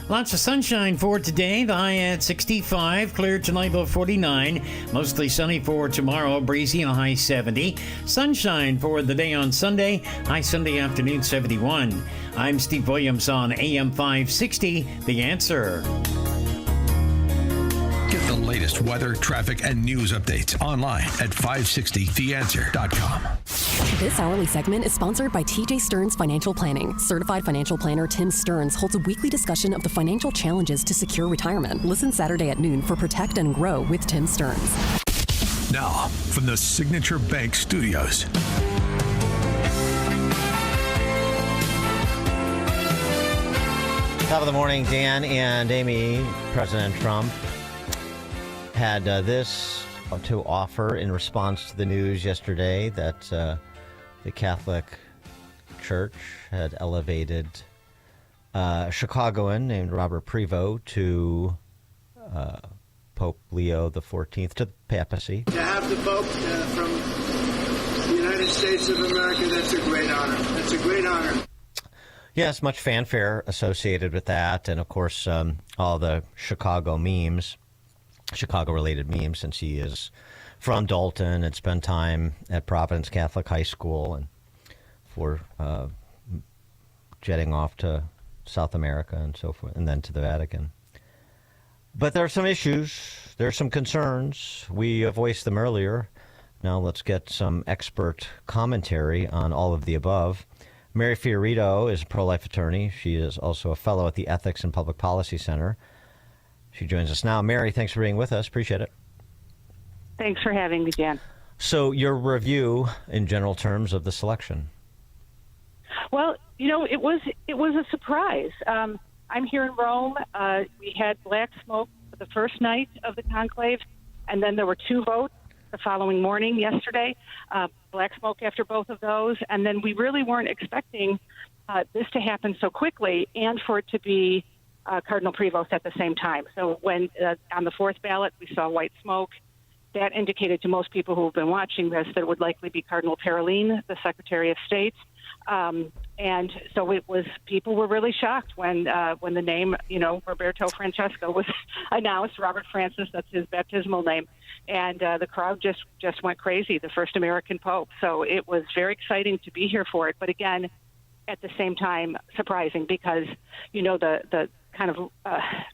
Lots of sunshine for today. The high at 65. Clear tonight, low 49. Mostly sunny for tomorrow. Breezy and a high 70. Sunshine for the day on Sunday. High Sunday afternoon 71. I'm Steve Williams on AM 560. The Answer. Get the latest weather, traffic, and news updates online at 560theanswer.com. This hourly segment is sponsored by TJ Stearns Financial Planning. Certified financial planner Tim Stearns holds a weekly discussion of the financial challenges to secure retirement. Listen Saturday at noon for Protect and Grow with Tim Stearns. Now, from the Signature Bank Studios. Top of the morning, Dan and Amy. President Trump had this to offer in response to the news yesterday that the Catholic Church had elevated a Chicagoan named Robert Prevost to Pope Leo XIV to the papacy. To have the Pope from the United States of America, that's a great honor. That's a great honor. Yes, much fanfare associated with that, and of course all the Chicago-related memes, since he is from Dalton and spent time at Providence Catholic High School and for jetting off to South America and so forth, and then to the Vatican. But there are some issues. There are some concerns. We voiced them earlier. Now let's get some expert commentary on all of the above. Mary Fiorito is a pro-life attorney. She is also a fellow at the Ethics and Public Policy Center. She joins us now. Mary, thanks for being with us. Appreciate it. Thanks for having me, Dan. So your review in general terms of the selection. Well, it was a surprise. I'm here in Rome. We had black smoke for the first night of the conclave, and then there were 2 votes the following morning yesterday. Black smoke after both of those, and then we really weren't expecting this to happen so quickly and for it to be Cardinal Prevost at the same time. So when on the 4th ballot we saw white smoke, that indicated to most people who have been watching this that it would likely be Cardinal Parolin, the Secretary of State. And so people were really shocked when the name, Roberto Francesco was announced. Robert Francis, that's his baptismal name. And the crowd just went crazy, the first American Pope. So it was very exciting to be here for it. But again, at the same time, surprising because, the kind of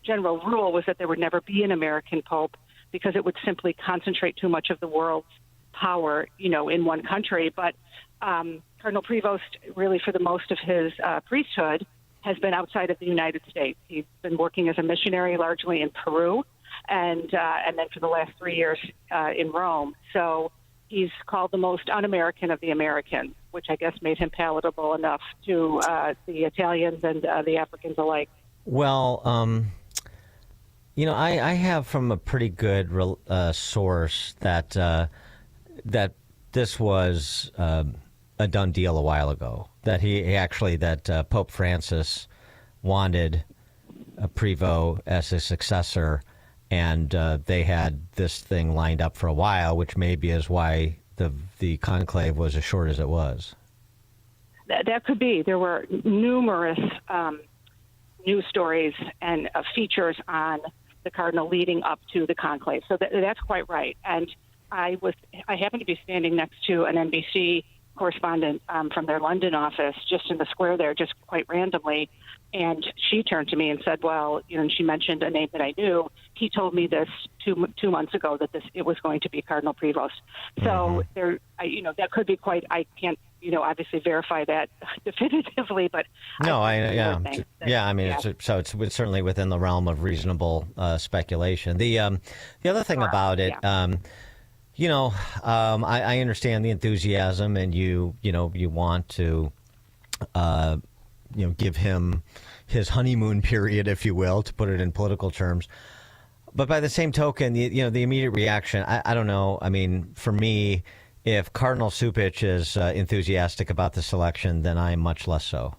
general rule was that there would never be an American pope because it would simply concentrate too much of the world's power, in one country. But Cardinal Prevost, really for the most of his priesthood, has been outside of the United States. He's been working as a missionary largely in Peru, and then for the last 3 years in Rome. So he's called the most un-American of the Americans, which I guess made him palatable enough to the Italians and the Africans alike. Well, I have from a pretty good source that this was a done deal a while ago. That Pope Francis wanted Prevost as his successor, and they had this thing lined up for a while, which maybe is why the conclave was as short as it was. That could be. There were numerous news stories and features on the cardinal leading up to the conclave. So that's quite right. And I happened to be standing next to an NBC correspondent from their London office just in the square there, just quite randomly. And she turned to me and said, well, and she mentioned a name that I knew. He told me this two months ago that it was going to be Cardinal Prevost. So that could be quite, I can't, obviously verify that definitively, but no, it's certainly within the realm of reasonable speculation. The other thing about it, I understand the enthusiasm, and you want to, give him his honeymoon period, if you will, to put it in political terms. But by the same token, the immediate reaction, I don't know. I mean, for me, if Cardinal Cupich is enthusiastic about the selection, then I am much less so.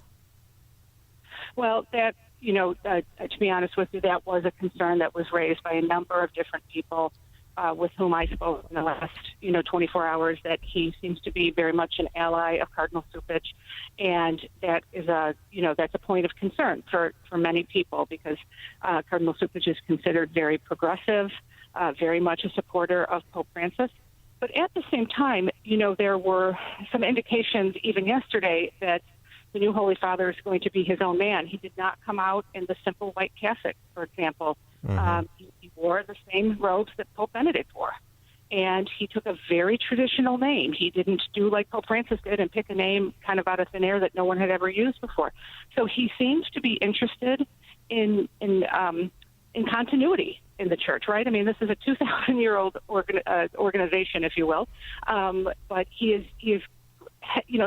Well, that, to be honest with you, that was a concern that was raised by a number of different people with whom I spoke in the last, 24 hours, that he seems to be very much an ally of Cardinal Cupich. And that is that's a point of concern for many people, because Cardinal Cupich is considered very progressive, very much a supporter of Pope Francis. But at the same time, there were some indications even yesterday that the new Holy Father is going to be his own man. He did not come out in the simple white cassock, for example. He wore the same robes that Pope Benedict wore. And he took a very traditional name. He didn't do like Pope Francis did and pick a name kind of out of thin air that no one had ever used before. So he seems to be interested in continuity in the church, right? I mean, this is a 2,000-year-old organization, if you will. But he is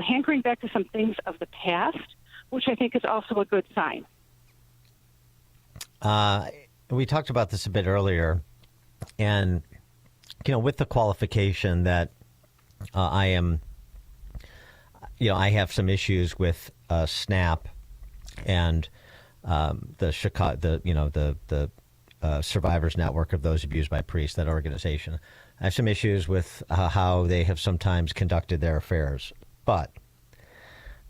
hankering back to some things of the past, which I think is also a good sign. We talked about this a bit earlier, and with the qualification that I have some issues with SNAP and the Chicago, the Survivors Network of Those Abused by Priests, that organization. I have some issues with how they have sometimes conducted their affairs, but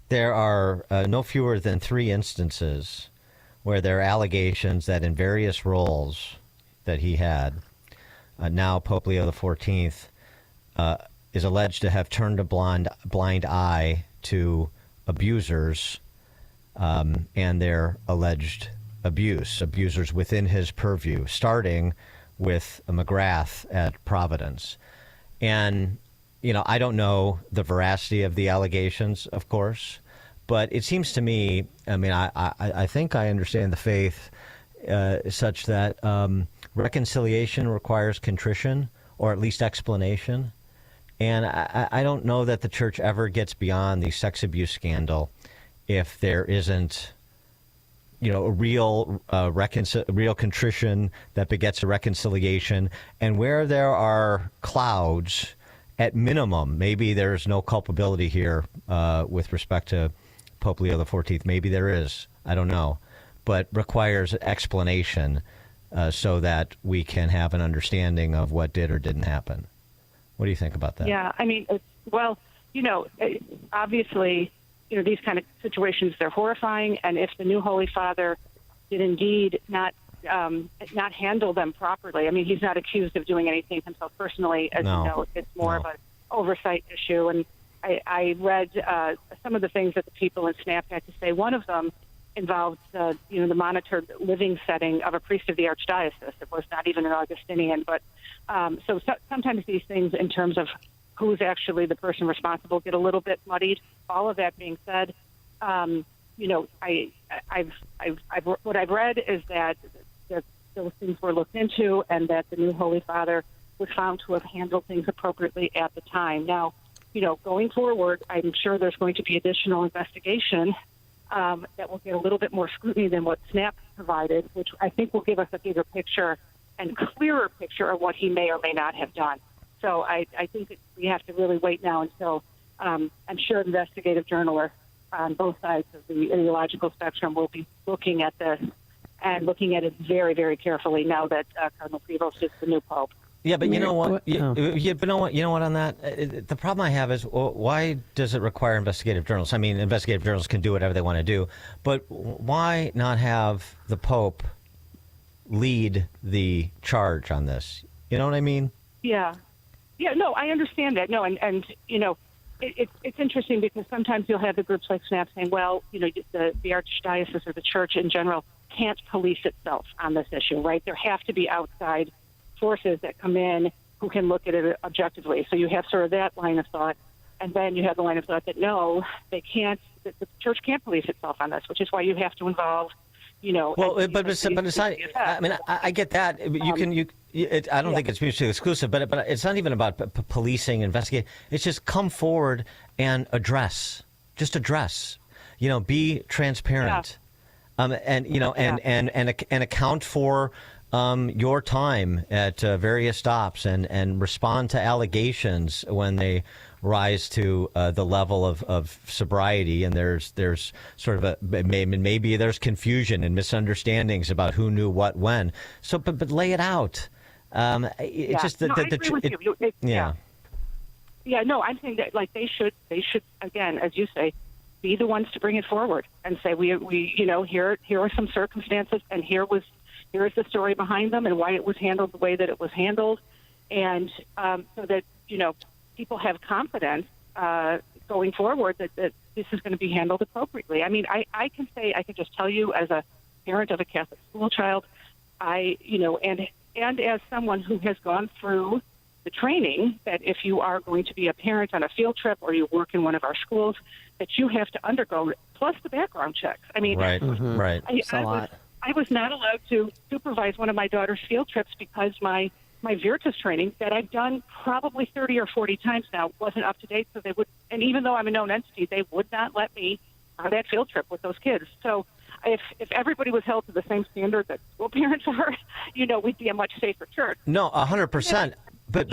there are no fewer than 3 instances where there are allegations that in various roles that he had, now Pope Leo XIV is alleged to have turned a blind eye to abusers and their alleged abusers within his purview, starting with McGrath at Providence. And, I don't know the veracity of the allegations, of course, but it seems to me, I think I understand the faith such that reconciliation requires contrition, or at least explanation. And I don't know that the church ever gets beyond the sex abuse scandal if there isn't, a real contrition that begets a reconciliation. And where there are clouds, at minimum, maybe there's no culpability here with respect to Pope Leo XIV. Maybe there is. I don't know. But requires explanation so that we can have an understanding of what did or didn't happen. What do you think about that? Yeah, obviously, these kind of situations, they're horrifying. And if the new Holy Father did indeed not handle them properly, he's not accused of doing anything himself personally. As you know, it's more of an oversight issue. And I read some of the things that the people in SNAP had to say. One of them involved the monitored living setting of a priest of the archdiocese. It was not even an Augustinian, but sometimes these things in terms of who's actually the person responsible get a little bit muddied. All of that being said, what I've read is that those things were looked into and that the new Holy Father was found to have handled things appropriately at the time. Now, going forward, I'm sure there's going to be additional investigation that will get a little bit more scrutiny than what SNAP provided, which I think will give us a bigger picture and clearer picture of what he may or may not have done. So I think we have to really wait now until I'm sure investigative journalists on both sides of the ideological spectrum will be looking at this and looking at it very, very carefully now that Cardinal Prevost is the new Pope. Yeah, but you know what? You know what? On that, the problem I have is, why does it require investigative journalists? I mean, investigative journalists can do whatever they want to do, but why not have the Pope lead the charge on this? You know what I mean? Yeah. No, I understand that. No, and it's interesting because sometimes you'll have the groups like SNAP saying, well, the archdiocese or the church in general can't police itself on this issue, right? There have to be outside forces that come in who can look at it objectively. So you have sort of that line of thought, and then you have the line of thought that no, they can't. The church can't police itself on this, which is why you have to involve, Well, but it's not. I mean, I get that. I don't think it's mutually exclusive, but it's not even about policing, investigating. It's just come forward and address. Just address. Be transparent, and account for your time at various stops and respond to allegations when they rise to the level of sobriety, and there's sort of maybe there's confusion and misunderstandings about who knew what when. So, but lay it out. It's just I agree with you. No, I'm saying that they should again, as you say, be the ones to bring it forward and say here are some circumstances, and here is the story behind them and why it was handled the way that it was handled, and so that people have confidence going forward that this is going to be handled appropriately. I mean, I can just tell you as a parent of a Catholic school child, and as someone who has gone through the training that if you are going to be a parent on a field trip or you work in one of our schools, that you have to undergo, plus the background checks. I mean, right. I was not allowed to supervise one of my daughter's field trips because my Veritas training that I've done probably 30 or 40 times now wasn't up to date. So they would, and even though I'm a known entity, they would not let me on that field trip with those kids. So if everybody was held to the same standard that school parents are, we'd be a much safer church. No, 100%. But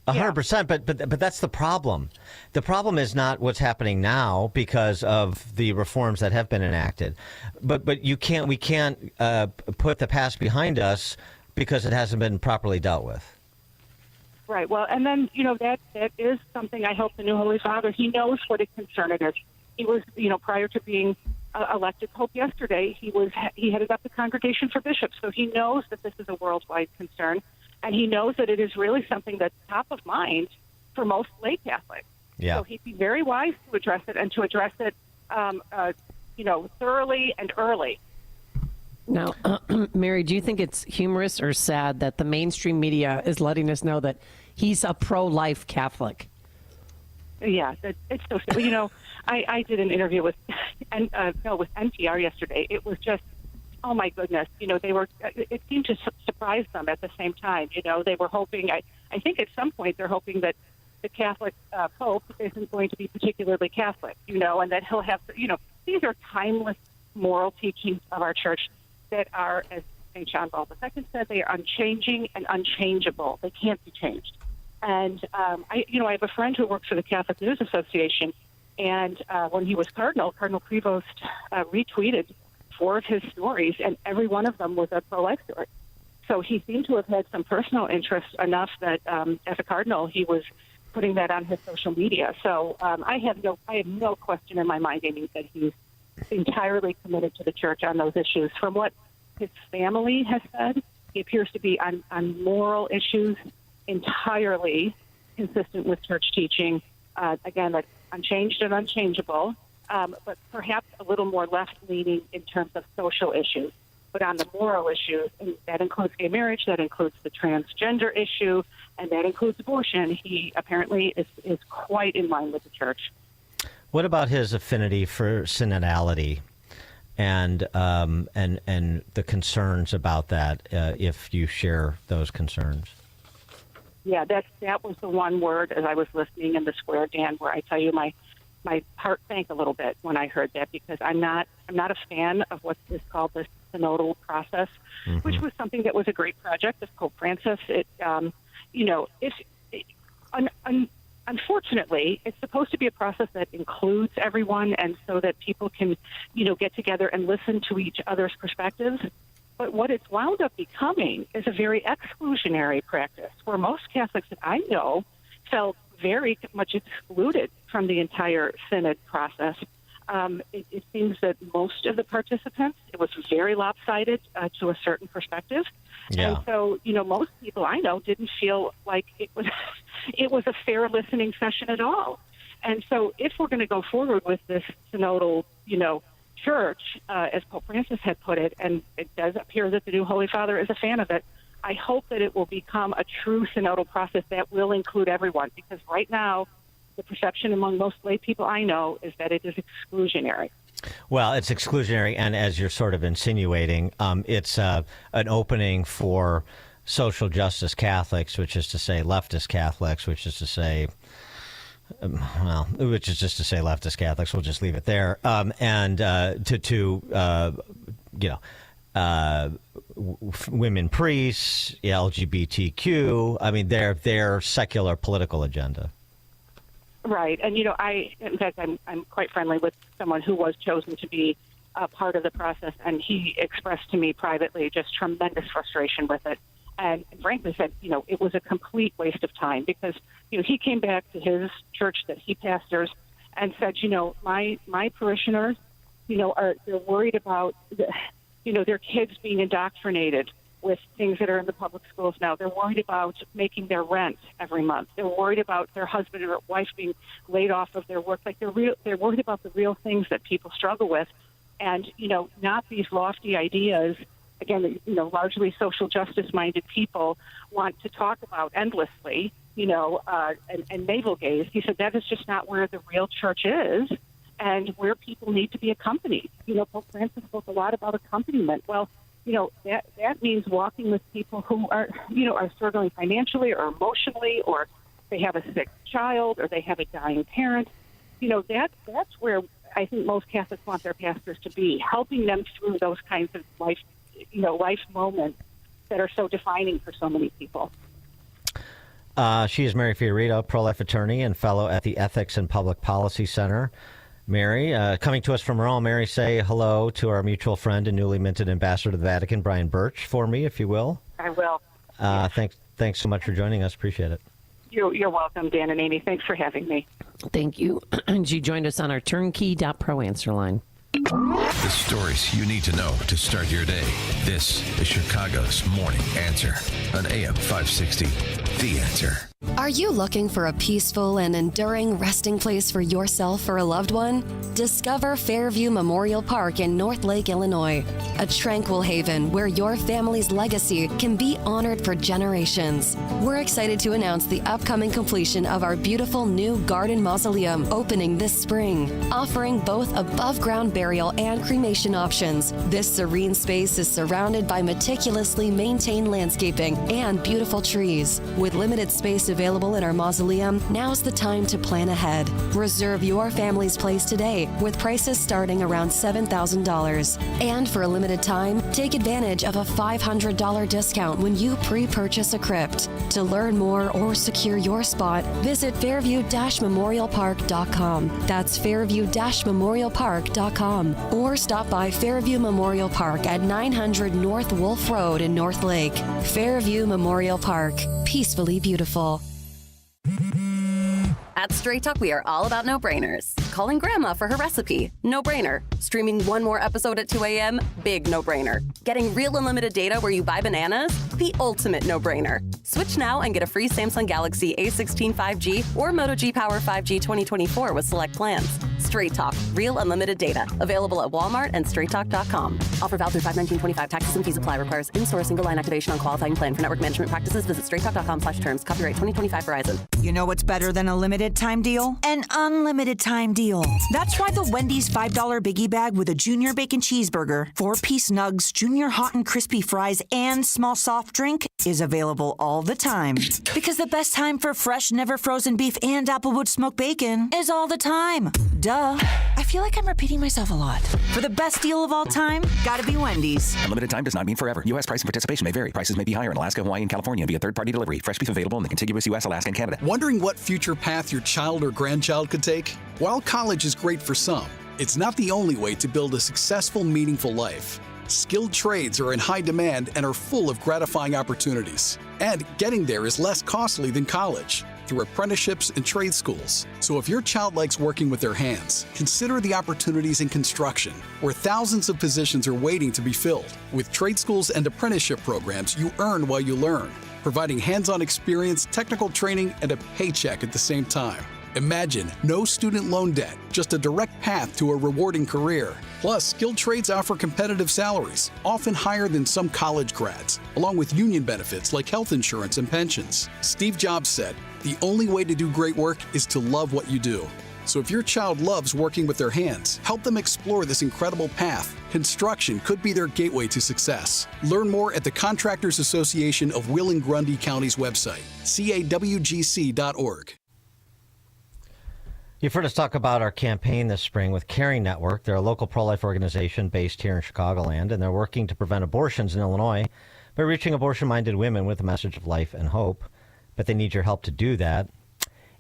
100%. But that's the problem. The problem is not what's happening now because of the reforms that have been enacted. But we can't put the past behind us because it hasn't been properly dealt with. Right. Well, and then that is something I hope the new Holy Father, he knows what a concern it is. He was prior to being elected Pope yesterday, he headed up the Congregation for Bishops, so he knows that this is a worldwide concern. And he knows that it is really something that's top of mind for most lay Catholics. Yeah. So he'd be very wise to address it and to address it, thoroughly and early. Now, Mary, do you think it's humorous or sad that the mainstream media is letting us know that he's a pro-life Catholic? Yeah, it's so silly. I did an interview with NPR yesterday. It was just, oh my goodness, it seemed to surprise them at the same time. They were hoping, I think at some point they're hoping that the Catholic Pope isn't going to be particularly Catholic, and that he'll have, these are timeless moral teachings of our church that are, as St. John Paul II said, they are unchanging and unchangeable. They can't be changed. And, I have a friend who works for the Catholic News Association, and when he was Cardinal Prevost retweeted 4 of his stories, and every one of them was a pro-life story. So he seemed to have had some personal interest enough that, as a cardinal, he was putting that on his social media. So I have no question in my mind, Amy, that he's entirely committed to the church on those issues. From what his family has said, he appears to be on moral issues entirely consistent with church teaching. Again, that's unchanged and unchangeable. but perhaps a little more left-leaning in terms of social issues. But on the moral issues, and that includes gay marriage, that includes the transgender issue, and that includes abortion, he apparently is quite in line with the church. What about his affinity for synodality and the concerns about that, if you share those concerns? Yeah, that was the one word as I was listening in the square, Dan, where I tell you my heart sank a little bit when I heard that, because I'm not a fan of what is called the synodal process, which was something that was a great project of Pope Francis. Unfortunately, it's supposed to be a process that includes everyone, and so that people can, get together and listen to each other's perspectives. But what it's wound up becoming is a very exclusionary practice, where most Catholics that I know felt very much excluded from the entire synod process. It seems that most of the participants, it was very lopsided to a certain perspective. Yeah. And so, most people I know didn't feel like it was a fair listening session at all. And so if we're going to go forward with this synodal, church, as Pope Francis had put it, and it does appear that the new Holy Father is a fan of it, I hope that it will become a true synodal process that will include everyone, because right now the perception among most lay people I know is that it is exclusionary. Well, it's exclusionary, and as you're sort of insinuating, it's an opening for social justice Catholics, which is to say leftist Catholics, which is just to say leftist Catholics. We'll just leave it there. Women priests, LGBTQ. I mean, their secular political agenda. Right, and I'm quite friendly with someone who was chosen to be a part of the process, and he expressed to me privately just tremendous frustration with it, and frankly said, it was a complete waste of time, because he came back to his church that he pastors and said, my parishioners, they're worried about their kids being indoctrinated with things that are in the public schools now. They're worried about making their rent every month. They're worried about their husband or wife being laid off of their work. Like they're worried about the real things that people struggle with, and not these lofty ideas. Again, largely social justice-minded people want to talk about endlessly, and navel gaze. He said that is just not where the real church is, and where people need to be accompanied. Pope Francis spoke a lot about accompaniment. Well, that means walking with people who are struggling financially or emotionally, or they have a sick child, or they have a dying parent. That's where I think most Catholics want their pastors to be, helping them through those kinds of life moments that are so defining for so many people. She is Mary Fiorito, pro-life attorney and fellow at the Ethics and Public Policy Center. Mary, coming to us from Rome. Mary, say hello to our mutual friend and newly minted ambassador to the Vatican, Brian Birch, for me, if you will. I will. Thanks so much for joining us. Appreciate it. You're welcome, Dan and Amy. Thanks for having me. Thank you. She joined us on our turnkey.pro answer line. The stories you need to know to start your day. This is Chicago's Morning Answer on AM 560. The Answer. Are you looking for a peaceful and enduring resting place for yourself or a loved one? Discover Fairview Memorial Park in North Lake, Illinois, a tranquil haven where your family's legacy can be honored for generations. We're excited to announce the upcoming completion of our beautiful new garden mausoleum opening this spring, offering both above-ground burial and cremation options. This serene space is surrounded by meticulously maintained landscaping and beautiful trees. With limited space available in our mausoleum, now's the time to plan ahead. Reserve your family's place today with prices starting around $7,000. And for a limited time, take advantage of a $500 discount when you pre-purchase a crypt. To learn more or secure your spot, visit fairview-memorialpark.com. That's fairview-memorialpark.com. Or stop by Fairview Memorial Park at 900 North Wolf Road in North Lake. Fairview Memorial Park. Peacefully beautiful. At Straight Talk, we are all about no-brainers. Calling Grandma for her recipe? No-brainer. Streaming one more episode at 2 a.m.? Big no-brainer. Getting real unlimited data where you buy bananas? The ultimate no-brainer. Switch now and get a free Samsung Galaxy A16 5G or Moto G Power 5G 2024 with select plans. Straight Talk, real unlimited data. Available at Walmart and straighttalk.com. Offer valid through 5/19/25. Taxes and fees apply. Requires in-store single line activation on qualifying plan. For network management practices, visit straighttalk.com/terms. Copyright 2025 Verizon. You know what's better than a limited time deal? An unlimited time deal. That's why the Wendy's $5 Biggie Bag with a Junior Bacon Cheeseburger, 4-piece nugs, Junior Hot and Crispy Fries, and small soft drink is available all the time. Because the best time for fresh, never frozen beef and Applewood smoked bacon is all the time. Duh. I feel like I'm repeating myself a lot. For the best deal of all time, gotta be Wendy's. Unlimited time does not mean forever. U.S. price and participation may vary. Prices may be higher in Alaska, Hawaii, and California via third-party delivery. Fresh beef available in the contiguous U.S., Alaska, and Canada. Wondering what future path your child or grandchild could take? While college is great for some, it's not the only way to build a successful, meaningful life. Skilled trades are in high demand and are full of gratifying opportunities. And getting there is less costly than college through apprenticeships and trade schools. So if your child likes working with their hands, consider the opportunities in construction, where thousands of positions are waiting to be filled. With trade schools and apprenticeship programs, you earn while you learn, providing hands-on experience, technical training, and a paycheck at the same time. Imagine no student loan debt, just a direct path to a rewarding career. Plus, skilled trades offer competitive salaries, often higher than some college grads, along with union benefits like health insurance and pensions. Steve Jobs said, "The only way to do great work is to love what you do." So if your child loves working with their hands, help them explore this incredible path. Construction could be their gateway to success. Learn more at the Contractors Association of Will and Grundy County's website, cawgc.org. You've heard us talk about our campaign this spring with Caring Network. They're a local pro-life organization based here in Chicagoland, and they're working to prevent abortions in Illinois by reaching abortion-minded women with a message of life and hope. But they need your help to do that.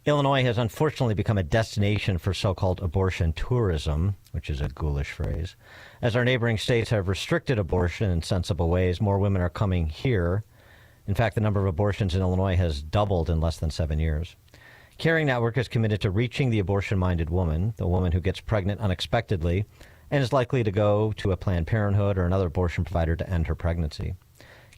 Illinois has unfortunately become a destination for so-called abortion tourism, which is a ghoulish phrase. As our neighboring states have restricted abortion in sensible ways, more women are coming here. In fact, the number of abortions in Illinois has doubled in less than 7 years. Caring Network is committed to reaching the abortion-minded woman, the woman who gets pregnant unexpectedly and is likely to go to a Planned Parenthood or another abortion provider to end her pregnancy.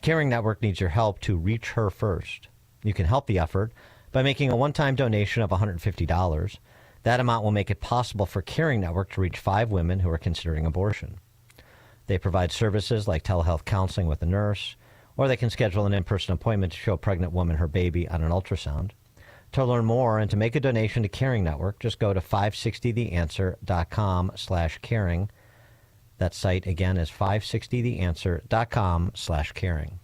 Caring Network needs your help to reach her first. You can help the effort by making a one-time donation of $150. That amount will make it possible for Caring Network to reach 5 women who are considering abortion. They provide services like telehealth counseling with a nurse, or they can schedule an in-person appointment to show a pregnant woman her baby on an ultrasound. To learn more and to make a donation to Caring Network, just go to 560theanswer.com/caring. That site again is 560theanswer.com/caring.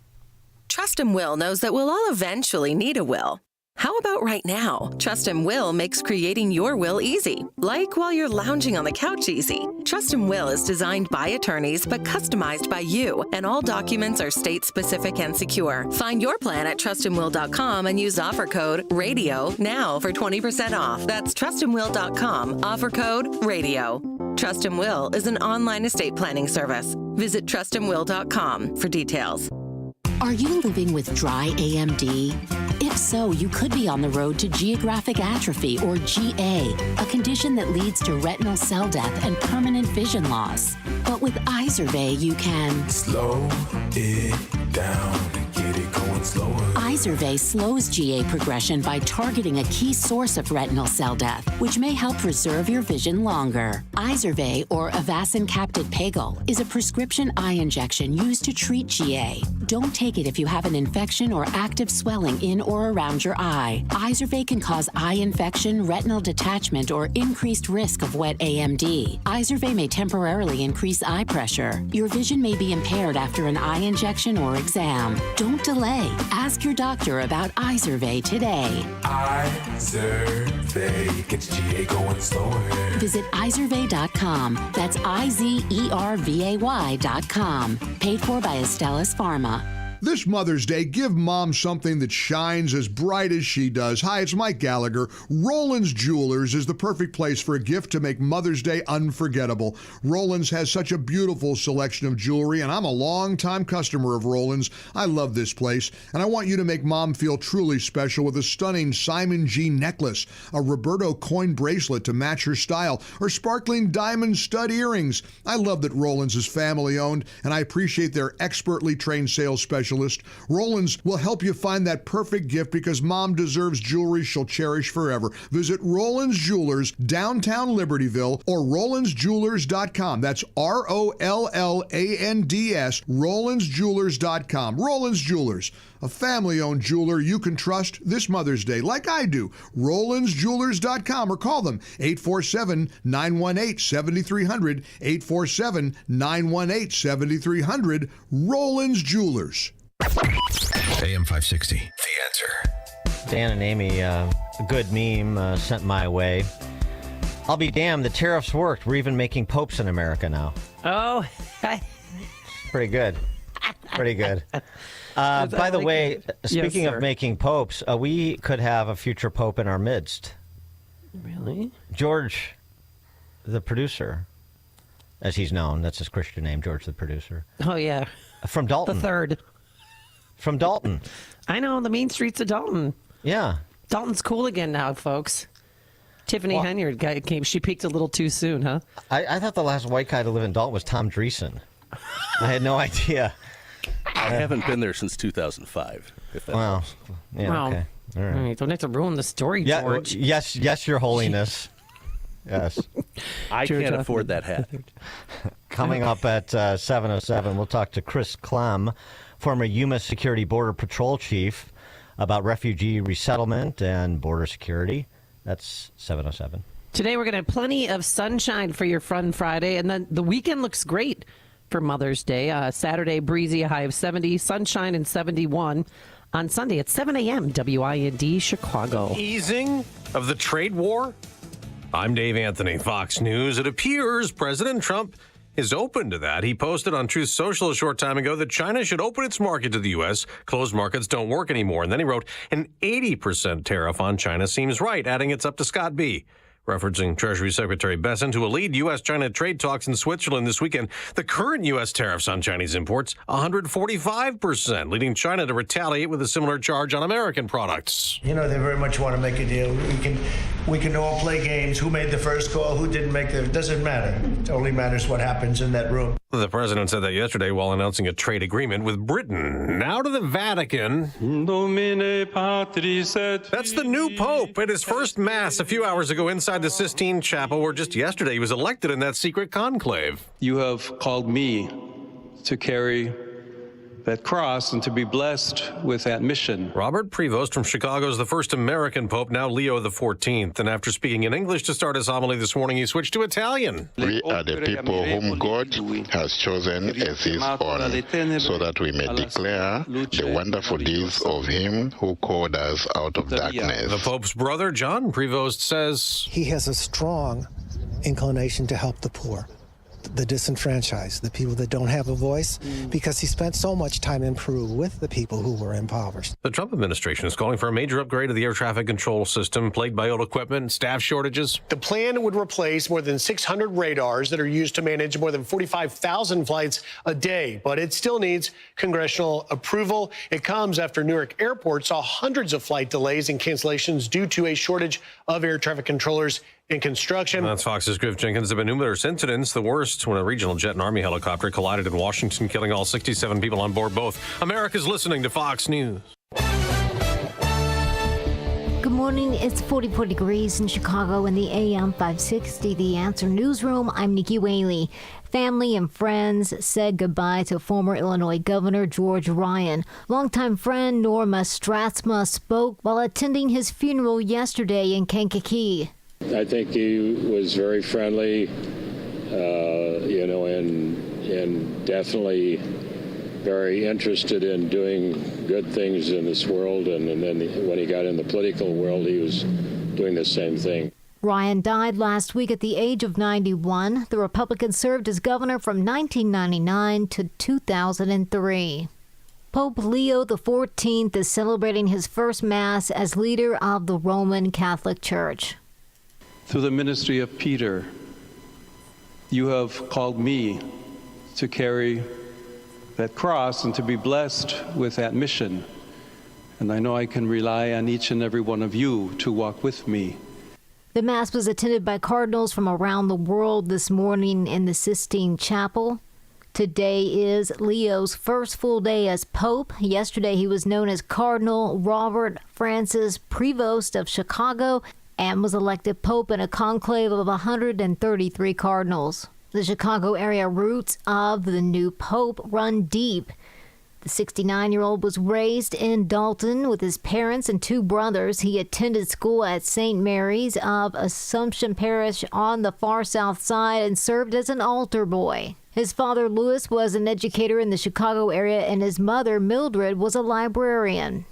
Trust and Will knows that we'll all eventually need a will. How about right now? Trust and Will makes creating your will easy, like while you're lounging on the couch easy. Trust and Will is designed by attorneys but customized by you, and all documents are state-specific and secure. Find your plan at trustandwill.com and use offer code RADIO now for 20% off. That's trustandwill.com, offer code RADIO. Trust and Will is an online estate planning service. Visit trustandwill.com for details. Are you living with dry AMD? If so, you could be on the road to geographic atrophy, or GA, a condition that leads to retinal cell death and permanent vision loss. But with Izervay, you can slow it down and get it going slower. Izervay slows GA progression by targeting a key source of retinal cell death, which may help preserve your vision longer. Izervay, or Avastin Captid Pagel, is a prescription eye injection used to treat GA. Don't take it if you have an infection or active swelling in or around your eye. Izervay can cause eye infection, retinal detachment, or increased risk of wet AMD. Izervay may temporarily increase eye pressure. Your vision may be impaired after an eye injection or exam. Don't delay. Ask your doctor about Izervay today. Izervay gets GA going slower. Visit Izervay.com. That's IZERVAY.com. Paid for by Astellas Pharma. This Mother's Day, give Mom something that shines as bright as she does. Hi, it's Mike Gallagher. Roland's Jewelers is the perfect place for a gift to make Mother's Day unforgettable. Roland's has such a beautiful selection of jewelry, and I'm a long-time customer of Roland's. I love this place, and I want you to make Mom feel truly special with a stunning Simon G necklace, a Roberto coin bracelet to match her style, or sparkling diamond stud earrings. I love that Roland's is family-owned, and I appreciate their expertly trained sales specialists specialist. Roland's will help you find that perfect gift because mom deserves jewelry she'll cherish forever. Visit Roland's Jewelers, downtown Libertyville, or RolandsJewelers.com. That's ROLLANDS, RolandsJewelers.com. Roland's Jewelers, a family-owned jeweler you can trust this Mother's Day, like I do. RolandsJewelers.com, or call them 847-918-7300, 847-918-7300, Roland's Jewelers. AM 560, The Answer. Dan and Amy, a good meme sent my way. I'll be damned, the tariffs worked. We're even making popes in America now. Oh, pretty good. Pretty good. By the way, speaking Yes, of making popes, we could have a future pope in our midst. Really? George, the producer, as he's known. That's his Christian name, George the producer. Oh, yeah. From Dalton. The third. From Dalton. I know, the main streets of Dalton. Yeah. Dalton's cool again now, folks. Tiffany Henyard came. She peaked a little too soon, huh? I thought the last white guy to live in Dalton was Tom Dreesen. I had no idea. I haven't been there since 2005. If that helps. Yeah, Wow. okay. All right. All right, don't have to ruin the story, George. Yes, Your Holiness. Yes. I can't afford that hat. Coming up at 7:07, we'll talk to Chris Clem, former Yuma Security Border Patrol Chief, about refugee resettlement and border security. That's 7:07. Today we're going to have plenty of sunshine for your Fun Friday, and then the weekend looks great for Mother's Day. Saturday, breezy, a high of 70, sunshine and 71. On Sunday at 7 a.m., WIND Chicago. Easing of the trade war? I'm Dave Anthony, Fox News. It appears President Trump is open to that. He posted on Truth Social a short time ago that China should open its market to the U.S. Closed markets don't work anymore. And then he wrote, an 80% tariff on China seems right, adding it's up to Scott B. Referencing Treasury Secretary Bessent, who will lead U.S.-China trade talks in Switzerland this weekend. The current U.S. tariffs on Chinese imports, 145%, leading China to retaliate with a similar charge on American products. You know, they very much want to make a deal. We can all play games. Who made the first call? Who didn't make it doesn't matter. It only matters what happens in that room. The president said that yesterday while announcing a trade agreement with Britain. Now to the Vatican. That's the new pope at his first mass a few hours ago inside the Sistine Chapel, where just yesterday he was elected in that secret conclave. You have called me to carry that cross and to be blessed with that mission. Robert Prevost from Chicago is the first American pope, now Leo XIV. And after speaking in English to start his homily this morning, he switched to Italian. We are the people whom God has chosen as his own, so that we may declare the wonderful deeds of him who called us out of darkness. The Pope's brother, John Prevost, says he has a strong inclination to help the poor, the disenfranchised, the people that don't have a voice, because he spent so much time in Peru with the people who were impoverished. The Trump administration is calling for a major upgrade of the air traffic control system, plagued by old equipment and staff shortages. The plan would replace more than 600 radars that are used to manage more than 45,000 flights a day, but it still needs congressional approval. It comes after Newark Airport saw hundreds of flight delays and cancellations due to a shortage of air traffic controllers in construction. That's Fox's Griff Jenkins. There have been numerous incidents, the worst when a regional jet and Army helicopter collided in Washington, killing all 67 people on board both. America's listening to Fox News. Good morning. It's 44 degrees in Chicago in the AM 560 The Answer Newsroom. I'm Nikki Whaley. Family and friends said goodbye to former Illinois Governor George Ryan. Longtime friend Norma Stratsma spoke while attending his funeral yesterday in Kankakee. I think he was very friendly, and definitely very interested in doing good things in this world. And then when he got in the political world, he was doing the same thing. Ryan died last week at the age of 91. The Republican served as governor from 1999 to 2003. Pope Leo XIV is celebrating his first Mass as leader of the Roman Catholic Church. Through the ministry of Peter, you have called me to carry that cross and to be blessed with that mission. And I know I can rely on each and every one of you to walk with me. The Mass was attended by cardinals from around the world this morning in the Sistine Chapel. Today is Leo's first full day as Pope. Yesterday he was known as Cardinal Robert Francis Prevost of Chicago and was elected Pope in a conclave of 133 cardinals. The Chicago area roots of the new Pope run deep. The 69-year-old was raised in Dalton with his parents and two brothers. He attended school at St. Mary's of Assumption Parish on the far south side and served as an altar boy. His father, Louis, was an educator in the Chicago area, and his mother, Mildred, was a librarian.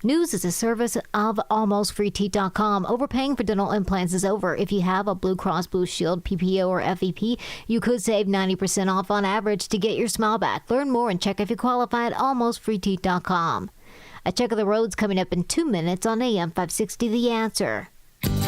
News is a service of AlmostFreeTeeth.com. Overpaying for dental implants is over. If you have a Blue Cross Blue Shield, PPO, or FEP, you could save 90% off on average to get your smile back. Learn more and check if you qualify at AlmostFreeTeeth.com. A check of the roads coming up in 2 minutes on AM 560 The Answer.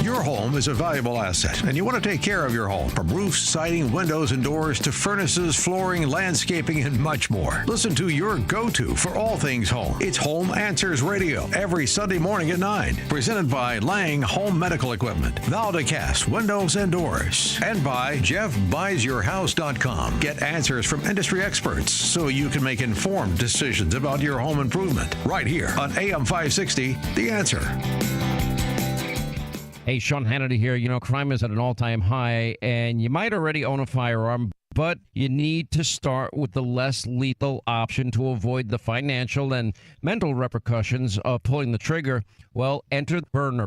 Your home is a valuable asset, and you want to take care of your home. From roofs, siding, windows, and doors to furnaces, flooring, landscaping, and much more. Listen to your go-to for all things home. It's Home Answers Radio every Sunday morning at 9. Presented by Lang Home Medical Equipment, Valdecast Windows and Doors, and by JeffBuysYourHouse.com. Get answers from industry experts so you can make informed decisions about your home improvement. Right here on AM 560, The Answer. Hey, Sean Hannity here. You know, crime is at an all-time high, and you might already own a firearm, but you need to start with the less lethal option to avoid the financial and mental repercussions of pulling the trigger. Well, enter Byrna,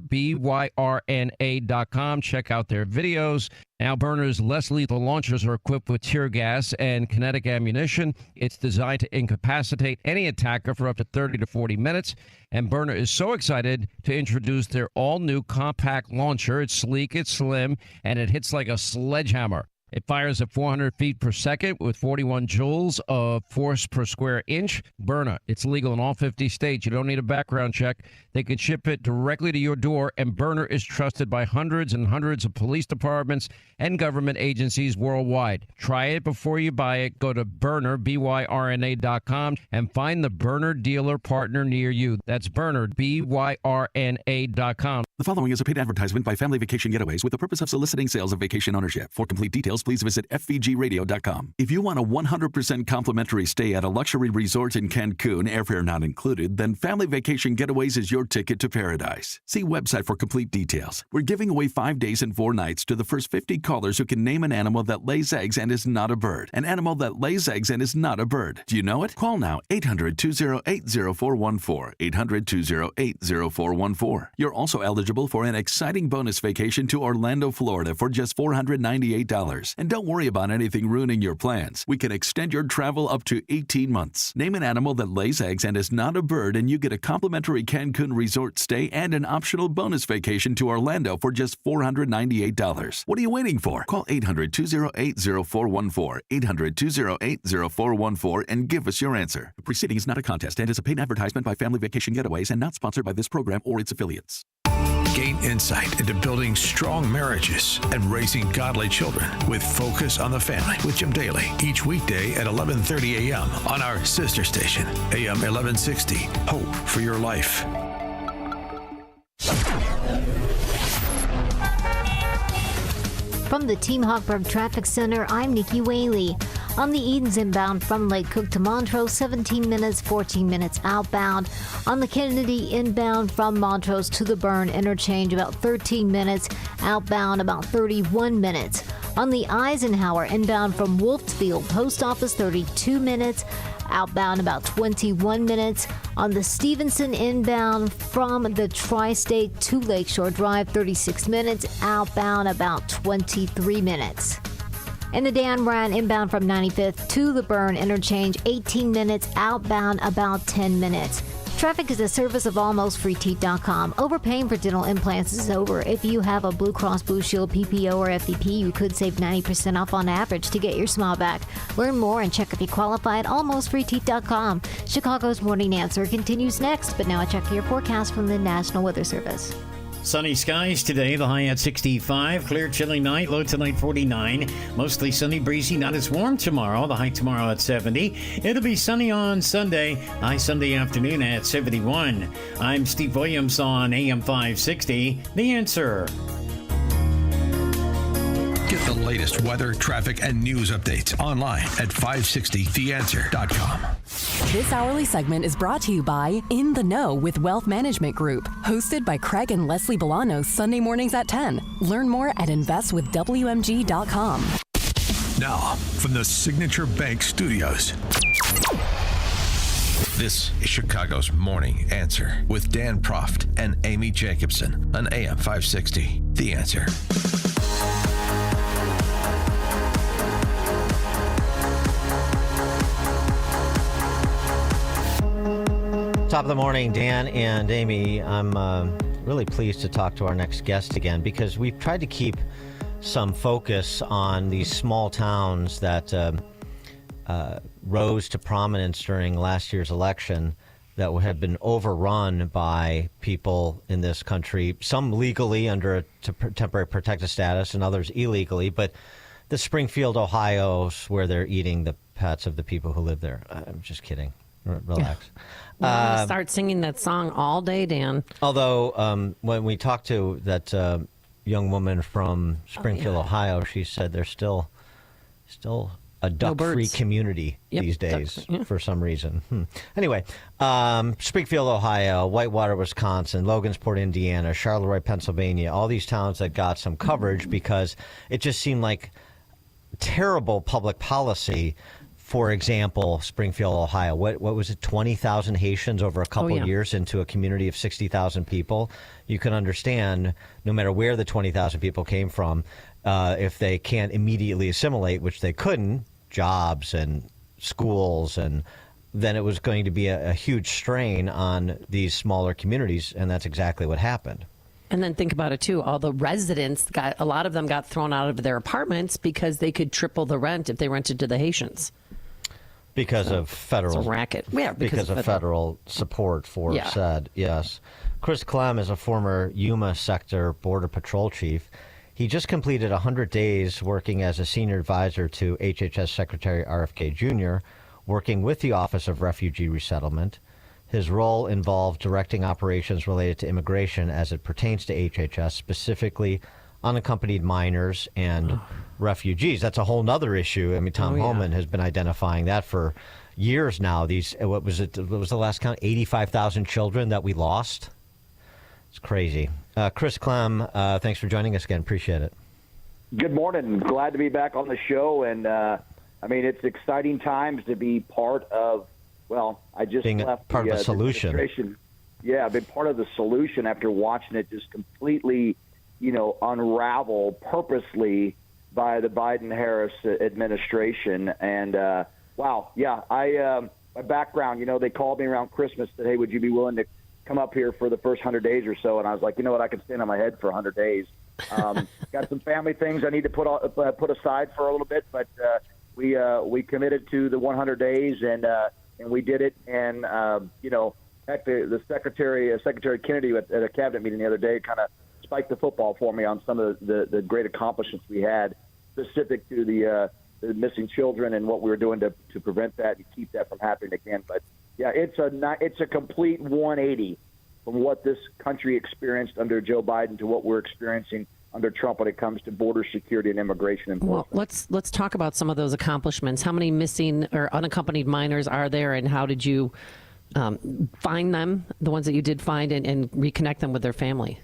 BYRNA.com. Check out their videos. Now, Byrna's less lethal launchers are equipped with tear gas and kinetic ammunition. It's designed to incapacitate any attacker for up to 30 to 40 minutes. And Byrna is so excited to introduce their all-new compact launcher. It's sleek, it's slim, and it hits like a sledgehammer. It fires at 400 feet per second with 41 joules of force per square inch. Byrna, it's legal in all 50 states. You don't need a background check. They can ship it directly to your door, and Byrna is trusted by hundreds and hundreds of police departments and government agencies worldwide. Try it before you buy it. Go to Byrna, BYRNA.com, and find the Byrna dealer partner near you. That's Byrna, BYRNA.com. The following is a paid advertisement by Family Vacation Getaways with the purpose of soliciting sales of vacation ownership. For complete details, please visit FVGradio.com. If you want a 100% complimentary stay at a luxury resort in Cancun, airfare not included, then Family Vacation Getaways is your ticket to paradise. See website for complete details. We're giving away 5 days and 4 nights to the first 50 callers who can name an animal that lays eggs and is not a bird. An animal that lays eggs and is not a bird. Do you know it? Call now, 800-208-0414, 800-208-0414. You're also eligible for an exciting bonus vacation to Orlando, Florida for just $498. And don't worry about anything ruining your plans. We can extend your travel up to 18 months. Name an animal that lays eggs and is not a bird, and you get a complimentary Cancun resort stay and an optional bonus vacation to Orlando for just $498. What are you waiting for? Call 800-208-0414, 800-208-0414, and give us your answer. The preceding is not a contest and is a paid advertisement by Family Vacation Getaways and not sponsored by this program or its affiliates. Gain insight into building strong marriages and raising godly children with Focus on the Family with Jim Daly each weekday at 11:30 a.m. on our sister station, AM 1160. Hope for your life. From the Team Hawkburg Traffic Center, I'm Nikki Whaley. On the Edens inbound from Lake Cook to Montrose, 17 minutes, 14 minutes outbound. On the Kennedy inbound from Montrose to the Burn interchange, about 13 minutes. Outbound, about 31 minutes. On the Eisenhower inbound from Wolffield Post Office, 32 minutes. Outbound, about 21 minutes. On the Stevenson inbound from the Tri-State to Lakeshore Drive, 36 minutes. Outbound, about 23 minutes. And the Dan Ryan inbound from 95th to the Burn interchange, 18 minutes. Outbound, about 10 minutes. Traffic is a service of AlmostFreeTeeth.com. Overpaying for dental implants is over. If you have a Blue Cross Blue Shield, PPO, or FEP, you could save 90% off on average to get your smile back. Learn more and check if you qualify at AlmostFreeTeeth.com. Chicago's Morning Answer continues next, but now a check your forecast from the National Weather Service. Sunny skies today, the high at 65. Clear, chilly night, low tonight 49. Mostly sunny, breezy, not as warm tomorrow. The high tomorrow at 70. It'll be sunny on Sunday, high Sunday afternoon at 71. I'm Steve Williams on AM 560, The Answer. Get The latest weather, traffic, and news updates online at 560theanswer.com. This hourly segment is brought to you by In the Know with Wealth Management Group, hosted by Craig and Leslie Bolanos Sunday mornings at 10. Learn more at investwithwmg.com. Now, from the Signature Bank Studios, this is Chicago's Morning Answer with Dan Proft and Amy Jacobson on AM 560. The Answer. Top of the morning, Dan and Amy. I'm really pleased to talk to our next guest again because we've tried to keep some focus on these small towns that rose to prominence during last year's election that have been overrun by people in this country, some legally under a temporary protected status and others illegally. But the Springfield, Ohio, where they're eating the pets of the people who live there. I'm just kidding. Relax. Start singing that song all day, Dan. Although when we talked to that young woman from Springfield, Ohio, she said there's still a duck-free community these days for some reason. Anyway, Springfield, Ohio, Whitewater, Wisconsin, Logansport, Indiana, Charleroi, Pennsylvania, all these towns that got some coverage because it just seemed like terrible public policy. For example, Springfield, Ohio, what was it, 20,000 Haitians over a couple of years into a community of 60,000 people? You can understand, no matter where the 20,000 people came from, if they can't immediately assimilate, which they couldn't, jobs and schools, and then it was going to be a huge strain on these smaller communities, and that's exactly what happened. And then think about it, too. All the residents, a lot of them got thrown out of their apartments because they could triple the rent if they rented to the Haitians. Because of federal it's a racket. Yeah, because of federal support for said, yes. Chris Clem is a former Yuma Sector Border Patrol chief. He just completed 100 days working as a senior advisor to HHS Secretary RFK Jr., working with the Office of Refugee Resettlement. His role involved directing operations related to immigration as it pertains to HHS, specifically unaccompanied minors and refugees. That's a whole nother issue. I mean, Tom Homan has been identifying that for years now. What was the last count? 85,000 children that we lost. It's crazy. Chris Clem, thanks for joining us again. Appreciate it. Good morning. Glad to be back on the show. And, it's exciting times to be part of, I just left part of the solution. Yeah, I've been part of the solution after watching it just completely unravel purposely by the Biden-Harris administration. And, my background, they called me around Christmas, said, hey, would you be willing to come up here for the first 100 days or so? And I was like, you know what, I can stand on my head for 100 days. Got some family things I need to put aside for a little bit, but we committed to the 100 days, and we did it. And, heck, the Secretary Kennedy at a cabinet meeting the other day kind of spiked the football for me on some of the great accomplishments we had specific to the missing children and what we were doing to prevent that and keep that from happening again. But yeah, it's a complete 180 from what this country experienced under Joe Biden to what we're experiencing under Trump when it comes to border security and immigration enforcement. Well, let's talk about some of those accomplishments. How many missing or unaccompanied minors are there, and how did you find them, the ones that you did find, and reconnect them with their family?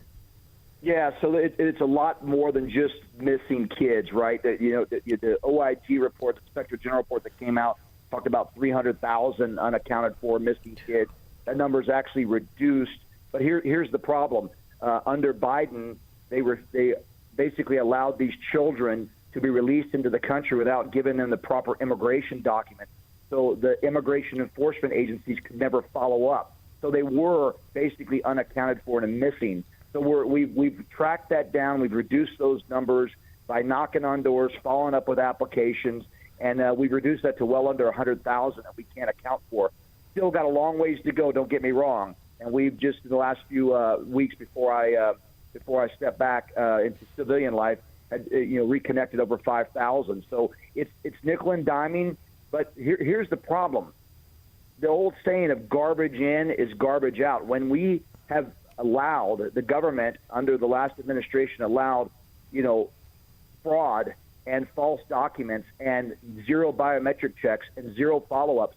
Yeah, so it's a lot more than just missing kids, right? The OIG report, the Inspector General report that came out, talked about 300,000 unaccounted for missing kids. That number is actually reduced. But here's the problem. Under Biden, they basically allowed these children to be released into the country without giving them the proper immigration documents. So the immigration enforcement agencies could never follow up. So they were basically unaccounted for and missing. So we've tracked that down. We've reduced those numbers by knocking on doors, following up with applications, and we've reduced that to well under 100,000 that we can't account for. Still got a long ways to go, don't get me wrong. And we've just, in the last few weeks before I step back into civilian life, had reconnected over 5,000. So it's nickel and diming. But here's the problem. The old saying of garbage in is garbage out. When we have allowed, the government under the last administration allowed, fraud and false documents and zero biometric checks and zero follow-ups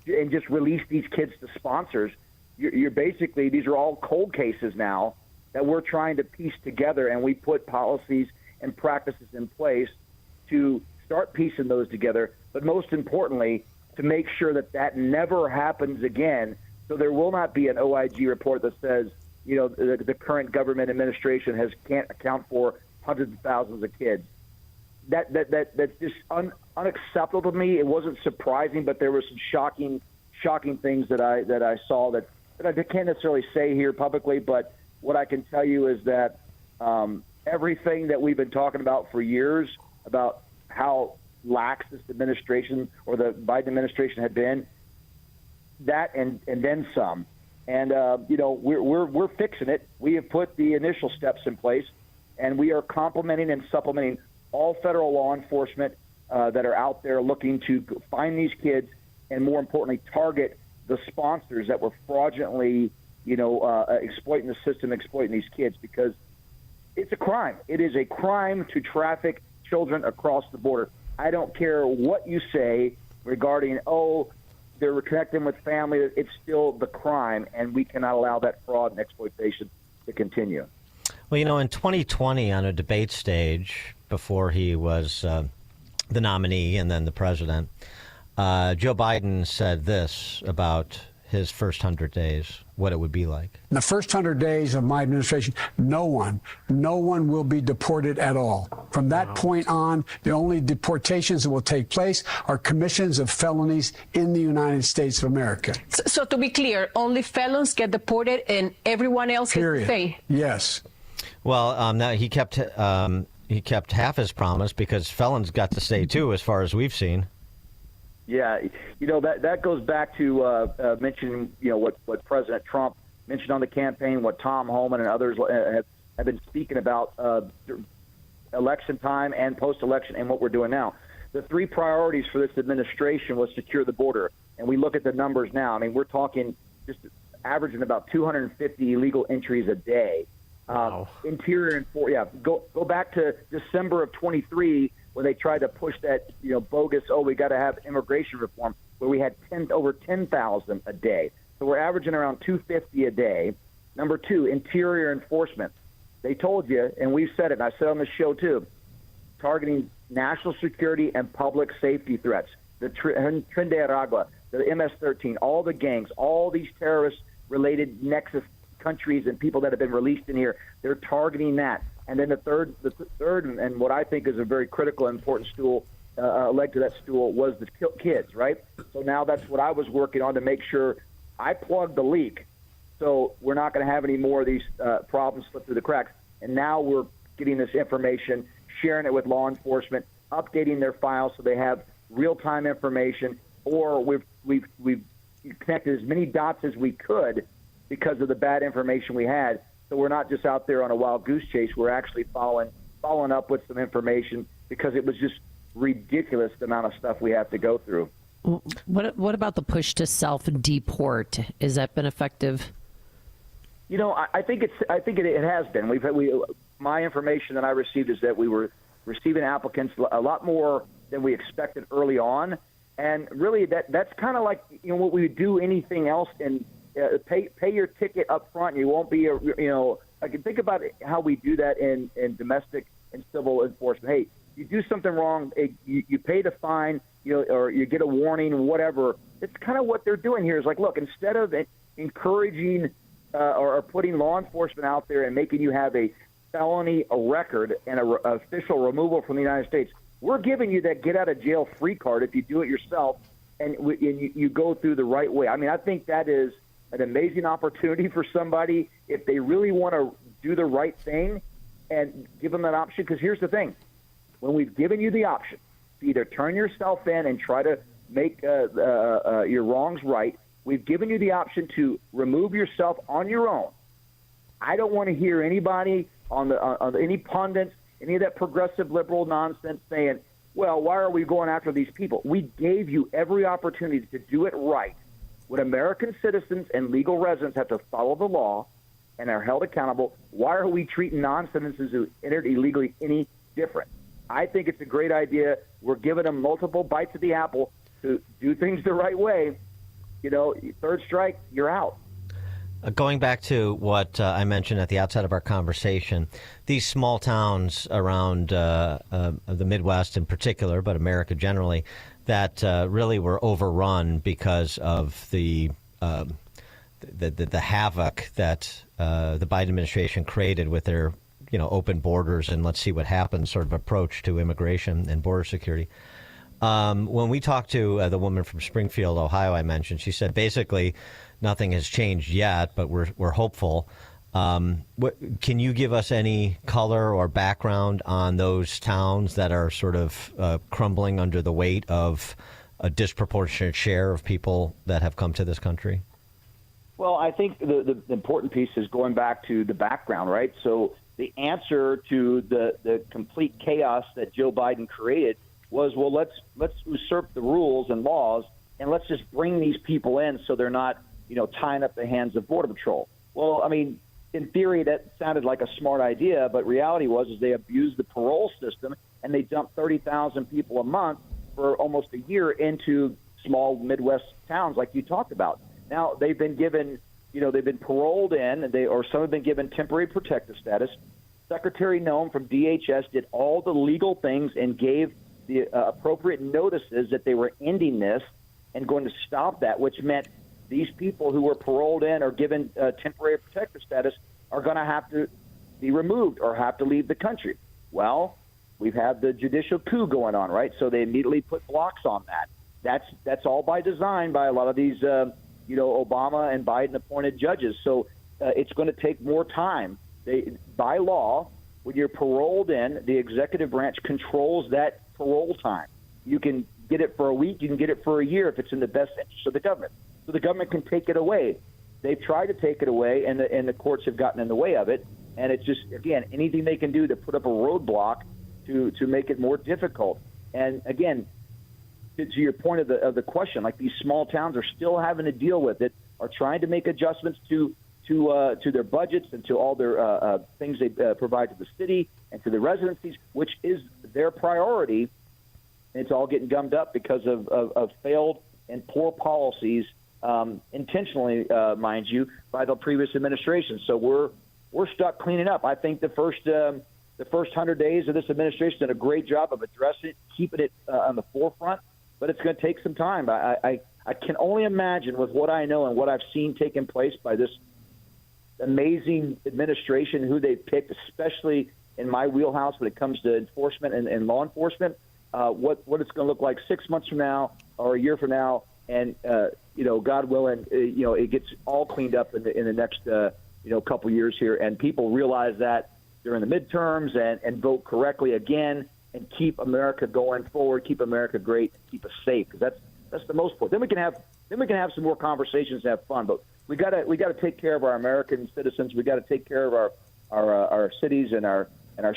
and just release these kids to sponsors, you're basically, these are all cold cases now that we're trying to piece together, and we put policies and practices in place to start piecing those together, but most importantly, to make sure that that never happens again. So there will not be an OIG report that says, you know, the current government administration can't account for hundreds of thousands of kids. That's just unacceptable to me. It wasn't surprising, but there were some shocking things that I saw that I can't necessarily say here publicly. But what I can tell you is that everything that we've been talking about for years about how lax this administration or the Biden administration had been, that and then some. And you know, we're fixing it. We have put the initial steps in place, and we are complementing and supplementing all federal law enforcement that are out there looking to find these kids, and more importantly, target the sponsors that were fraudulently, you know, exploiting the system, exploiting these kids, because it's a crime. It is a crime to traffic children across the border. I don't care what you say regarding, they're connecting with family. It's still the crime, and we cannot allow that fraud and exploitation to continue. Well, you know, in 2020 on a debate stage before he was the nominee and then the president, Joe Biden said this about his first 100 days, what it would be like. In the first 100 days of my administration, no one will be deported at all. From that point on, the only deportations that will take place are commissions of felonies in the United States of America. So to be clear, only felons get deported and everyone else has to stay? Yes. Well, now he kept half his promise, because felons got to stay too, as far as we've seen. Yeah, you know, that goes back to mentioning, you know, what President Trump mentioned on the campaign, what Tom Homan and others have been speaking about election time and post-election, and what we're doing now. The three priorities for this administration was secure the border, and we look at the numbers now. I mean, we're talking just averaging about 250 illegal entries a day. Wow. Interior and go back to December of 23. When they tried to push that, you know, bogus, we got to have immigration reform, where we had over 10,000 a day. So we're averaging around 250 a day. Number two, interior enforcement. They told you, and we've said it, and I said on the show too, targeting national security and public safety threats. The Tren de Aragua, the MS-13, all the gangs, all these terrorist-related nexus countries and people that have been released in here, they're targeting that. And then the third, and what I think is a very critical and important leg to that stool was the kids, right? So now that's what I was working on to make sure I plugged the leak, so we're not going to have any more of these problems slip through the cracks. And now we're getting this information, sharing it with law enforcement, updating their files so they have real-time information, or we've connected as many dots as we could because of the bad information we had. So we're not just out there on a wild goose chase. We're actually following up with some information, because it was just ridiculous the amount of stuff we have to go through. What about the push to self-deport? Has that been effective? You know, I think it has been. My information that I received is that we were receiving applicants a lot more than we expected early on, and really that's kind of like, you know, what we would do anything else in. Pay your ticket up front. You won't be I can think about how we do that in domestic and civil enforcement. Hey, you do something wrong, you pay the fine, you know, or you get a warning, whatever. It's kind of what they're doing here. Is like, look, instead of encouraging or putting law enforcement out there and making you have a felony, a record, and a official removal from the United States, we're giving you that get out of jail free card if you do it yourself and you go through the right way. I mean, I think that is an amazing opportunity for somebody if they really want to do the right thing, and give them that option. Because here's the thing. When we've given you the option to either turn yourself in and try to make your wrongs right, we've given you the option to remove yourself on your own. I don't want to hear anybody on any pundits, any of that progressive liberal nonsense saying, well, why are we going after these people? We gave you every opportunity to do it right. When American citizens and legal residents have to follow the law and are held accountable, why are we treating non-citizens who entered illegally any different? I think it's a great idea. We're giving them multiple bites of the apple to do things the right way. Third strike, you're out. Going back to what I mentioned at the outset of our conversation, these small towns around the Midwest in particular, but America generally, that really were overrun because of the havoc that the Biden administration created with their open borders and let's see what happens sort of approach to immigration and border security. When we talked to the woman from Springfield, Ohio, I mentioned, she said basically nothing has changed yet, but we're hopeful. Can you give us any color or background on those towns that are sort of crumbling under the weight of a disproportionate share of people that have come to this country? Well, I think the important piece is going back to the background, right? So the answer to the complete chaos that Joe Biden created was, well, let's usurp the rules and laws and let's just bring these people in so they're not, tying up the hands of Border Patrol. Well, I mean, in theory, that sounded like a smart idea, but reality was they abused the parole system and they dumped 30,000 people a month for almost a year into small Midwest towns like you talked about. Now they've been given, they've been paroled in, or some have been given temporary protective status. Secretary Noem from DHS did all the legal things and gave the appropriate notices that they were ending this and going to stop that, which meant these people who were paroled in or given temporary protective status are going to have to be removed or have to leave the country. Well, we've had the judicial coup going on, right? So they immediately put blocks on that. That's all by design by a lot of these, Obama and Biden appointed judges. So it's going to take more time. By law, when you're paroled in, the executive branch controls that parole time. You can get it for a week, you can get it for a year if it's in the best interest of the government. So the government can take it away. They've tried to take it away, and the courts have gotten in the way of it. And it's just, again, anything they can do to put up a roadblock to make it more difficult. And again, to your point of the question, like these small towns are still having to deal with it, are trying to make adjustments to their budgets and to all their things they provide to the city and to the residencies, which is their priority. And it's all getting gummed up because of failed and poor policies, intentionally, mind you, by the previous administration. So we're stuck cleaning up. I think the first 100 days of this administration did a great job of addressing it, keeping it on the forefront. But it's going to take some time. I can only imagine with what I know and what I've seen taking place by this amazing administration, who they've picked, especially in my wheelhouse when it comes to enforcement and law enforcement, what it's going to look like 6 months from now or a year from now. And, God willing, it gets all cleaned up in the next, couple years here. And people realize that during the midterms and vote correctly again and keep America going forward, keep America great, and keep us safe. Because that's the most important. Then we can have some more conversations and have fun. But we got to take care of our American citizens. We got to take care of our cities and our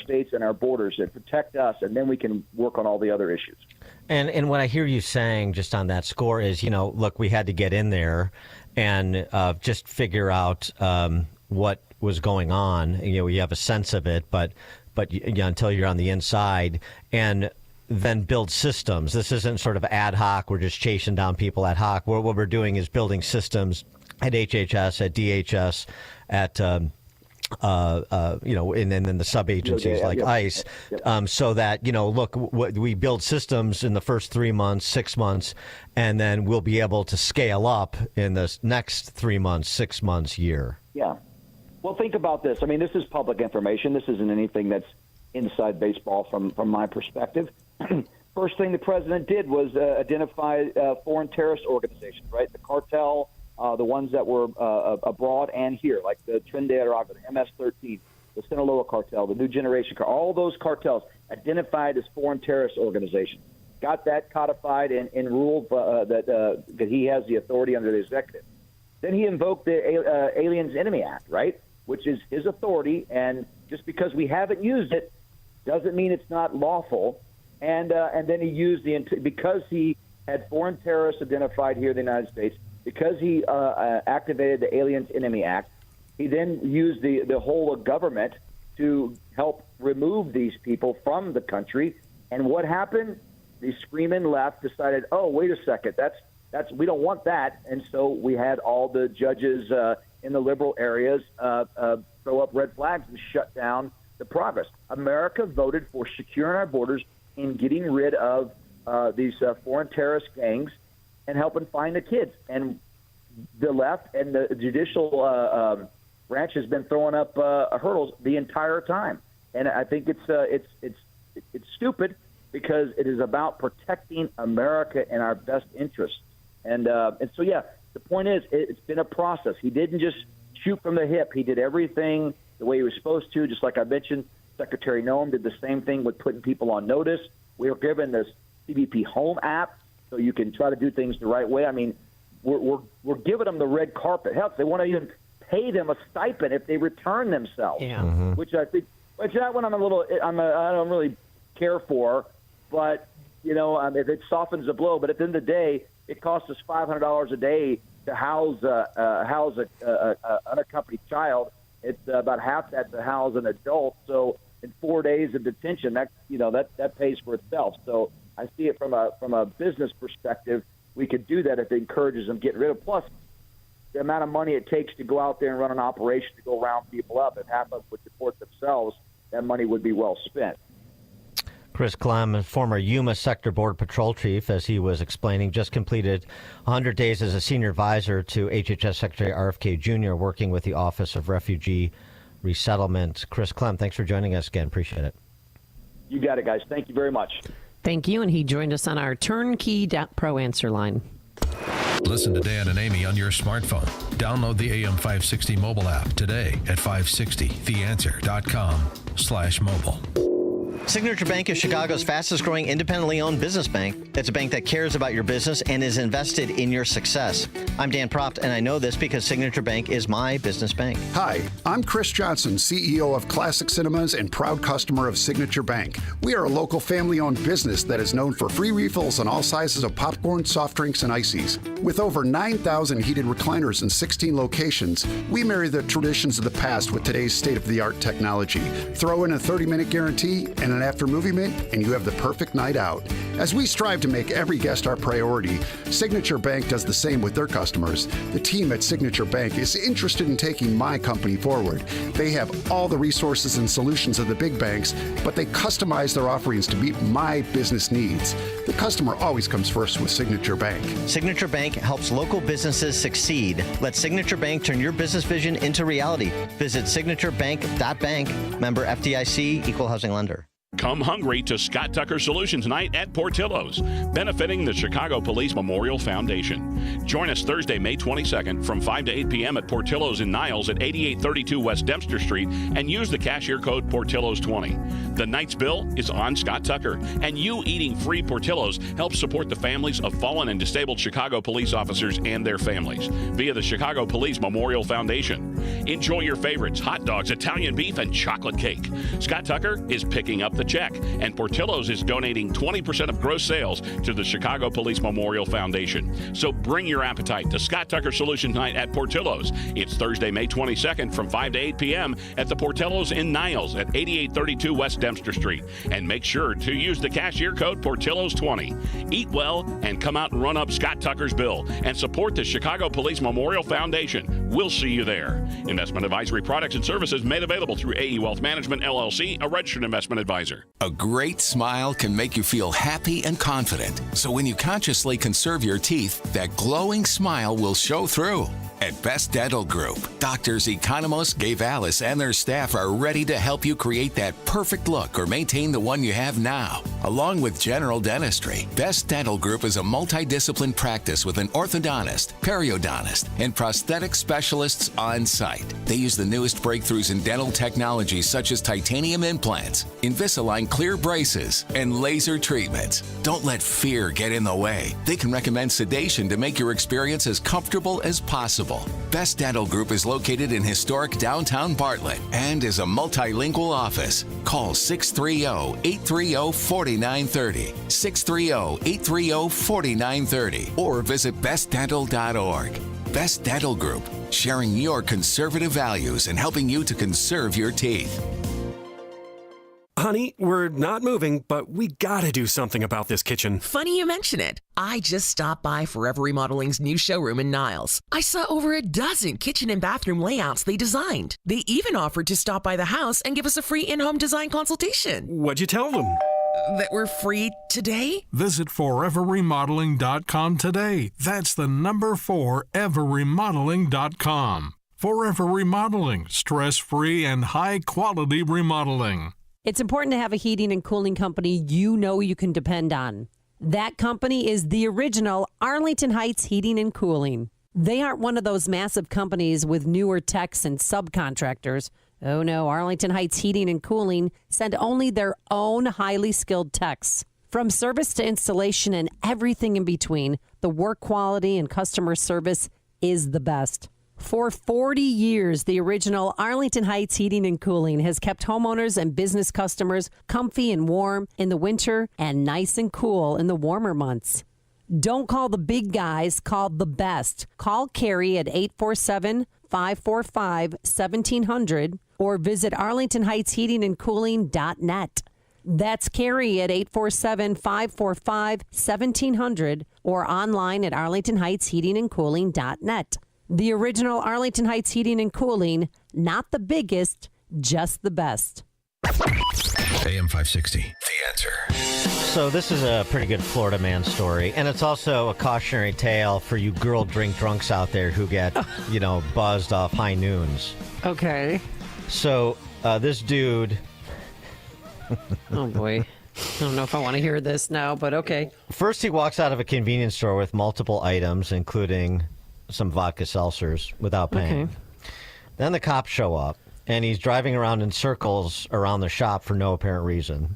states and our borders and protect us, and then we can work on all the other issues. And what I hear you saying just on that score is, look, we had to get in there and just figure out what was going on. You have a sense of it, but until you're on the inside, and then build systems. This isn't sort of ad hoc. We're just chasing down people ad hoc. What we're doing is building systems at HHS, at DHS, at and then the sub-agencies like ICE, so that, look, we build systems in the first 3 months, 6 months, and then we'll be able to scale up in the next 3 months, 6 months, year. Yeah. Well, think about this. I mean, this is public information. This isn't anything that's inside baseball from my perspective. First thing the president did was identify foreign terrorist organizations, right? The cartel, the ones that were abroad and here, like the Trinidad and Tobago, the MS-13, the Sinaloa cartel, the New Generation cartel, all those cartels identified as foreign terrorist organizations. Got that codified and ruled that he has the authority under the executive. Then he invoked the Aliens Enemy Act, right, which is his authority, and just because we haven't used it doesn't mean it's not lawful. And then he used because he had foreign terrorists identified here in the United States, because he activated the Aliens Enemy Act, he then used the whole of government to help remove these people from the country And what happened? The screaming left decided, oh, wait a second, we don't want that. And so we had all the judges in the liberal areas throw up red flags and shut down the progress. America voted for securing our borders and getting rid of these foreign terrorist gangs and helping find the kids. And the left and the judicial branch has been throwing up hurdles the entire time. And I think it's stupid because it is about protecting America and our best interests. And so, yeah, the point is it's been a process. He didn't just shoot from the hip. He did everything the way he was supposed to. Just like I mentioned, Secretary Noem did the same thing with putting people on notice. We were given this CBP Home app so you can try to do things the right way. I mean, we're giving them the red carpet. Hell, they want to even pay them a stipend if they return themselves. Yeah. Which I think, that one I don't really care for. But if it softens the blow. But at the end of the day, it costs us $500 a day to house a unaccompanied child. It's about half that to house an adult. So in 4 days of detention, that pays for itself. So I see it from a business perspective. We could do that if it encourages them getting rid of. Plus, the amount of money it takes to go out there and run an operation to go round people up, if half of them would deport themselves, that money would be well spent. Chris Clem, former Yuma Sector Board Patrol Chief, as he was explaining, just completed 100 days as a senior advisor to HHS Secretary RFK Jr., working with the Office of Refugee Resettlement. Chris Clem, thanks for joining us again. Appreciate it. You got it, guys. Thank you very much. Thank you. And he joined us on our Turnkey Pro Answer line. Listen to Dan and Amy on your smartphone. Download the AM 560 mobile app today at 560theanswer.com/mobile. Signature Bank is Chicago's fastest growing independently owned business bank. It's a bank that cares about your business and is invested in your success. I'm Dan Proft, and I know this because Signature Bank is my business bank. Hi, I'm Chris Johnson, CEO of Classic Cinemas and proud customer of Signature Bank. We are a local family-owned business that is known for free refills on all sizes of popcorn, soft drinks, and ices. With over 9,000 heated recliners in 16 locations, we marry the traditions of the past with today's state-of-the-art technology. Throw in a 30-minute guarantee and an after movie mint, and you have the perfect night out. As we strive to make every guest our priority, Signature Bank does the same with their customers. The team at Signature Bank is interested in taking my company forward. They have all the resources and solutions of the big banks, but they customize their offerings to meet my business needs. The customer always comes first with Signature Bank. Signature Bank helps local businesses succeed. Let Signature Bank turn your business vision into reality. Visit signaturebank.bank. Member FDIC, Equal Housing Lender. Come hungry to Scott Tucker Solutions Night at Portillo's, benefiting the Chicago Police Memorial Foundation. Join us Thursday, May 22nd from 5 to 8 p.m. at Portillo's in Niles at 8832 West Dempster Street and use the cashier code Portillo's20. The night's bill is on Scott Tucker, and you eating free Portillo's helps support the families of fallen and disabled Chicago police officers and their families via the Chicago Police Memorial Foundation. Enjoy your favorites, hot dogs, Italian beef, and chocolate cake. Scott Tucker is picking up the check, and Portillo's is donating 20% of gross sales to the Chicago Police Memorial Foundation. So bring your appetite to Scott Tucker Solutions Night at Portillo's. It's Thursday, May 22nd from 5 to 8 p.m. at the Portillo's in Niles at 8832 West Dempster Street. And make sure to use the cashier code Portillo's20. Eat well and come out and run up Scott Tucker's bill and support the Chicago Police Memorial Foundation. We'll see you there. Investment advisory products and services made available through AE Wealth Management, LLC, a registered investment advisor. A great smile can make you feel happy and confident. So when you consciously conserve your teeth, that glowing smile will show through. At Best Dental Group, doctors Economos, Gavalis, and their staff are ready to help you create that perfect look or maintain the one you have now. Along with general dentistry, Best Dental Group is a multidiscipline practice with an orthodontist, periodontist, and prosthetic specialists on site. They use the newest breakthroughs in dental technology such as titanium implants, Invisalign clear braces, and laser treatments. Don't let fear get in the way. They can recommend sedation to make your experience as comfortable as possible. Best Dental Group is located in historic downtown Bartlett and is a multilingual office. Call 630-830-4930, 630-830-4930, or visit bestdental.org. Best Dental Group, sharing your conservative values and helping you to conserve your teeth. Honey, we're not moving, but we gotta do something about this kitchen. Funny you mention it. I just stopped by Forever Remodeling's new showroom in Niles. I saw over a dozen kitchen and bathroom layouts they designed. They even offered to stop by the house and give us a free in-home design consultation. What'd you tell them? That we're free today? Visit foreverremodeling.com today. That's the number 4, everremodeling.com. Forever Remodeling, stress-free and high-quality remodeling. It's important to have a heating and cooling company you know you can depend on. That company is the original Arlington Heights Heating and Cooling. They aren't one of those massive companies with newer techs and subcontractors. Oh no, Arlington Heights Heating and Cooling send only their own highly skilled techs. From service to installation and everything in between, the work quality and customer service is the best. For 40 years, the original Arlington Heights Heating and Cooling has kept homeowners and business customers comfy and warm in the winter and nice and cool in the warmer months. Don't call the big guys, call the best. Call Carrie at 847-545-1700 or visit arlingtonheightsheatingandcooling.net. That's Carrie at 847-545-1700 or online at arlingtonheightsheatingandcooling.net. The original Arlington Heights Heating and Cooling, not the biggest, just the best. AM 560, The Answer. So this is a pretty good Florida man story, and it's also a cautionary tale for you girl drink drunks out there who get, buzzed off high noons. Okay. So this dude... Oh, boy. I don't know if I want to hear this now, but okay. First, he walks out of a convenience store with multiple items, including some vodka seltzers, without paying. Okay. Then the cops show up, and he's driving around in circles around the shop for no apparent reason.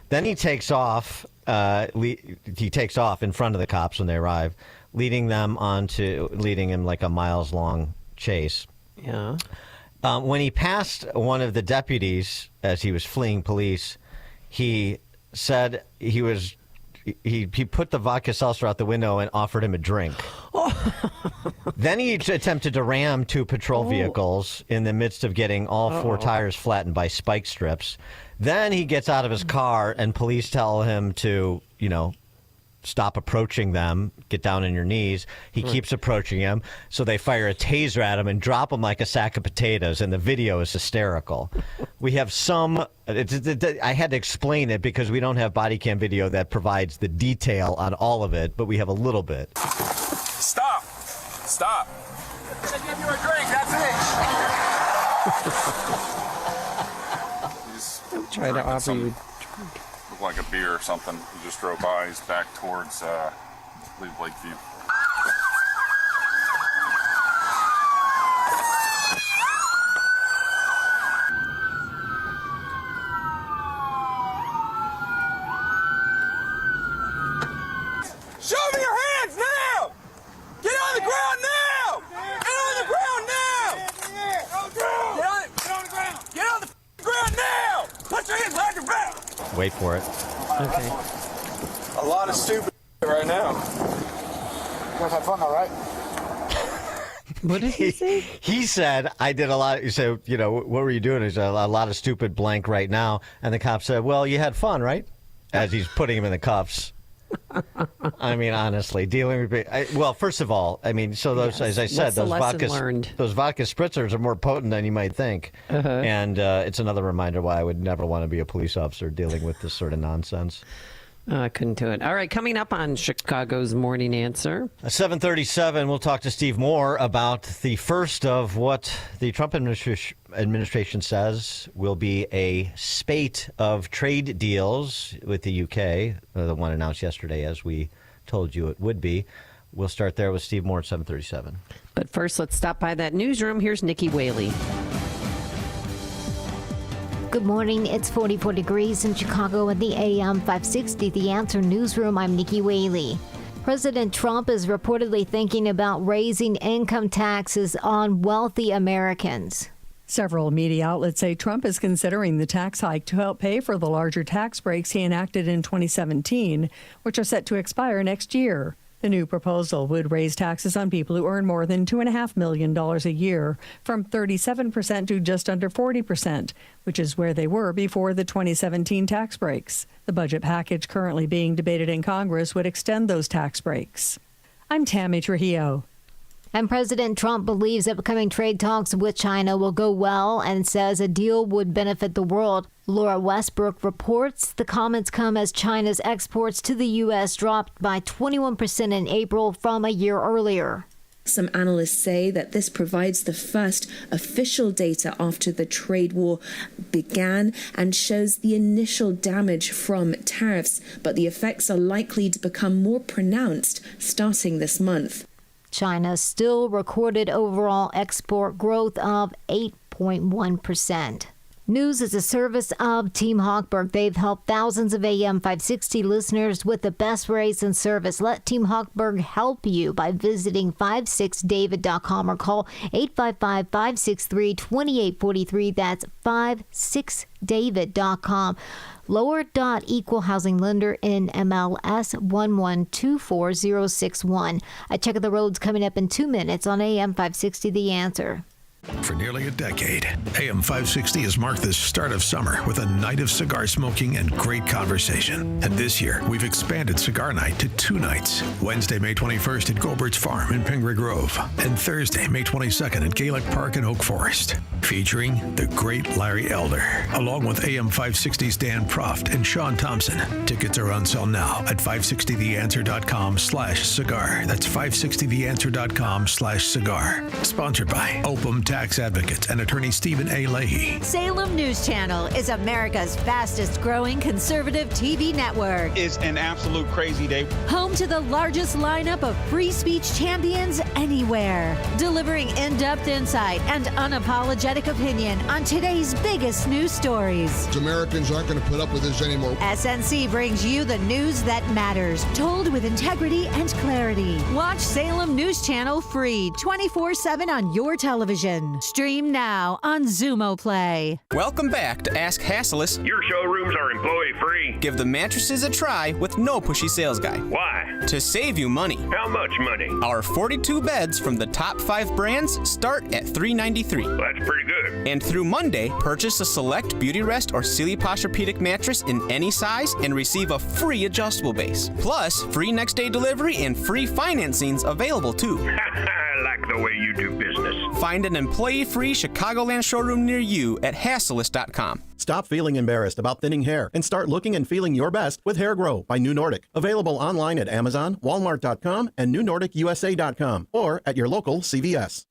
Then he takes off. He takes off in front of the cops when they arrive, leading him like a miles-long chase. Yeah. When he passed one of the deputies as he was fleeing police, he said he put the vodka seltzer out the window and offered him a drink. Then he attempted to ram two patrol vehicles in the midst of getting all four tires flattened by spike strips. Then he gets out of his car and police tell him to, stop approaching them, get down on your knees. He keeps approaching him, so they fire a taser at him and drop him like a sack of potatoes, and the video is hysterical. We have I had to explain it because we don't have body cam video that provides the detail on all of it, but we have a little bit. Stop. I'm going to give you a drink, that's it. I'm trying to offer you... Looked like a beer or something. He just drove by. He's back towards, I believe, Lakeview. Show me your hands now! Get on the ground now! Get on the ground now! Get on the ground! Get on the ground now! Put your hands behind your back! Wait for it. Okay. A lot of stupid right now. You guys had fun, all right? What did he say? He said, I did a lot. He said, what were you doing? He said, a lot of stupid blank right now. And the cop said, well, you had fun, right? As he's putting him in the cuffs. I mean, honestly, dealing with... well, first of all, those, as I said, those vodka spritzers are more potent than you might think. Uh-huh. And it's another reminder why I would never want to be a police officer dealing with this sort of nonsense. I couldn't do it. All right, coming up on Chicago's Morning Answer. At 7:37, we'll talk to Steve Moore about the first of what the Trump administration says will be a spate of trade deals with the UK, the one announced yesterday, as we told you it would be. We'll start there with Steve Moore at 7:37. But first, let's stop by that newsroom. Here's Nikki Whaley. Good morning. It's 44 degrees in Chicago at the AM 560 The Answer newsroom. I'm Nikki Whaley. President Trump is reportedly thinking about raising income taxes on wealthy Americans. Several media outlets say Trump is considering the tax hike to help pay for the larger tax breaks he enacted in 2017, which are set to expire next year. The new proposal would raise taxes on people who earn more than $2.5 million a year from 37% to just under 40%, which is where they were before the 2017 tax breaks. The budget package currently being debated in Congress would extend those tax breaks. I'm Tammy Trujillo. And President Trump believes upcoming trade talks with China will go well and says a deal would benefit the world. Laura Westbrook reports the comments come as China's exports to the U.S. dropped by 21% in April from a year earlier. Some analysts say that this provides the first official data after the trade war began and shows the initial damage from tariffs, but the effects are likely to become more pronounced starting this month. China still recorded overall export growth of 8.1%. News is a service of Team Hochberg. They've helped thousands of AM 560 listeners with the best rates and service. Let Team Hochberg help you by visiting 56david.com or call 855-563-2843. That's 56david.com. Lower dot equal housing lender in MLS 1124061. A check of the roads coming up in 2 minutes on AM 560 The Answer. For nearly a decade, AM 560 has marked the start of summer with a night of cigar smoking and great conversation. And this year, we've expanded Cigar Night to 2 nights. Wednesday, May 21st at Gobert's Farm in Pingree Grove. And Thursday, May 22nd at Gaelic Park in Oak Forest. Featuring the great Larry Elder, along with AM 560's Dan Proft and Sean Thompson. Tickets are on sale now at 560theanswer.com/cigar. That's 560theanswer.com/cigar. Sponsored by Opum Tax Advocates and attorney Stephen A. Leahy. Salem News Channel is America's fastest growing conservative TV network. It's an absolute crazy day. Home to the largest lineup of free speech champions anywhere. Delivering in-depth insight and unapologetic opinion on today's biggest news stories. Americans aren't going to put up with this anymore. SNC brings you the news that matters, told with integrity and clarity. Watch Salem News Channel free 24/7 on your television. Stream now on Zumo Play. Welcome back to Ask Hassleus. Your showrooms are employee-free. Give the mattresses a try with no pushy sales guy. Why? To save you money. How much money? Our 42 beds from the top 5 brands start at $393. That's pretty good. And through Monday, purchase a select Beauty Rest or Sealy Posturepedic mattress in any size and receive a free adjustable base. Plus, free next-day delivery and free financing's available too. I like the way you do business. Find an employee-free Chicagoland showroom near you at Hassleus.com. Stop feeling embarrassed about thinning hair and start looking and feeling your best with Hair Grow by New Nordic. Available online at Amazon, Walmart.com, and NewNordicUSA.com or at your local CVS.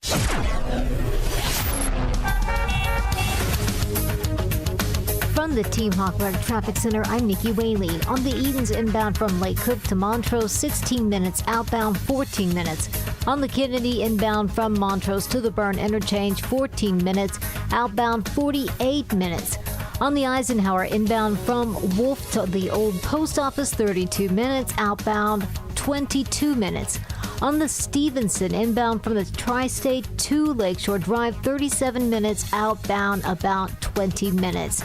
From the Team Hochberg Traffic Center, I'm Nikki Whaley. On the Edens inbound from Lake Cook to Montrose, 16 minutes. Outbound, 14 minutes. On the Kennedy inbound from Montrose to the Byrne Interchange, 14 minutes. Outbound, 48 minutes. On the Eisenhower inbound from Wolf to the Old Post Office, 32 minutes. Outbound, 22 minutes. On the Stevenson inbound from the Tri-State to Lakeshore Drive, 37 minutes. Outbound, about 20 minutes.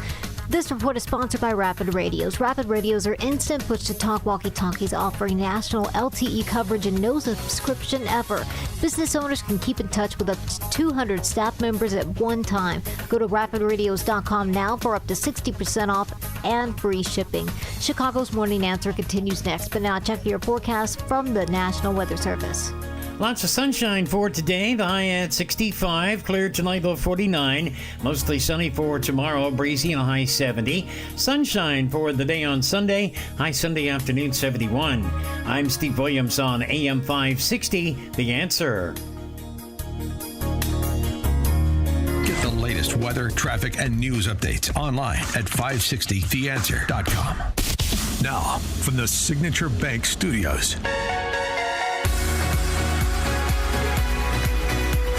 This report is sponsored by Rapid Radios. Rapid Radios are instant push-to-talk walkie-talkies offering national LTE coverage and no subscription ever. Business owners can keep in touch with up to 200 staff members at one time. Go to rapidradios.com now for up to 60% off and free shipping. Chicago's Morning Answer continues next, but now check your forecast from the National Weather Service. Lots of sunshine for today. The high at 65. Clear tonight, low 49. Mostly sunny for tomorrow. Breezy and a high 70. Sunshine for the day on Sunday. High Sunday afternoon, 71. I'm Steve Williams on AM 560. The Answer. Get the latest weather, traffic, and news updates online at 560theanswer.com. Now, from the Signature Bank Studios.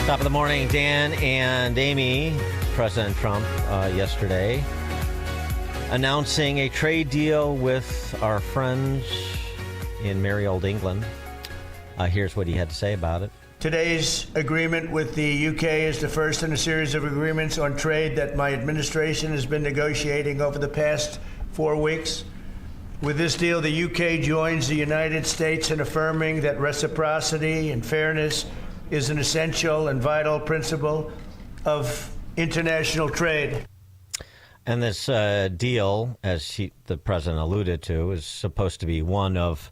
Top of the morning, Dan and Amy. President Trump yesterday announcing a trade deal with our friends in merry old England. Here's what he had to say about it. Today's agreement with the UK is the first in a series of agreements on trade that my administration has been negotiating over the past 4 weeks. With this deal, the UK joins the United States in affirming that reciprocity and fairness is an essential and vital principle of international trade. And this deal, as the president alluded to, is supposed to be one of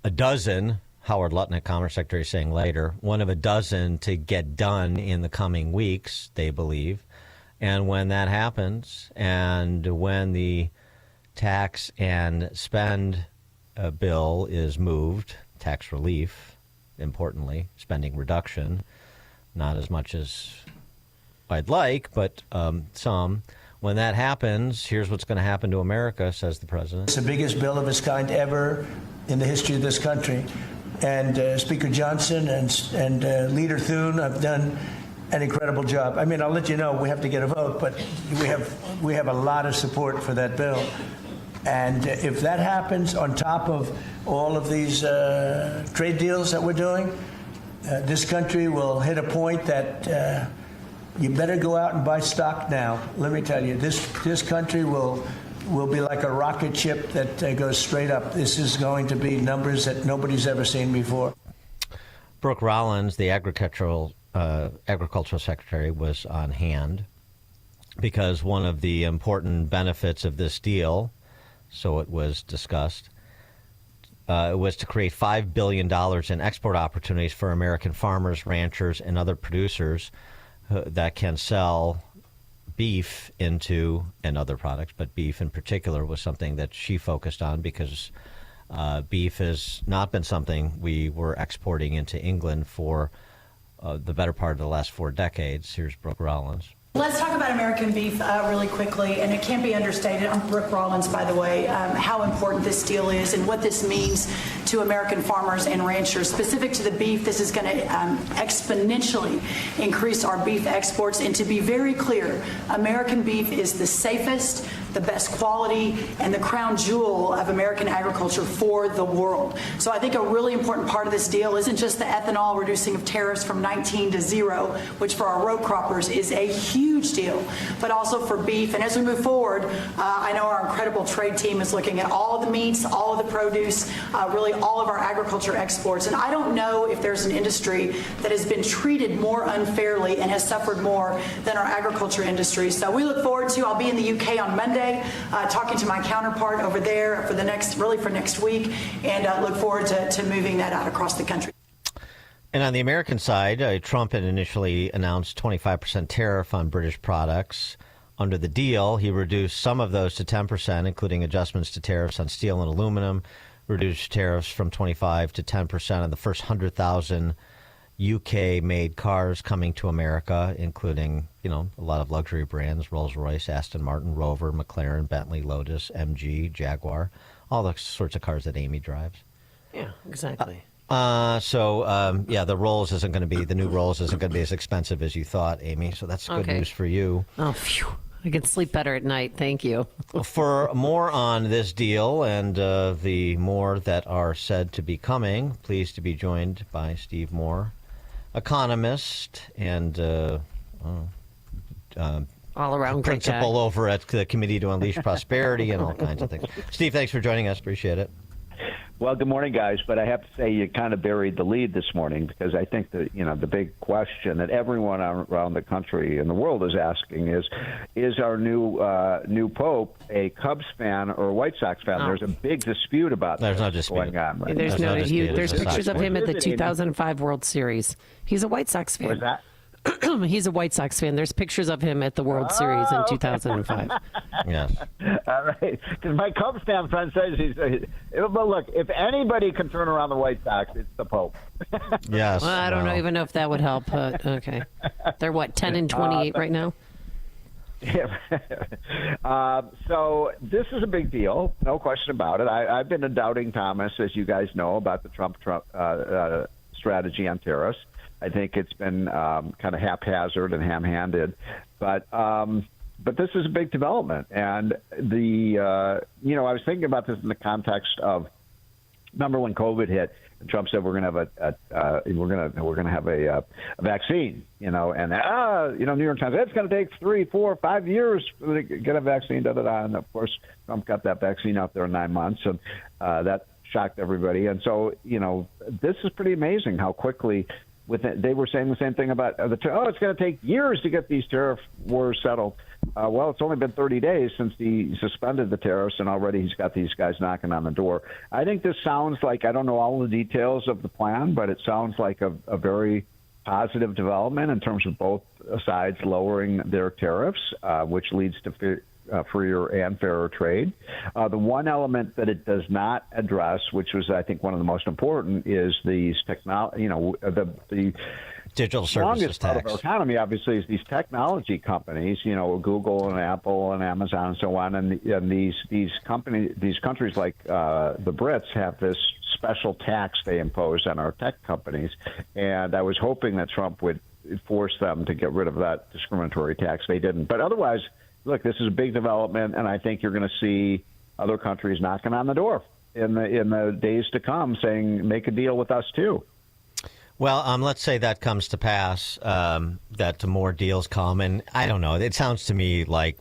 a dozen, Howard Lutnick, Commerce Secretary, saying later, one of a dozen to get done in the coming weeks, they believe. And when that happens, and when the tax and spend bill is moved, tax relief, importantly, spending reduction, not as much as I'd like, but some. When that happens, here's what's going to happen to America, says the president. It's the biggest bill of its kind ever in the history of this country. And Speaker Johnson and Leader Thune have done an incredible job. I mean, I'll let you know we have to get a vote, but we have a lot of support for that bill. And if that happens on top of all of these trade deals that we're doing, this country will hit a point that you better go out and buy stock now. Let me tell you, this country will be like a rocket ship that goes straight up. This is going to be numbers that nobody's ever seen before. Brooke Rollins, the agricultural secretary, was on hand because one of the important benefits of this deal, so it was discussed, it was to create $5 billion in export opportunities for American farmers, ranchers, and other producers that can sell beef into, and other products, but beef in particular was something that she focused on because beef has not been something we were exporting into England for the better part of the last 4 decades. Here's Brooke Rollins. Let's talk about American beef really quickly, and it can't be understated. I'm Brooke Rollins, by the way, how important this deal is and what this means to American farmers and ranchers. Specific to the beef, this is going to exponentially increase our beef exports. And to be very clear, American beef is the safest, the best quality, and the crown jewel of American agriculture for the world. So I think a really important part of this deal isn't just the ethanol reducing of tariffs from 19 to 0, which for our row croppers is a huge deal, but also for beef. And as we move forward, I know our incredible trade team is looking at all of the meats, all of the produce, really all of our agriculture exports. And I don't know if there's an industry that has been treated more unfairly and has suffered more than our agriculture industry. So we look forward to, I'll be in the UK on Monday, talking to my counterpart over there for next week, and look forward to moving that out across the country. And on the American side, Trump had initially announced 25% tariff on British products. Under the deal, he reduced some of those to 10%, including adjustments to tariffs on steel and aluminum, reduced tariffs from 25 to 10% on the first 100,000 UK-made cars coming to America, including, a lot of luxury brands, Rolls-Royce, Aston Martin, Rover, McLaren, Bentley, Lotus, MG, Jaguar, all the sorts of cars that Amy drives. Yeah, exactly. The Rolls isn't going to be, the new Rolls isn't going to be as expensive as you thought, Amy. So that's good news for you. Oh, phew. I can sleep better at night. Thank you. For more on this deal and the more that are said to be coming, pleased to be joined by Steve Moore, economist and all-around principal over at the Committee to Unleash Prosperity and all kinds of things. Steve, thanks for joining us. Appreciate it. Well, good morning, guys. But I have to say you kind of buried the lead this morning because I think that, the big question that everyone around the country and the world is asking is our new Pope a Cubs fan or a White Sox fan? Oh. There's a big dispute about There's no dispute going on. Right? There's there's pictures of him at the 2005 World Series. He's a White Sox fan. What's that? He's a White Sox fan. There's pictures of him at the World Series in 2005. Yes. All right. Because my Cubs fan friend says but look, if anybody can turn around the White Sox, it's the Pope. Yes. Well, I don't even know if that would help, but okay. They're 10-28 right now? Yeah. So this is a big deal, no question about it. I've been a doubting Thomas, as you guys know, about the Trump strategy on tariffs. I think it's been kind of haphazard and ham-handed, but this is a big development. And I was thinking about this in the context of, remember when COVID hit, And Trump said we're going to have a vaccine, and New York Times, it's going to take 3, 4, 5 years to get a vaccine, and of course Trump got that vaccine out there in 9 months, and that shocked everybody. And so this is pretty amazing how quickly. They were saying the same thing about it's going to take years to get these tariff wars settled. Well, it's only been 30 days since he suspended the tariffs, and already he's got these guys knocking on the door. I think this sounds like, I don't know all the details of the plan, but it sounds like a very positive development in terms of both sides lowering their tariffs, which leads to freer and fairer trade. The one element that it does not address, which was, I think, one of the most important, is these technology. The digital services part tax. of our economy, obviously, is these technology companies. Google and Apple and Amazon and so on. And these countries like the Brits have this special tax they impose on our tech companies. And I was hoping that Trump would force them to get rid of that discriminatory tax. They didn't. But otherwise, look, this is a big development, and I think you're going to see other countries knocking on the door in the days to come, saying, "Make a deal with us too." Well, let's say that comes to pass, that more deals come, and I don't know. It sounds to me like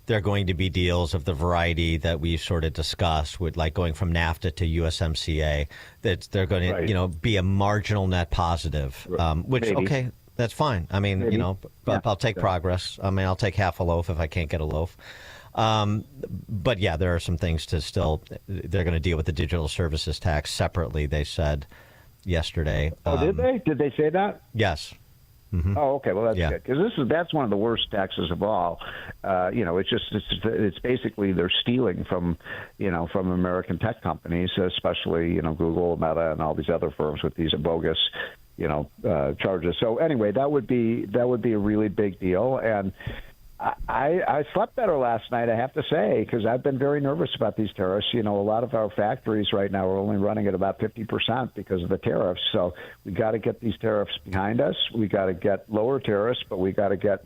there are going to be deals of the variety that we sort of discussed, with like going from NAFTA to USMCA. That they're going to, be a marginal net positive, which Maybe. Okay. That's fine. I mean, Maybe. I'll take progress. I mean, I'll take half a loaf if I can't get a loaf. But yeah, there are some things to still. They're going to deal with the digital services tax separately. They said yesterday. Did they? Did they say that? Yes. Mm-hmm. Oh, okay. Well, that's good, because that's one of the worst taxes of all. It's basically they're stealing from American tech companies, especially Google, Meta, and all these other firms with these bogus charges. So anyway, that would be a really big deal. And I slept better last night, I have to say, because I've been very nervous about these tariffs. A lot of our factories right now are only running at about 50% because of the tariffs. So we got to get these tariffs behind us. We got to get lower tariffs, but we got to get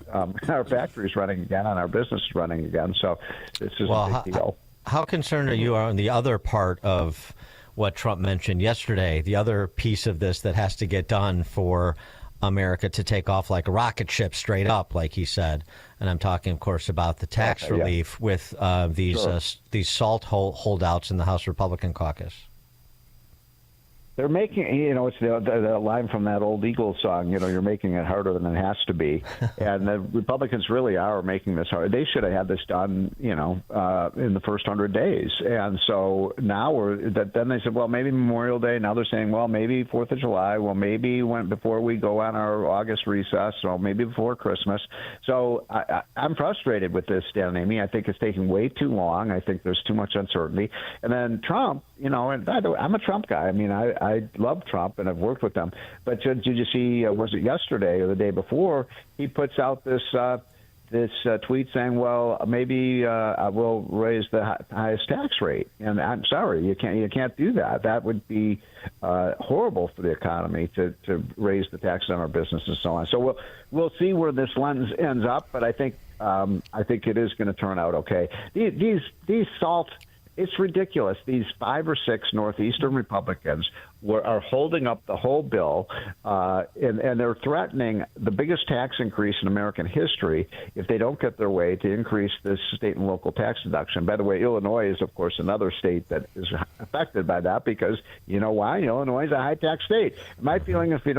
our factories running again and our business running again. So this is a big deal. How concerned are you on the other part of what Trump mentioned yesterday, the other piece of this that has to get done for America to take off like a rocket ship straight up, like he said? And I'm talking, of course, about the tax relief with these SALT holdouts in the House Republican caucus. They're making, it's the line from that old Eagles song, you're making it harder than it has to be. And the Republicans really are making this hard. They should have had this done, in the first 100 days. And so now then they said, well, maybe Memorial Day. Now they're saying, well, maybe 4th of July. Well, maybe before we go on our August recess. Well, maybe before Christmas. So I'm frustrated with this, Dan and Amy. I think it's taking way too long. I think there's too much uncertainty. And then Trump, and I'm a Trump guy. I mean, I love Trump and I've worked with him. But did you see, was it yesterday or the day before, he puts out this tweet saying, well, maybe I will raise the highest tax rate. And I'm sorry, you can't do that. That would be horrible for the economy to raise the tax on our business and so on. So we'll see where this lens ends up. But I think it is going to turn out okay. These SALT. It's ridiculous. These 5 or 6 Northeastern Republicans are holding up the whole bill, and they're threatening the biggest tax increase in American history if they don't get their way to increase this state and local tax deduction. By the way, Illinois is, of course, another state that is affected by that because you know why? Illinois is a high tax state. My feeling, if you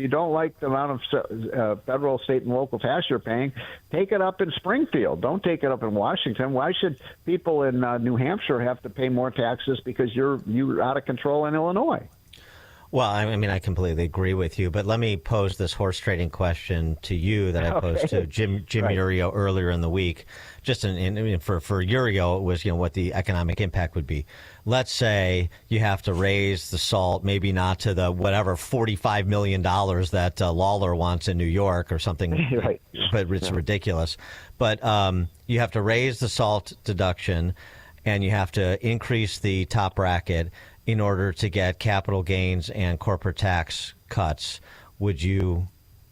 don't like the amount of federal, state, and local tax you're paying, take it up in Springfield. Don't take it up in Washington. Why should people in New Hampshire have to pay more taxes because you're out of control in Illinois? Well, I mean, I completely agree with you, but let me pose this horse trading question to you that I posed to Jim Urio earlier in the week. Just for Urio, it was what the economic impact would be. Let's say you have to raise the SALT, maybe not to the whatever $45 million that Lawler wants in New York or something, right? But it's ridiculous. But you have to raise the SALT deduction, and you have to increase the top bracket in order to get capital gains and corporate tax cuts. Would you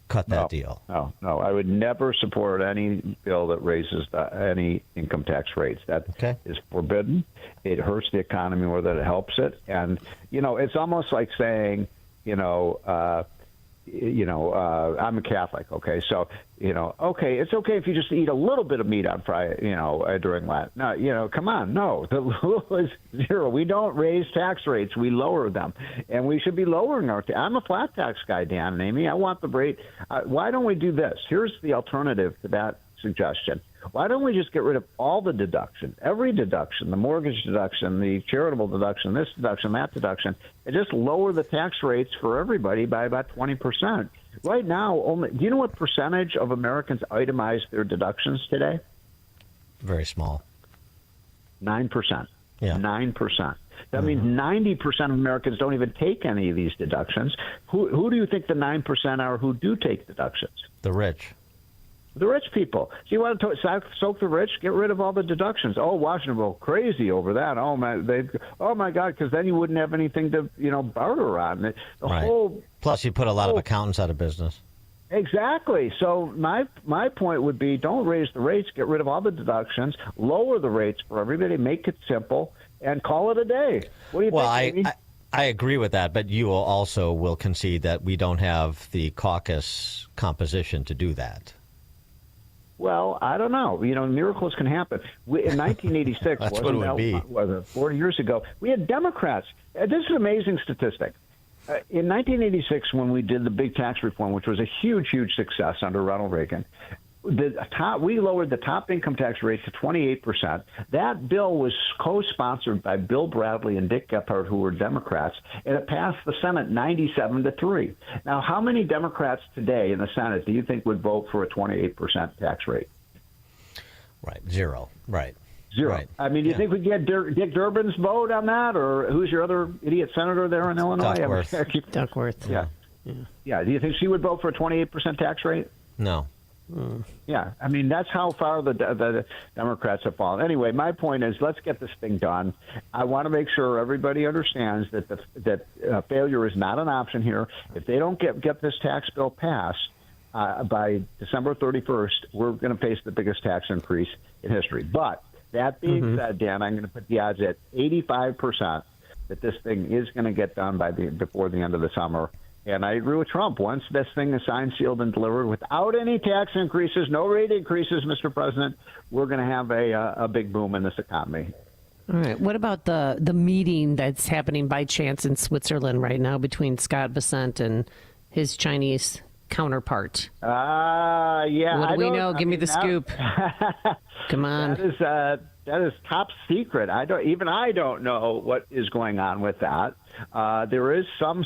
cut that deal. No. I would never support any bill that raises any income tax rates. That is forbidden. It hurts the economy more than it helps it. And, it's almost like saying, I'm a Catholic, okay? So, it's okay if you just eat a little bit of meat on Friday, during Lent. No, come on, no. The rule is zero. We don't raise tax rates. We lower them. And we should be lowering our I'm a flat tax guy, Dan and Amy. I want the rate. Why don't we do this? Here's the alternative to that suggestion. Why don't we just get rid of all the deductions, every deduction, the mortgage deduction, the charitable deduction, this deduction, that deduction, and just lower the tax rates for everybody by about 20%. Right now, do you know what percentage of Americans itemize their deductions today? Very small. 9%. Yeah. 9%. That means 90% of Americans don't even take any of these deductions. Who do you think the 9% are who do take deductions? The rich. The rich people. So you want to soak the rich? Get rid of all the deductions. Oh, Washington will go crazy over that. Oh my God, because then you wouldn't have anything to barter on. The whole. Plus, you put a lot of accountants out of business. Exactly. So my point would be, don't raise the rates. Get rid of all the deductions. Lower the rates for everybody. Make it simple and call it a day. What do you think? I agree with that, but you also will concede that we don't have the caucus composition to do that. Well, I don't know. Miracles can happen. In 1986, That's what it would be. 40 years ago, we had Democrats. This is an amazing statistic. In 1986, when we did the big tax reform, which was a huge, huge success under Ronald Reagan, we lowered the top income tax rate to 28%. That bill was co-sponsored by Bill Bradley and Dick Gephardt, who were Democrats, and it passed the Senate 97-3. Now, how many Democrats today in the Senate do you think would vote for a 28% tax rate? Right, zero. Right. Zero. Right. I mean, do you think we get Dick Durbin's vote on that, or who's your other idiot senator there in Illinois? Duckworth. Yeah. Do you think she would vote for a 28% tax rate? No. Yeah, I mean, that's how far the Democrats have fallen. Anyway, my point is, let's get this thing done. I want to make sure everybody understands that failure is not an option here. If they don't get this tax bill passed by December 31st, we're going to face the biggest tax increase in history. But that being said, Dan, I'm going to put the odds at 85% that this thing is going to get done before the end of the summer. And I agree with Trump. Once this thing is signed, sealed, and delivered without any tax increases, no rate increases, Mr. President, we're going to have a big boom in this economy. All right. What about the meeting that's happening by chance in Switzerland right now between Scott Bessent and his Chinese counterpart? Yeah. What do we know? Give me the scoop. Come on. That is top secret. I don't know what is going on with that. There is some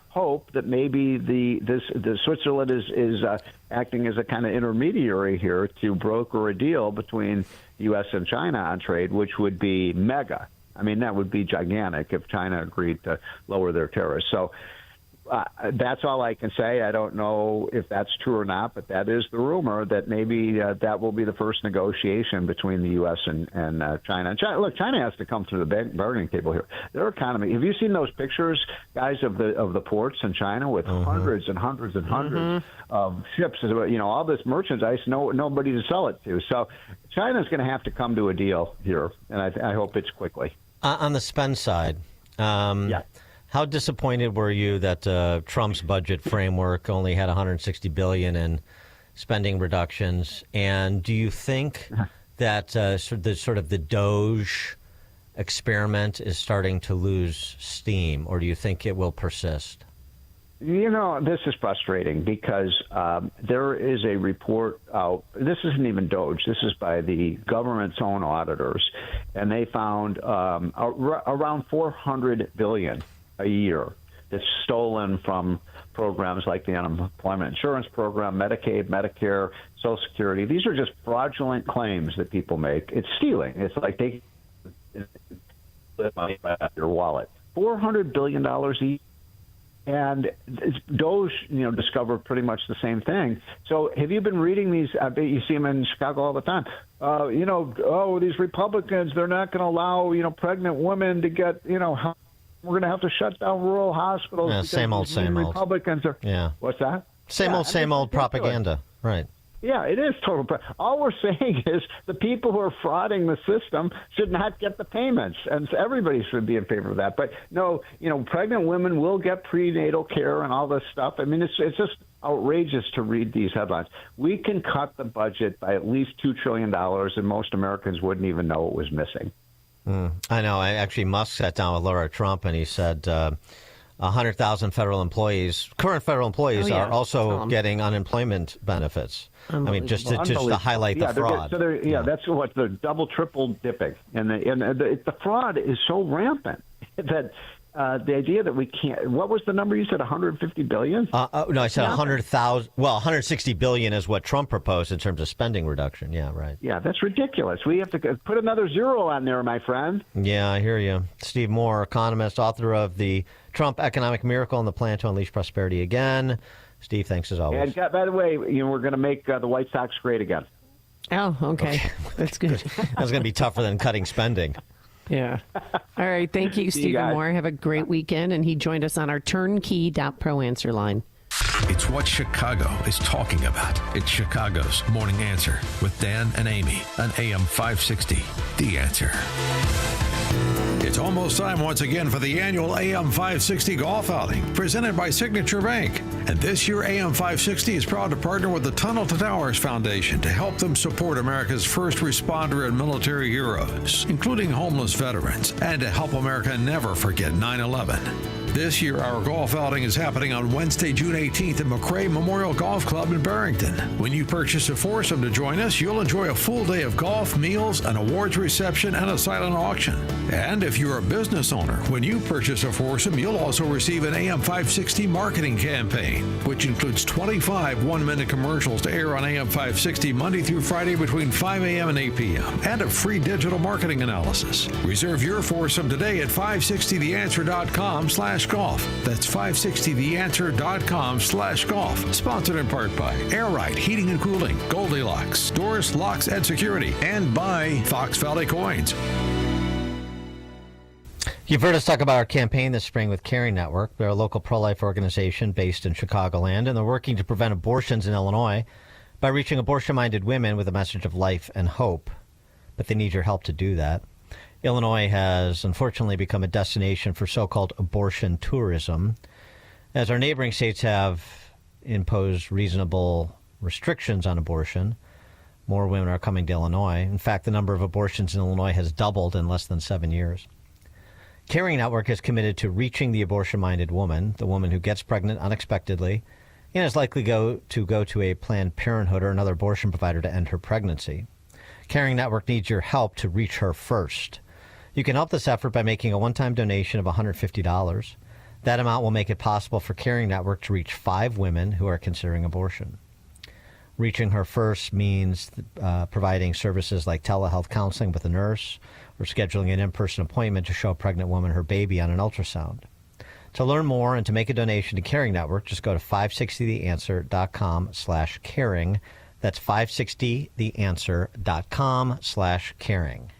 hope that maybe the Switzerland is acting as a kind of intermediary here to broker a deal between the U.S. and China on trade, which would be mega. I mean, that would be gigantic if China agreed to lower their tariffs. So that's all I can say. I don't know if that's true or not, but that is the rumor that maybe that will be the first negotiation between the U.S. and China. Look, China has to come to the bargaining table here. Their economy. Have you seen those pictures, guys, of the ports in China with hundreds and hundreds and hundreds of ships? All this merchandise, nobody to sell it to. So China's going to have to come to a deal here, and I hope it's quickly. On the spend side, how disappointed were you that Trump's budget framework only had $160 billion in spending reductions? And do you think that the Doge experiment is starting to lose steam, or do you think it will persist? This is frustrating because there is a report out. This isn't even Doge. This is by the government's own auditors, and they found around $400 billion a year that's stolen from programs like the Unemployment Insurance Program, Medicaid, Medicare, Social Security. These are just fraudulent claims that people make. It's stealing. It's like taking money out of your wallet. $400 billion a year. And Doge, discovered pretty much the same thing. So have you been reading these? I bet you see them in Chicago all the time. These Republicans, they're not going to allow, pregnant women to get, we're going to have to shut down rural hospitals. Yeah, same old. Republicans are. Yeah. What's that? Same old propaganda. Right. Yeah, it is total. All we're saying is the people who are frauding the system should not get the payments, and so everybody should be in favor of that. But no, pregnant women will get prenatal care and all this stuff. I mean, it's just outrageous to read these headlines. We can cut the budget by at least $2 trillion, and most Americans wouldn't even know it was missing. I know. Actually, Musk sat down with Laura Trump, and he said 100,000 current federal employees are also getting unemployment benefits. I mean, just to highlight the fraud. That's what they're double, triple dipping, and the fraud is so rampant that the idea that we can't. What was the number you said? 150 billion? No, I said 100,000. Well, 160 billion is what Trump proposed in terms of spending reduction. Yeah, right. Yeah, that's ridiculous. We have to put another zero on there, my friend. Yeah, I hear you. Steve Moore, economist, author of the Trump Economic Miracle and the Plan to Unleash Prosperity Again. Steve, thanks as always. And by the way, we're going to make the White Sox great again. Oh, okay. That's good. That's going to be tougher than cutting spending. Yeah. All right. Thank you, Stephen Moore. Have a great weekend. And he joined us on our turnkey.pro answer line. It's what Chicago is talking about. It's Chicago's Morning Answer with Dan and Amy on AM 560. The Answer. It's almost time once again for the annual AM 560 golf outing presented by Signature Bank. And this year, AM 560 is proud to partner with the Tunnel to Towers Foundation to help them support America's first responder and military heroes, including homeless veterans, and to help America never forget 9/11. This year, our golf outing is happening on Wednesday, June 18th at McRae Memorial Golf Club in Barrington. When you purchase a foursome to join us, you'll enjoy a full day of golf, meals, an awards reception, and a silent auction. And if you're a business owner, when you purchase a foursome, you'll also receive an AM 560 marketing campaign, which includes 25 one-minute commercials to air on AM 560 Monday through Friday between 5 a.m. and 8 p.m., and a free digital marketing analysis. Reserve your foursome today at 560theanswer.com/golf. That's 560theanswer.com/golf. Sponsored in part by Air Ride Heating and Cooling, Goldilocks, Doors, Locks, and Security, and by Fox Valley Coins. You've heard us talk about our campaign this spring with Caring Network. They're a local pro-life organization based in Chicagoland, and they're working to prevent abortions in Illinois by reaching abortion-minded women with a message of life and hope. But they need your help to do that. Illinois has unfortunately become a destination for so-called abortion tourism, as our neighboring states have imposed reasonable restrictions on abortion. More women are coming to Illinois. In fact, the number of abortions in Illinois has doubled in less than 7 years. Caring Network is committed to reaching the abortion-minded woman, the woman who gets pregnant unexpectedly and is likely to go to a Planned Parenthood or another abortion provider to end her pregnancy. Caring Network needs your help to reach her first. You can help this effort by making a one-time donation of $150. That amount will make it possible for Caring Network to reach 5 women who are considering abortion. Reaching her first means providing services like telehealth counseling with a nurse or scheduling an in-person appointment to show a pregnant woman her baby on an ultrasound. To learn more and to make a donation to Caring Network, just go to 560theanswer.com/caring. That's 560theanswer.com/caring.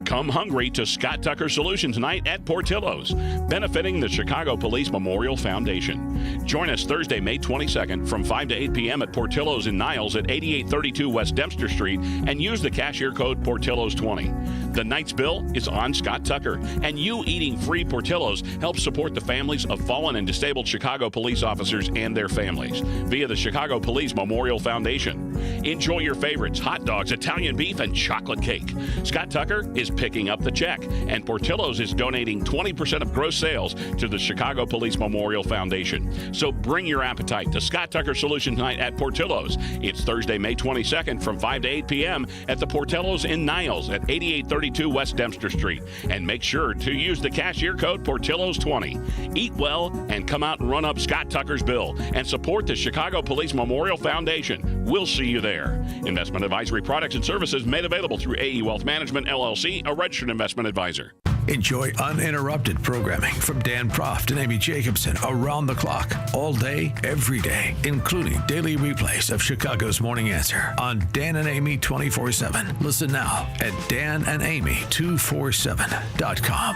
Come hungry to Scott Tucker Solutions Night at Portillo's, benefiting the Chicago Police Memorial Foundation. Join us Thursday, May 22nd from 5 to 8 p.m. at Portillo's in Niles at 8832 West Dempster Street and use the cashier code Portillos20. The night's bill is on Scott Tucker, and you eating free Portillo's helps support the families of fallen and disabled Chicago police officers and their families via the Chicago Police Memorial Foundation. Enjoy your favorites, hot dogs, Italian beef, and chocolate cake. Scott Tucker is picking up the check, and Portillo's is donating 20% of gross sales to the Chicago Police Memorial Foundation. So bring your appetite to Scott Tucker Solutions Night at Portillo's. It's Thursday, May 22nd from 5 to 8 p.m. at the Portillo's in Niles at 8832 West Dempster Street. And make sure to use the cashier code Portillos20. Eat well and come out and run up Scott Tucker's bill and support the Chicago Police Memorial Foundation. We'll see you there. Investment advisory products and services made available through AE Wealth Management, LLC, a registered investment advisor. Enjoy uninterrupted programming from Dan Proft and Amy Jacobson around the clock, all day, every day, including daily replays of Chicago's Morning Answer on Dan and Amy 24/7. Listen now at danandamy247.com.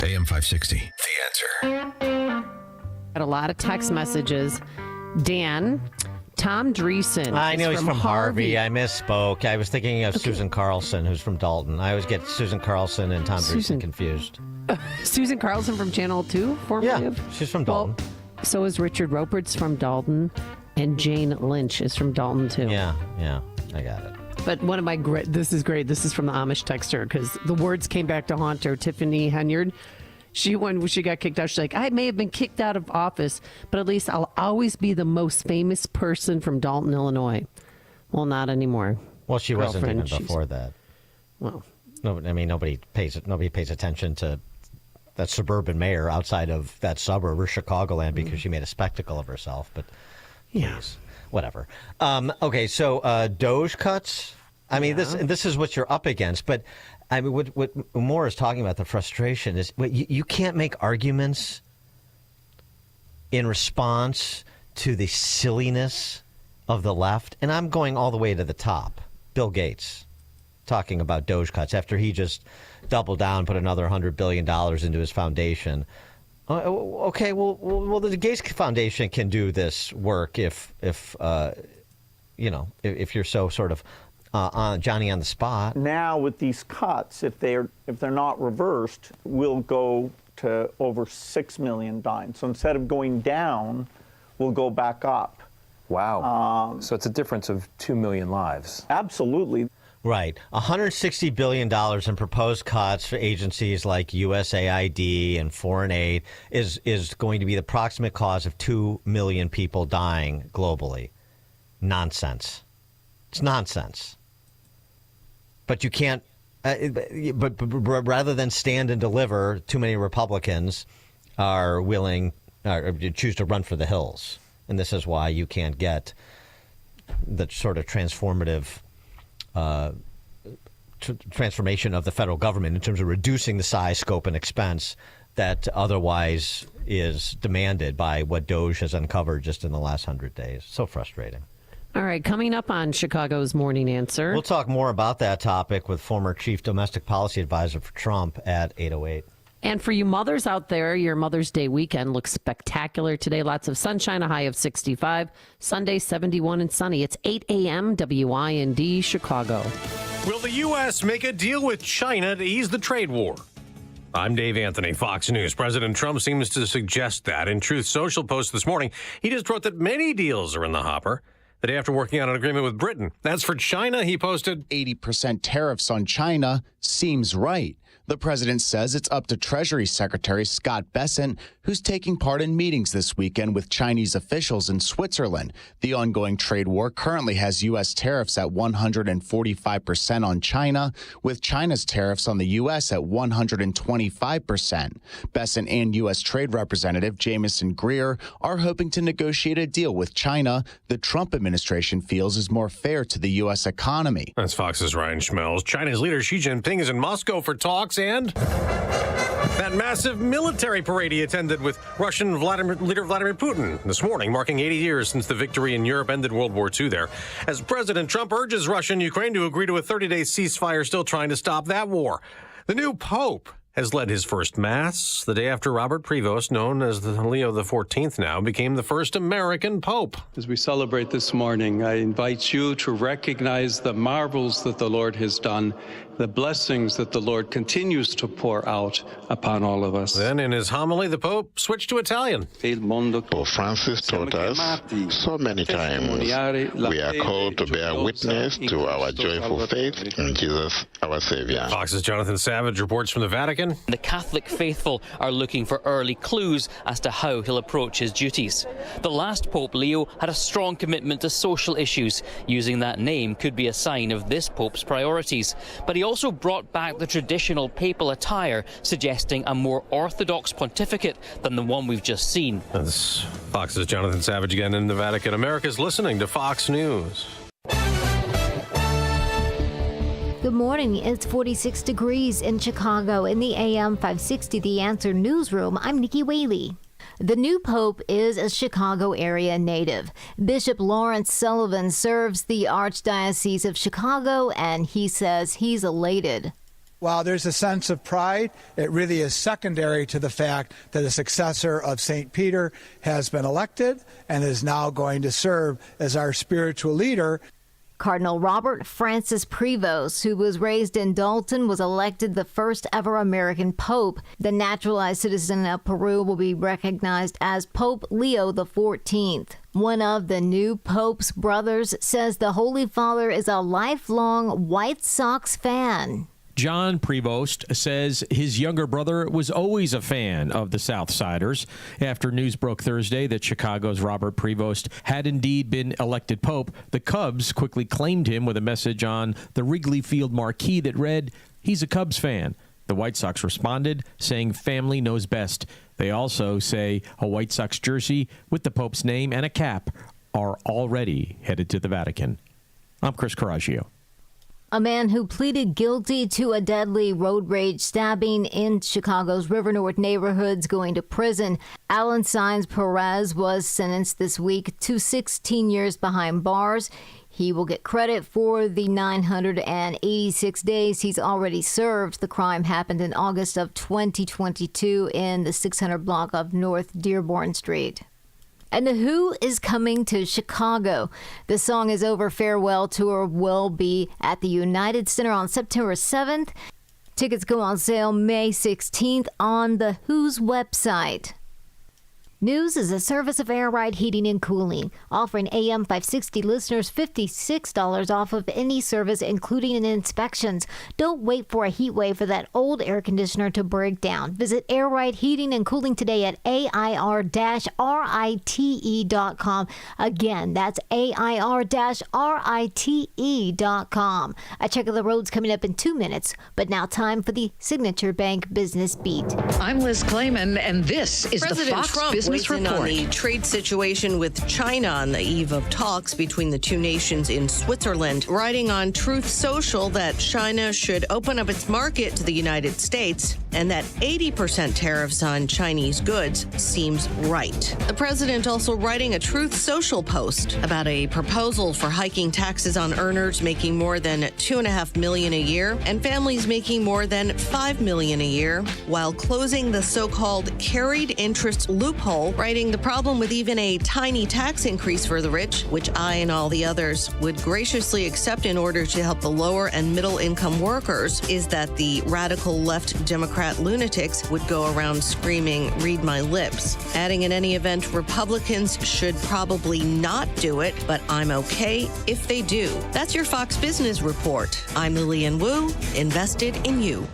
AM 560, The Answer. Got a lot of text messages. Dan, Tom Dreesen. I know he's from Harvey. I misspoke. I was thinking of Susan Carlson, who's from Dalton. I always get Susan Carlson and Tom Dreesen confused. Susan Carlson from Channel 2, formative? Yeah, she's from Dalton. Well, so is Richard Ropert's from Dalton, and Jane Lynch is from Dalton, too. Yeah, I got it. But one of my this is great. This is from the Amish texter, because the words came back to haunt her. Tiffany Henyard. When she got kicked out, she's like, I may have been kicked out of office, but at least I'll always be the most famous person from Dalton, Illinois. Well, not anymore. Well, she wasn't even before that. Well, nobody pays attention to that suburban mayor outside of that suburb or Chicagoland because she made a spectacle of herself. But yes, whatever. Okay, so Doge cuts. I mean, this is what you're up against, but. I mean, what Moore is talking about, the frustration, is you can't make arguments in response to the silliness of the left. And I'm going all the way to the top. Bill Gates talking about Doge cuts after he just doubled down, put another $100 billion into his foundation. Okay, well, the Gates Foundation can do this work if you're so sort of Johnny on the spot. Now with these cuts, if they're not reversed, we'll go to over 6 million dying. So instead of going down, we'll go back up. Wow. So it's a difference of 2 million lives. Absolutely. Right. $160 billion in proposed cuts for agencies like USAID and foreign aid is going to be the proximate cause of 2 million people dying globally. Nonsense. It's nonsense. But you can't, but rather than stand and deliver, too many Republicans are willing or choose to run for the hills. And this is why you can't get the sort of transformative transformation of the federal government in terms of reducing the size, scope, and expense that otherwise is demanded by what Doge has uncovered just in the last 100 days. So frustrating. All right, coming up on Chicago's Morning Answer. We'll talk more about that topic with former chief domestic policy advisor for Trump at 8:08. And for you mothers out there, your Mother's Day weekend looks spectacular today. Lots of sunshine, a high of 65. Sunday, 71 and sunny. It's 8 a.m. WIND Chicago. Will the U.S. make a deal with China to ease the trade war? I'm Dave Anthony, Fox News. President Trump seems to suggest that. In Truth Social post this morning, he just wrote that many deals are in the hopper. The day after working out an agreement with Britain. As for China, he posted 80% tariffs on China seems right. The president says it's up to Treasury Secretary Scott Bessent, who's taking part in meetings this weekend with Chinese officials in Switzerland. The ongoing trade war currently has U.S. tariffs at 145% on China, with China's tariffs on the U.S. at 125%. Bessent and U.S. Trade Representative Jamieson Greer are hoping to negotiate a deal with China the Trump administration feels is more fair to the U.S. economy. That's Fox's Ryan Schmelz. China's leader Xi Jinping is in Moscow for talks, and that massive military parade he attended with Russian leader Vladimir Putin this morning, marking 80 years since the victory in Europe ended World War II there. As President Trump urges Russia and Ukraine to agree to a 30-day ceasefire, still trying to stop that war. The new Pope has led his first Mass the day after Robert Prevost, known as the Leo XIV now, became the first American Pope. As we celebrate this morning, I invite you to recognize the marvels that the Lord has done, the blessings that the Lord continues to pour out upon all of us. Then in his homily, the Pope switched to Italian. Pope Francis taught us so many times we are called to bear witness to our joyful faith in Jesus, our Savior. Fox's Jonathan Savage reports from the Vatican. The Catholic faithful are looking for early clues as to how he'll approach his duties. The last Pope, Leo, had a strong commitment to social issues. Using that name could be a sign of this Pope's priorities. But he also brought back the traditional papal attire, suggesting a more orthodox pontificate than the one we've just seen. That's Fox's Jonathan Savage again in the Vatican. America's listening to Fox News. Good morning. It's 46 degrees in Chicago. In the AM 560 The Answer newsroom, I'm Nikki Whaley. The new pope is a Chicago area native. Bishop Lawrence Sullivan serves the Archdiocese of Chicago, and he says he's elated. While there's a sense of pride, it really is secondary to the fact that a successor of St. Peter has been elected and is now going to serve as our spiritual leader. Cardinal Robert Francis Prevost, who was raised in Dalton, was elected the first ever American pope. The naturalized citizen of Peru will be recognized as Pope Leo XIV. One of the new Pope's brothers says the Holy Father is a lifelong White Sox fan. John Prevost says his younger brother was always a fan of the Southsiders. After news broke Thursday that Chicago's Robert Prevost had indeed been elected pope, the Cubs quickly claimed him with a message on the Wrigley Field marquee that read, "He's a Cubs fan." The White Sox responded, saying family knows best. They also say a White Sox jersey with the Pope's name and a cap are already headed to the Vatican. I'm Chris Coraggio. A man who pleaded guilty to a deadly road rage stabbing in Chicago's River North neighborhoods going to prison. Alan Saenz Perez was sentenced this week to 16 years behind bars. He will get credit for the 986 days he's already served. The crime happened in August of 2022 in the 600 block of North Dearborn Street. And The Who is coming to Chicago. The Song Is Over farewell tour will be at the United Center on September 7th. Tickets go on sale May 16th on The Who's website. News is a service of Air Ride Heating and Cooling, offering AM 560 listeners $56 off of any service, including inspections. Don't wait for a heat wave for that old air conditioner to break down. Visit Air Ride Heating and Cooling today at AIR-RITE.com. Again, that's AIR-RITE.com. A check of the roads coming up in 2 minutes, but now time for the Signature Bank Business Beat. I'm Liz Clayman, and this is President the Fox Trump Business weighs in Report. on the trade situation with China on the eve of talks between the two nations in Switzerland, writing on Truth Social that China should open up its market to the United States and that 80% tariffs on Chinese goods seems right. The president also writing a Truth Social post about a proposal for hiking taxes on earners making more than $2.5 million a year and families making more than $5 million a year, while closing the so-called carried interest loophole, writing the problem with even a tiny tax increase for the rich, which I and all the others would graciously accept in order to help the lower and middle income workers, is that the radical left Democrat lunatics would go around screaming, "Read my lips." Adding, in any event, Republicans should probably not do it, but I'm okay if they do. That's your Fox Business Report. I'm Lillian Wu, invested in you.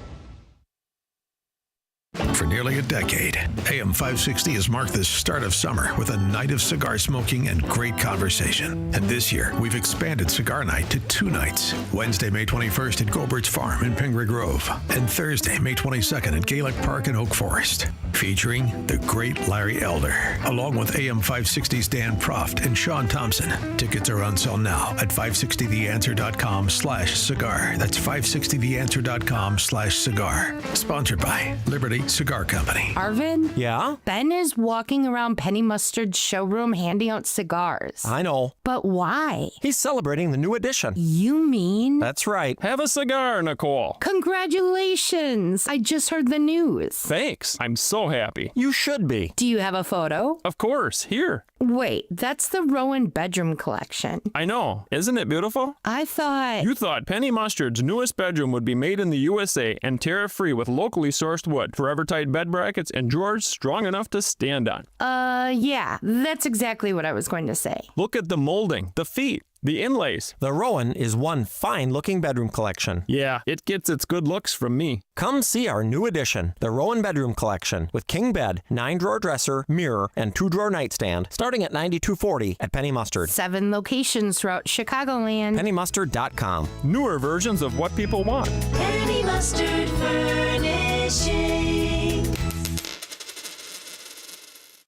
For nearly a decade, AM 560 has marked the start of summer with a night of cigar smoking and great conversation. And this year, we've expanded Cigar Night to 2 nights. Wednesday, May 21st at Gobert's Farm in Pingree Grove, and Thursday, May 22nd at Gaelic Park in Oak Forest, featuring the great Larry Elder, along with AM 560's Dan Proft and Sean Thompson. Tickets are on sale now at 560theanswer.com/cigar. That's 560theanswer.com/cigar. Sponsored by Liberty Cigar Company. Arvin? Yeah? Ben is walking around Penny Mustard's showroom handing out cigars. I know. But why? He's celebrating the new edition. You mean? That's right. Have a cigar, Nicole. Congratulations! I just heard the news. Thanks. I'm so happy. You should be. Do you have a photo? Of course. Here. Wait, that's the Rowan bedroom collection. I know. Isn't it beautiful? I thought... You thought Penny Mustard's newest bedroom would be made in the USA and tariff-free with locally sourced wood, forever-tight bed brackets, and drawers strong enough to stand on. Yeah, that's exactly what I was going to say. Look at the molding, the feet, the inlays. The Rowan is one fine-looking bedroom collection. Yeah, it gets its good looks from me. Come see our new addition, the Rowan Bedroom Collection, with king bed, 9-drawer dresser, mirror, and 2-drawer nightstand, starting at $92.40 at Penny Mustard. 7 locations throughout Chicagoland. PennyMustard.com. Newer versions of what people want. Penny Mustard Furnishing.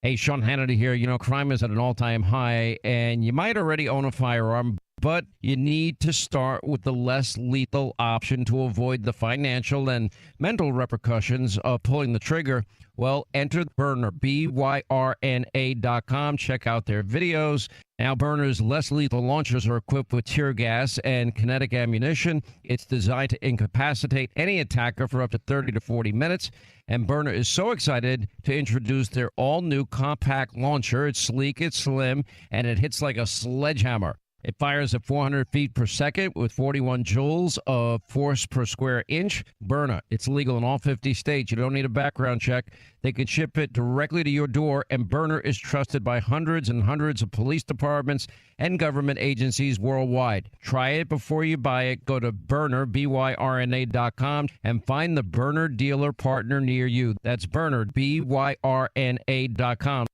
Hey, Sean Hannity here. You know, crime is at an all-time high, and you might already own a firearm, But you need to start with the less lethal option to avoid the financial and mental repercussions of pulling the trigger. Well, enter Byrna, BYRNA.com. Check out their videos. Now, Byrna's less lethal launchers are equipped with tear gas and kinetic ammunition. It's designed to incapacitate any attacker for up to 30 to 40 minutes. And Byrna is so excited to introduce their all-new compact launcher. It's sleek, it's slim, and it hits like a sledgehammer. It fires at 400 feet per second with 41 joules of force per square inch. Byrna, it's legal in all 50 states. You don't need a background check. They can ship it directly to your door, and Byrna is trusted by hundreds and hundreds of police departments and government agencies worldwide. Try it before you buy it. Go to Byrna, BYRNA.com, and find the Byrna dealer partner near you. That's Byrna, BYRNA.com.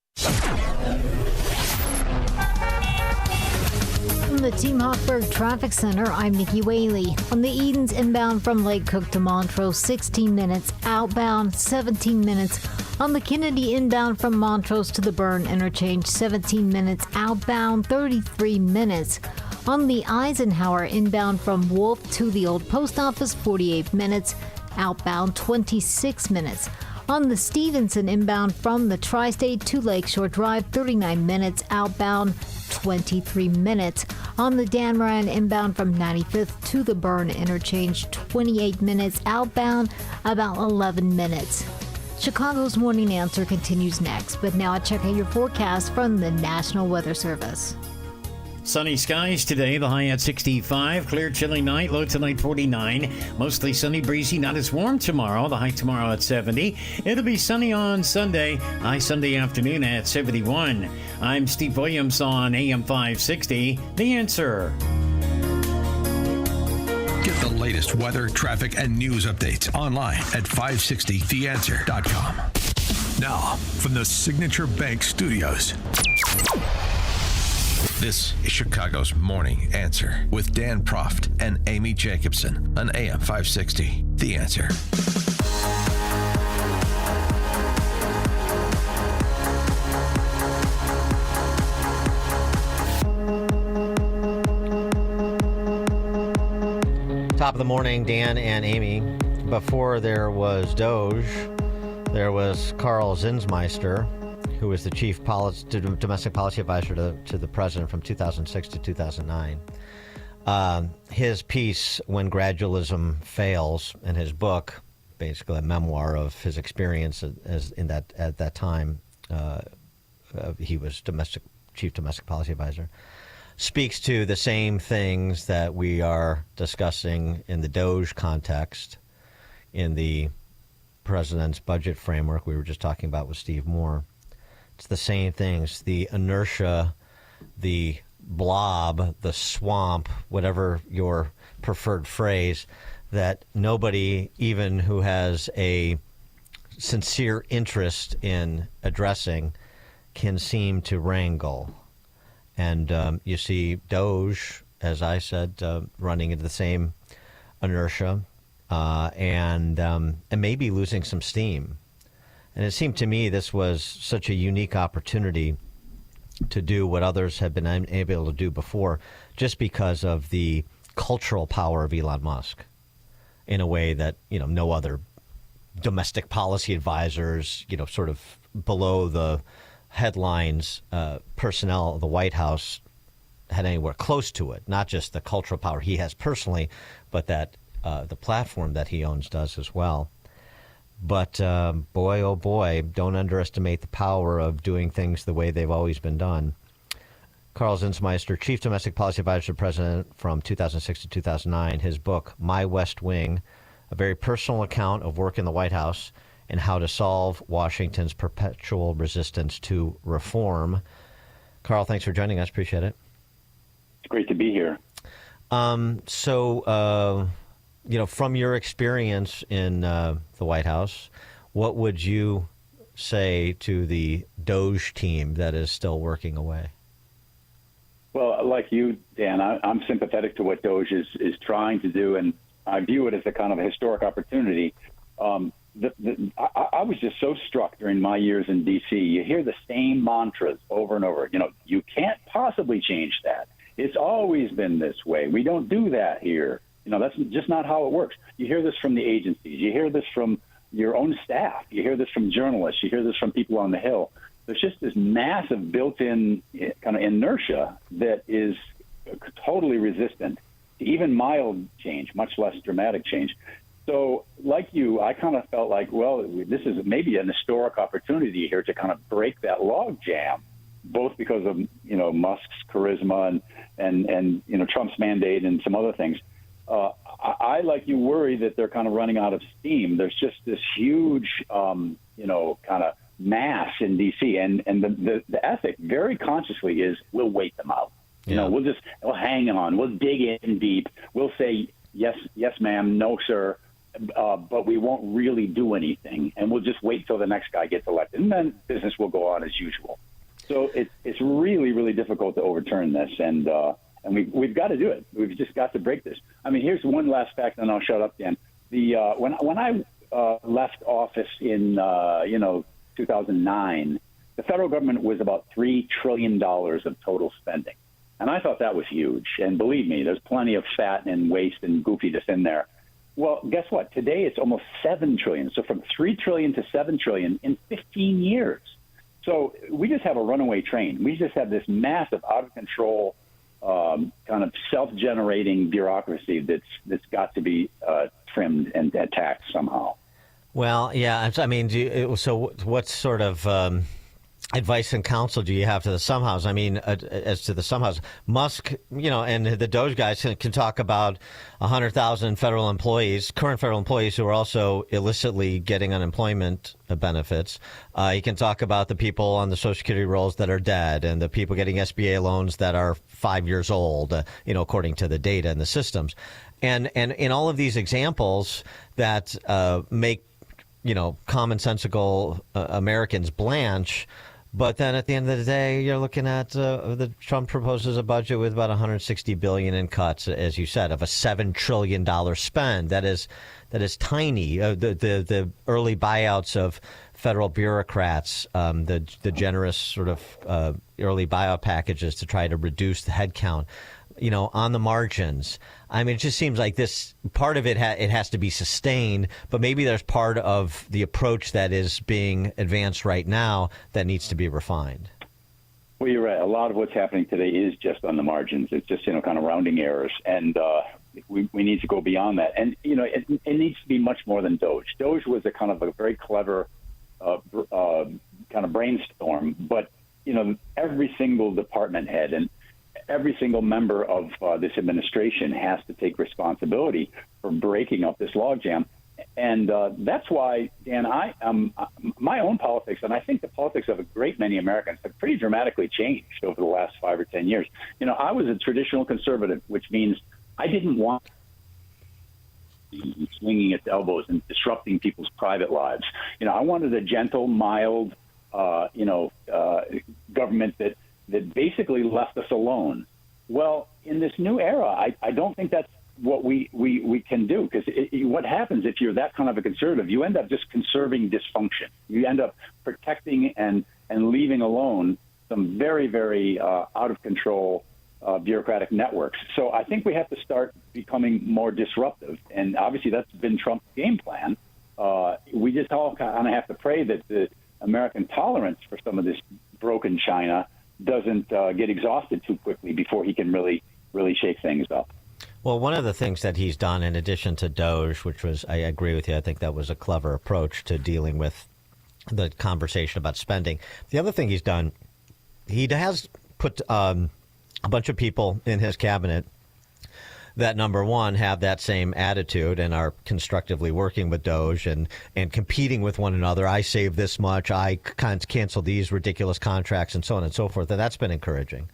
From the Team Hochberg Traffic Center, I'm Nikki Whaley. On the Edens inbound from Lake Cook to Montrose, 16 minutes. Outbound, 17 minutes. On the Kennedy inbound from Montrose to the Byrne interchange, 17 minutes. Outbound, 33 minutes. On the Eisenhower inbound from Wolf to the Old Post Office, 48 minutes. Outbound, 26 minutes. On the Stevenson inbound from the Tri-State to Lakeshore Drive, 39 minutes. Outbound, 23 minutes. On the Dan Moran inbound from 95th to the Byrne interchange, 28 minutes. Outbound, about 11 minutes. Chicago's Morning Answer continues next, but now check out your forecast from the National Weather Service. Sunny skies today, the high at 65. Clear, chilly night, low tonight 49. Mostly sunny, breezy, not as warm tomorrow. The high tomorrow at 70. It'll be sunny on Sunday, high Sunday afternoon at 71. I'm Steve Williams on AM 560. The Answer. Get the latest weather, traffic, and news updates online at 560theanswer.com. Now, from the Signature Bank Studios. This is Chicago's Morning Answer with Dan Proft and Amy Jacobson on AM 560. The Answer. Top of the morning, Dan and Amy. Before there was Doge, there was Carl Zinsmeister, who was the chief domestic policy advisor to the president from 2006 to 2009. His piece, When Gradualism Fails, in his book, basically a memoir of his experience at that time, he was chief domestic policy advisor, speaks to the same things that we are discussing in the Doge context, in the president's budget framework we were just talking about with Steve Moore. It's the same things, the inertia, the blob, the swamp, whatever your preferred phrase, that nobody, even who has a sincere interest in addressing, can seem to wrangle. And you see Doge, as I said, running into the same inertia and maybe losing some steam. And it seemed to me this was such a unique opportunity to do what others have been unable to do before, just because of the cultural power of Elon Musk, in a way that, no other domestic policy advisors, sort of below the headlines personnel of the White House had anywhere close to it. Not just the cultural power he has personally, but that the platform that he owns does as well. But boy, oh boy, don't underestimate the power of doing things the way they've always been done. Carl Zinsmeister, Chief Domestic Policy Advisor to the President from 2006 to 2009. His book, My West Wing, a very personal account of work in the White House and how to solve Washington's perpetual resistance to reform. Carl, thanks for joining us. Appreciate it. It's great to be here. From your experience in the White House, what would you say to the Doge team that is still working away? Well, like you, Dan, I'm sympathetic to what Doge is trying to do, and I view it as a kind of a historic opportunity. I was just so struck during my years in D.C. You hear the same mantras over and over. You can't possibly change that. It's always been this way. We don't do that here. That's just not how it works. You hear this from the agencies. You hear this from your own staff. You hear this from journalists. You hear this from people on the Hill. There's just this massive built-in kind of inertia that is totally resistant to even mild change, much less dramatic change. So like you, I kind of felt like, well, this is maybe an historic opportunity here to kind of break that log jam, both because of, Musk's charisma and Trump's mandate and some other things. I, like you, worry that they're kind of running out of steam. There's just this huge, kind of mass in D.C. And the ethic very consciously is we'll wait them out. Yeah. We'll hang on. We'll dig in deep. We'll say, yes, ma'am, no, sir. But we won't really do anything. And we'll just wait till the next guy gets elected. And then business will go on as usual. So it's really, really difficult to overturn this. And we've got to do it. We've just got to break this. I mean, here's one last fact, and I'll shut up, Dan. When I left office in 2009, the federal government was about $3 trillion of total spending, and I thought that was huge. And believe me, there's plenty of fat and waste and goofiness in there. Well, guess what? Today it's almost $7 trillion. So from $3 trillion to $7 trillion in 15 years. So we just have a runaway train. We just have this massive, out of control, kind of self-generating bureaucracy that's got to be trimmed and attacked somehow. Well, yeah. I mean, so what sort of advice and counsel do you have to the somehows? I mean, as to the somehows, Musk, and the Doge guys can talk about 100,000 current federal employees who are also illicitly getting unemployment benefits. He can talk about the people on the Social Security rolls that are dead and the people getting SBA loans that are 5 years old, according to the data and the systems. And in all of these examples that make, commonsensical Americans blanch. But then at the end of the day, you're looking at the Trump proposes a budget with about $160 billion in cuts, as you said, of a $7 trillion spend. That is tiny. The early buyouts of federal bureaucrats, the generous sort of early buyout packages to try to reduce the headcount, on the margins. I mean, it just seems like this part of it has to be sustained, but maybe there's part of the approach that is being advanced right now that needs to be refined. Well, you're right. A lot of what's happening today is just on the margins. It's just, kind of rounding errors. And we need to go beyond that. And, it needs to be much more than Doge. Doge was a very clever kind of brainstorm. But, every single department head and every single member of this administration has to take responsibility for breaking up this logjam. And that's why, Dan, my own politics, and I think the politics of a great many Americans, have pretty dramatically changed over the last 5 or 10 years. I was a traditional conservative, which means I didn't want swinging its elbows and disrupting people's private lives. I wanted a gentle, mild, government that basically left us alone. Well, in this new era, I don't think that's what we can do, because what happens if you're that kind of a conservative, you end up just conserving dysfunction. You end up protecting and leaving alone some very, very out of control bureaucratic networks. So I think we have to start becoming more disruptive, and obviously that's been Trump's game plan. We just all kind of have to pray that the American tolerance for some of this broken China doesn't get exhausted too quickly before he can really shake things up. Well, one of the things that he's done, in addition to Doge, which was, I agree with you, I think that was a clever approach to dealing with the conversation about spending. The other thing he's done, he has put a bunch of people in his cabinet that, number one, have that same attitude and are constructively working with Doge and competing with one another. I save this much, I cancel these ridiculous contracts, and so on and so forth. And that's been encouraging.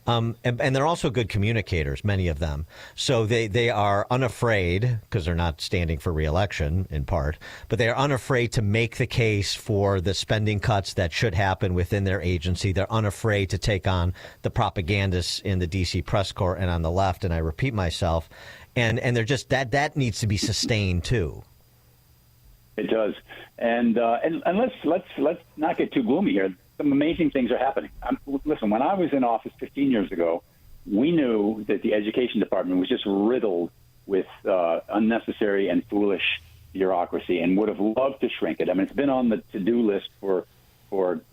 And they're also good communicators, many of them. So they are unafraid, because they're not standing for re-election in part, but they are unafraid to make the case for the spending cuts that should happen within their agency. They're unafraid to take on the propagandists in the D.C. press corps and on the left, and I repeat myself. And they're just that needs to be sustained too. It does. And let's not get too gloomy here. Some amazing things are happening. Listen, when I was in office 15 years ago, we knew that the education department was just riddled with unnecessary and foolish bureaucracy and would have loved to shrink it. I mean, it's been on the to-do list for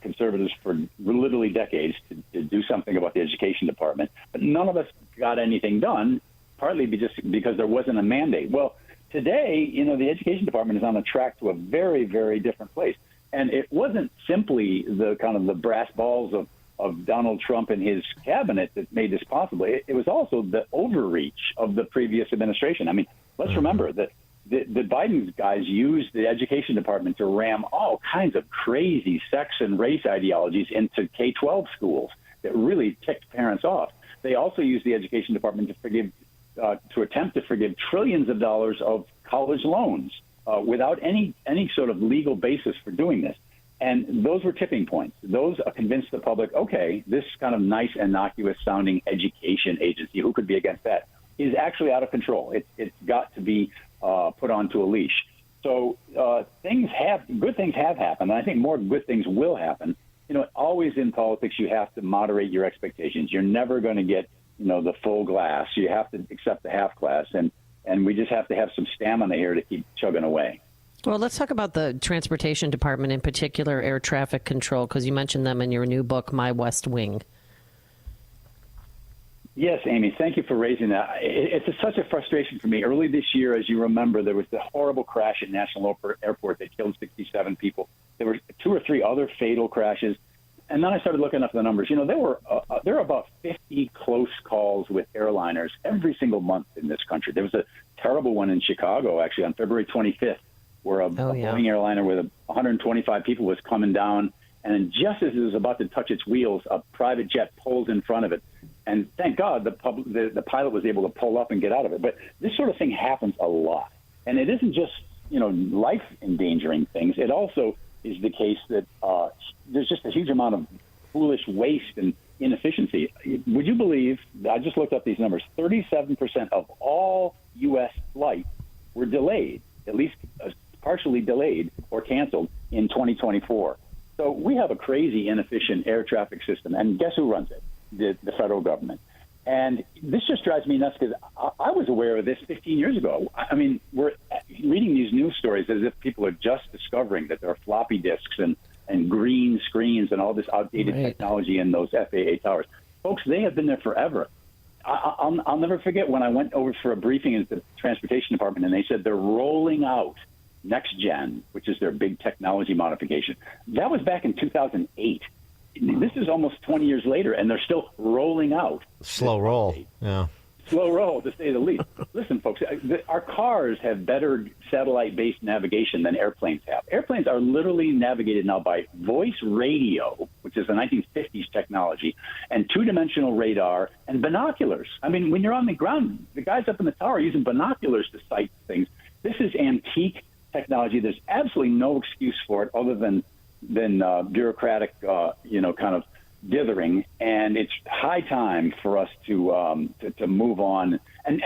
conservatives for literally decades to do something about the education department. But none of us got anything done, partly because there wasn't a mandate. Well, today, the education department is on a track to a very, very different place. And it wasn't simply the kind of the brass balls of Donald Trump and his cabinet that made this possible. It was also the overreach of the previous administration. I mean, let's remember that the Biden guys used the education department to ram all kinds of crazy sex and race ideologies into K-12 schools that really ticked parents off. They also used the education department to attempt to forgive trillions of dollars of college loans without any sort of legal basis for doing this. And those were tipping points. Those convinced the public, okay, this kind of nice, innocuous-sounding education agency, who could be against that, is actually out of control. It's got to be put onto a leash. So good things have happened, and I think more good things will happen. Always in politics, you have to moderate your expectations. You're never going to get, the full glass. You have to accept the half glass, and we just have to have some stamina here to keep chugging away. Well, let's talk about the Transportation Department, in particular air traffic control, because you mentioned them in your new book, My West Wing. Yes, Amy, thank you for raising that. It's such a frustration for me. Early this year, as you remember, there was the horrible crash at National Airport that killed 67 people. There were 2 or 3 other fatal crashes. And then I started looking up the numbers. There were about 50 close calls with airliners every single month in this country. There was a terrible one in Chicago, actually, on February 25th, where a Boeing airliner with 125 people was coming down. And then just as it was about to touch its wheels, a private jet pulls in front of it. And thank God the pilot was able to pull up and get out of it. But this sort of thing happens a lot. And it isn't just, life-endangering things. It also is the case that there's just a huge amount of foolish waste and inefficiency. Would you believe, I just looked up these numbers, 37% of all U.S. flights were delayed, at least partially delayed or canceled in 2024. So we have a crazy, inefficient air traffic system. And guess who runs it? The federal government. And this just drives me nuts because I was aware of this 15 years ago. I mean, we're reading these news stories as if people are just discovering that there are floppy disks and green screens and all this outdated technology in those FAA towers. Folks, they have been there forever. I'll never forget when I went over for a briefing at the Transportation Department, and they said they're rolling out Next Gen, which is their big technology modification. That was back in 2008. This is almost 20 years later, and they're still rolling out. Slow roll, yeah. Slow roll, to say the least. Listen, folks, our cars have better satellite-based navigation than airplanes have. Airplanes are literally navigated now by voice radio, which is a 1950s technology, and two-dimensional radar and binoculars. I mean, when you're on the ground, the guys up in the tower are using binoculars to sight things. This is antique technology. There's absolutely no excuse for it other than bureaucratic, kind of dithering, and it's high time for us to move on. And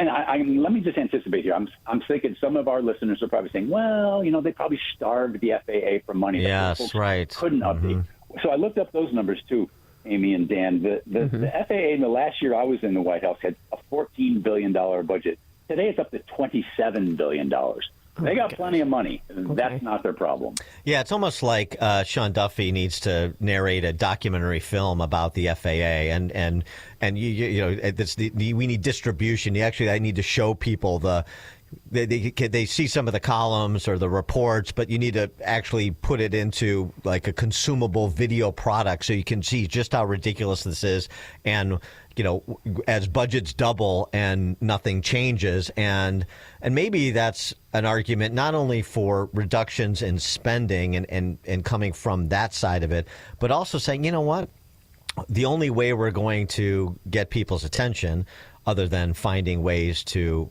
let me just anticipate here. I'm thinking some of our listeners are probably saying, well, they probably starved the FAA for money. Yes, right. Couldn't update. So I looked up those numbers too, Amy and Dan. The FAA in the last year I was in the White House had a $14 billion budget. Today it's up to $27 billion. They got plenty of money. That's not their problem. Yeah, it's almost like Sean Duffy needs to narrate a documentary film about the FAA, and we need distribution. I need to show people they see some of the columns or the reports, but you need to actually put it into like a consumable video product so you can see just how ridiculous this is. And as budgets double and nothing changes, and maybe that's an argument not only for reductions in spending and coming from that side of it, but also saying, you know what, the only way we're going to get people's attention, other than finding ways to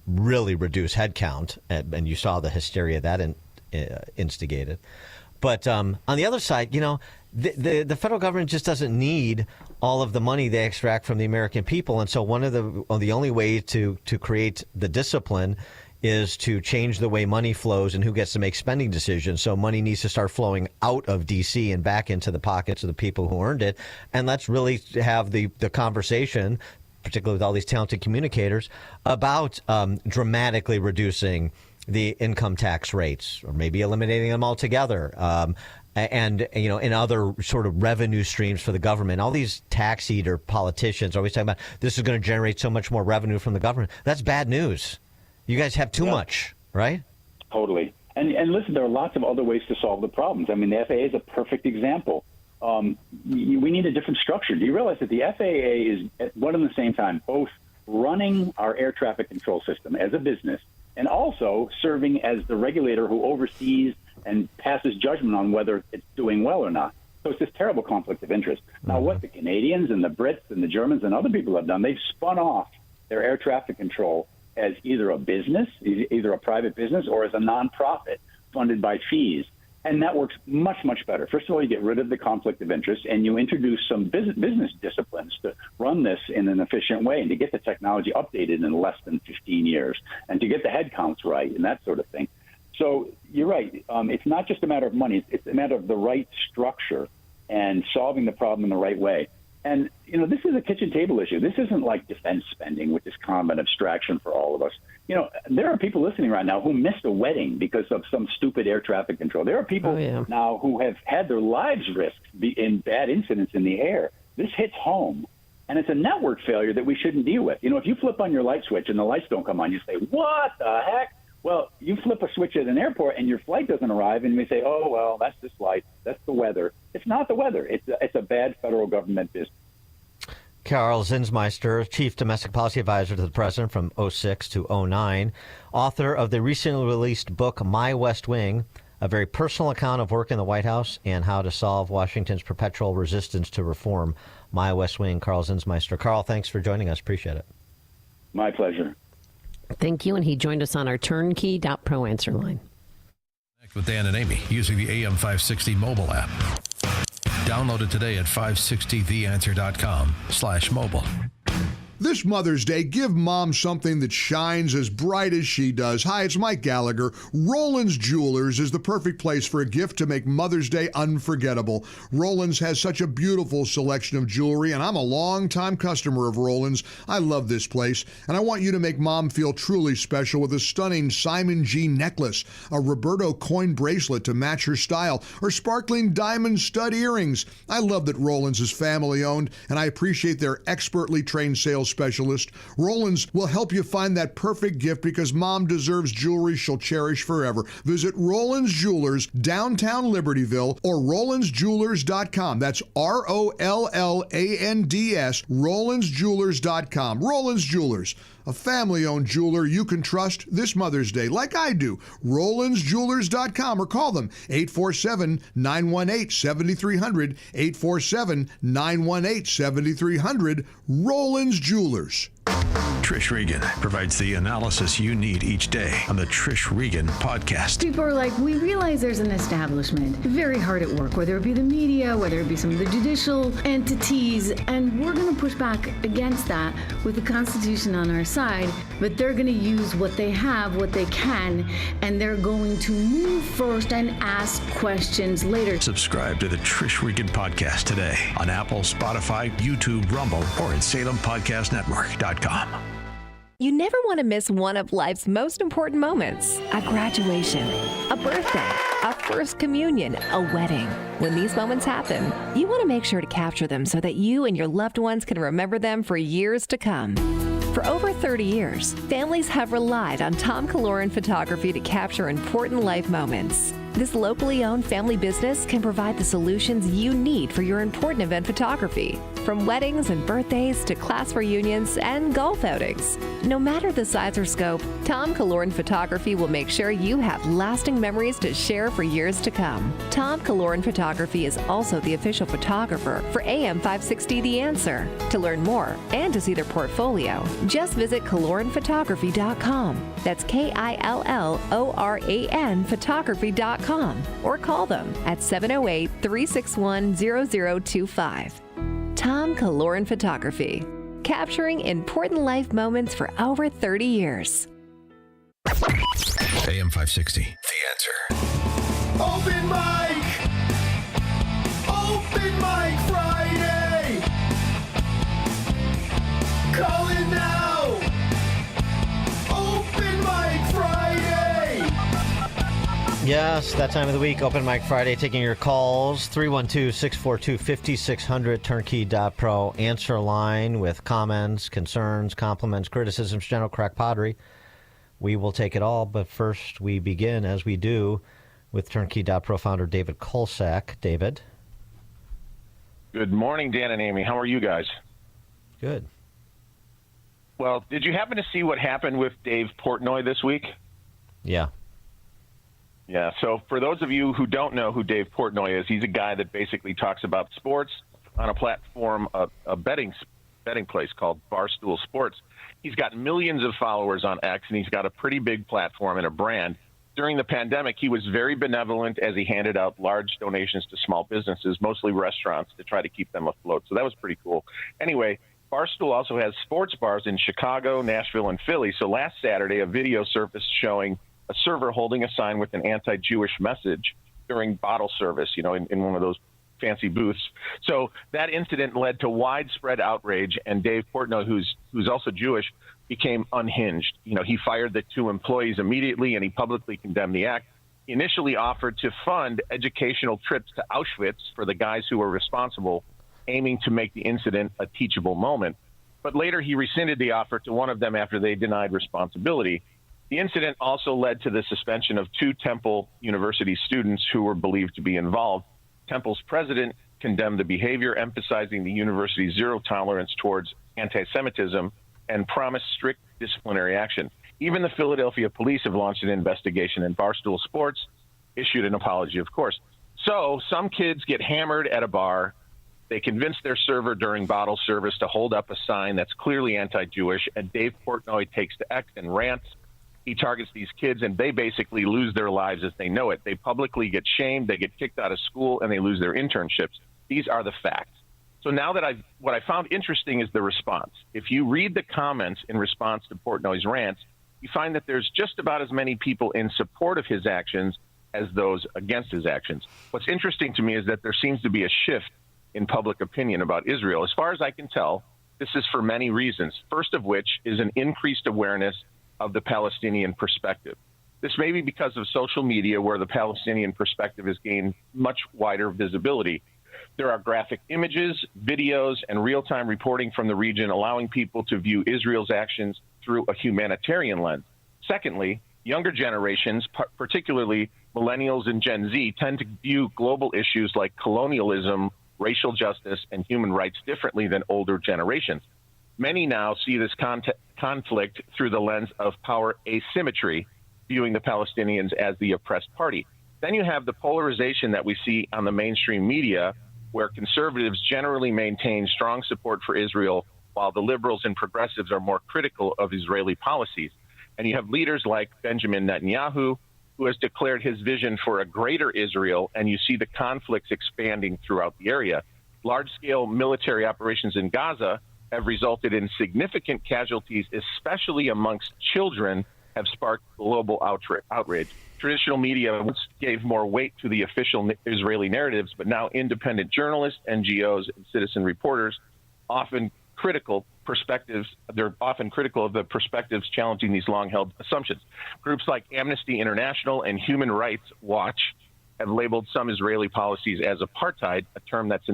really reduce headcount, and you saw the hysteria that instigated. But on the other side, the federal government just doesn't need all of the money they extract from the American people, and so one of the only ways to create the discipline is to change the way money flows and who gets to make spending decisions. So money needs to start flowing out of D.C. and back into the pockets of the people who earned it. And let's really have the conversation, particularly with all these talented communicators, about dramatically reducing the income tax rates, or maybe eliminating them altogether. And, in other sort of revenue streams for the government. All these tax eater politicians are always talking about this is going to generate so much more revenue from the government. That's bad news. You guys have too much, right? Totally. And listen, there are lots of other ways to solve the problems. I mean, the FAA is a perfect example. We need a different structure. Do you realize that the FAA is, at one and the same time, both running our air traffic control system as a business and also serving as the regulator who oversees and passes judgment on whether it's doing well or not? So it's this terrible conflict of interest. Now, what the Canadians and the Brits and the Germans and other people have done, they've spun off their air traffic control as either a business, either a private business, or as a nonprofit funded by fees. And that works much, much better. First of all, you get rid of the conflict of interest and you introduce some business disciplines to run this in an efficient way and to get the technology updated in less than 15 years and to get the head counts right and that sort of thing. So you're right. It's not just a matter of money. It's a matter of the right structure and solving the problem in the right way. And, this is a kitchen table issue. This isn't like defense spending, which is kind of an abstraction for all of us. There are people listening right now who missed a wedding because of some stupid air traffic control. There are people now who have had their lives risked in bad incidents in the air. This hits home. And it's a network failure that we shouldn't deal with. If you flip on your light switch and the lights don't come on, you say, what the heck? Well, you flip a switch at an airport and your flight doesn't arrive, and we say, oh, well, that's this light, that's the weather. It's not the weather. It's a bad federal government business. Carl Zinsmeister, Chief Domestic Policy Advisor to the President from 2006 to 2009, author of the recently released book, My West Wing, a very personal account of work in the White House and how to solve Washington's perpetual resistance to reform. My West Wing, Carl Zinsmeister. Carl, thanks for joining us. Appreciate it. My pleasure. Thank you. And he joined us on our turnkey.pro answer line. Connect with Dan and Amy using the AM 560 mobile app. Download it today at 560theanswer.com/mobile. This Mother's Day, give Mom something that shines as bright as she does. Hi, it's Mike Gallagher. Roland's Jewelers is the perfect place for a gift to make Mother's Day unforgettable. Roland's has such a beautiful selection of jewelry, and I'm a longtime customer of Roland's. I love this place, and I want you to make Mom feel truly special with a stunning Simon G necklace, a Roberto coin bracelet to match her style, or sparkling diamond stud earrings. I love that Roland's is family-owned, and I appreciate their expertly trained sales specialist. Roland's will help you find that perfect gift because Mom deserves jewelry she'll cherish forever. Visit Roland's Jewelers, downtown Libertyville, or RolandsJewelers.com. That's ROLLANDS, RolandsJewelers.com. Roland's Jewelers, a family-owned jeweler you can trust this Mother's Day, like I do. RolandsJewelers.com, or call them 847-918-7300, 847-918-7300, Roland's Jewelers. Trish Regan provides the analysis you need each day on the Trish Regan podcast. People are like, we realize there's an establishment very hard at work, whether it be the media, whether it be some of the judicial entities, and we're going to push back against that with the Constitution on our side, but they're going to use what they have, what they can, and they're going to move first and ask questions later. Subscribe to the Trish Regan podcast today on Apple, Spotify, YouTube, Rumble, or at SalemPodcastNetwork.com. You never want to miss one of life's most important moments. A graduation, a birthday, a first communion, a wedding. When these moments happen, you want to make sure to capture them so that you and your loved ones can remember them for years to come. For over 30 years, families have relied on Tom Kaloran Photography to capture important life moments. This locally owned family business can provide the solutions you need for your important event photography, from weddings and birthdays to class reunions and golf outings. No matter the size or scope, Tom Kaloran Photography will make sure you have lasting memories to share for years to come. Tom Kaloran Photography is also the official photographer for AM 560 The Answer. To learn more and to see their portfolio, just visit KaloranPhotography.com. That's KILLORAN Photography.com, or call them at 708-361-0025. Tom Kaloran Photography, capturing important life moments for over 30 years. AM 560. The Answer. Open mic! Open mic Friday! Call in now! Open mic Friday! Yes, that time of the week, Open Mic Friday, taking your calls. 312-642-5600, turnkey.pro. Answer line with comments, concerns, compliments, criticisms, general crack pottery. We will take it all, but first we begin, as we do, with turnkey.pro founder David Kolsak. David? Good morning, Dan and Amy. How are you guys? Good. Well, did you happen to see what happened with Dave Portnoy this week? Yeah. Yeah, so for those of you who don't know who Dave Portnoy is, he's a guy that basically talks about sports on a platform, a betting place called Barstool Sports. He's got millions of followers on X, and he's got a pretty big platform and a brand. During the pandemic, he was very benevolent as he handed out large donations to small businesses, mostly restaurants, to try to keep them afloat. So that was pretty cool. Anyway, Barstool also has sports bars in Chicago, Nashville, and Philly. So last Saturday, a video surfaced showing a server holding a sign with an anti-Jewish message during bottle service, in one of those fancy booths. So that incident led to widespread outrage, and Dave Portnoy, who's also Jewish, became unhinged. He fired the two employees immediately, and he publicly condemned the act. He initially offered to fund educational trips to Auschwitz for the guys who were responsible, aiming to make the incident a teachable moment. But later he rescinded the offer to one of them after they denied responsibility. The incident also led to the suspension of two Temple University students who were believed to be involved. Temple's president condemned the behavior, emphasizing the university's zero tolerance towards anti-Semitism and promised strict disciplinary action. Even the Philadelphia police have launched an investigation, and Barstool Sports issued an apology, of course. So some kids get hammered at a bar. They convince their server during bottle service to hold up a sign that's clearly anti-Jewish, and Dave Portnoy takes to X and rants. He targets these kids, and they basically lose their lives as they know it. They publicly get shamed, they get kicked out of school, and they lose their internships. These are the facts. So now that what I found interesting is the response. If you read the comments in response to Portnoy's rants, you find that there's just about as many people in support of his actions as those against his actions. What's interesting to me is that there seems to be a shift in public opinion about Israel. As far as I can tell, this is for many reasons, first of which is an increased awareness of the Palestinian perspective. This may be because of social media, where the Palestinian perspective has gained much wider visibility. There are graphic images, videos, and real-time reporting from the region, allowing people to view Israel's actions through a humanitarian lens. Secondly, younger generations, particularly millennials and Gen Z, tend to view global issues like colonialism, racial justice, and human rights differently than older generations. Many now see this conflict through the lens of power asymmetry, viewing the Palestinians as the oppressed party. Then you have the polarization that we see on the mainstream media, where conservatives generally maintain strong support for Israel, while the liberals and progressives are more critical of Israeli policies. And you have leaders like Benjamin Netanyahu, who has declared his vision for a greater Israel, and you see the conflicts expanding throughout the area. Large-scale military operations in Gaza have resulted in significant casualties, especially amongst children, have sparked global outrage. Traditional media once gave more weight to the official Israeli narratives, but now independent journalists, NGOs, and citizen reporters, they're often critical of the perspectives challenging these long-held assumptions. Groups like Amnesty International and Human Rights Watch have labeled some Israeli policies as apartheid, a term that's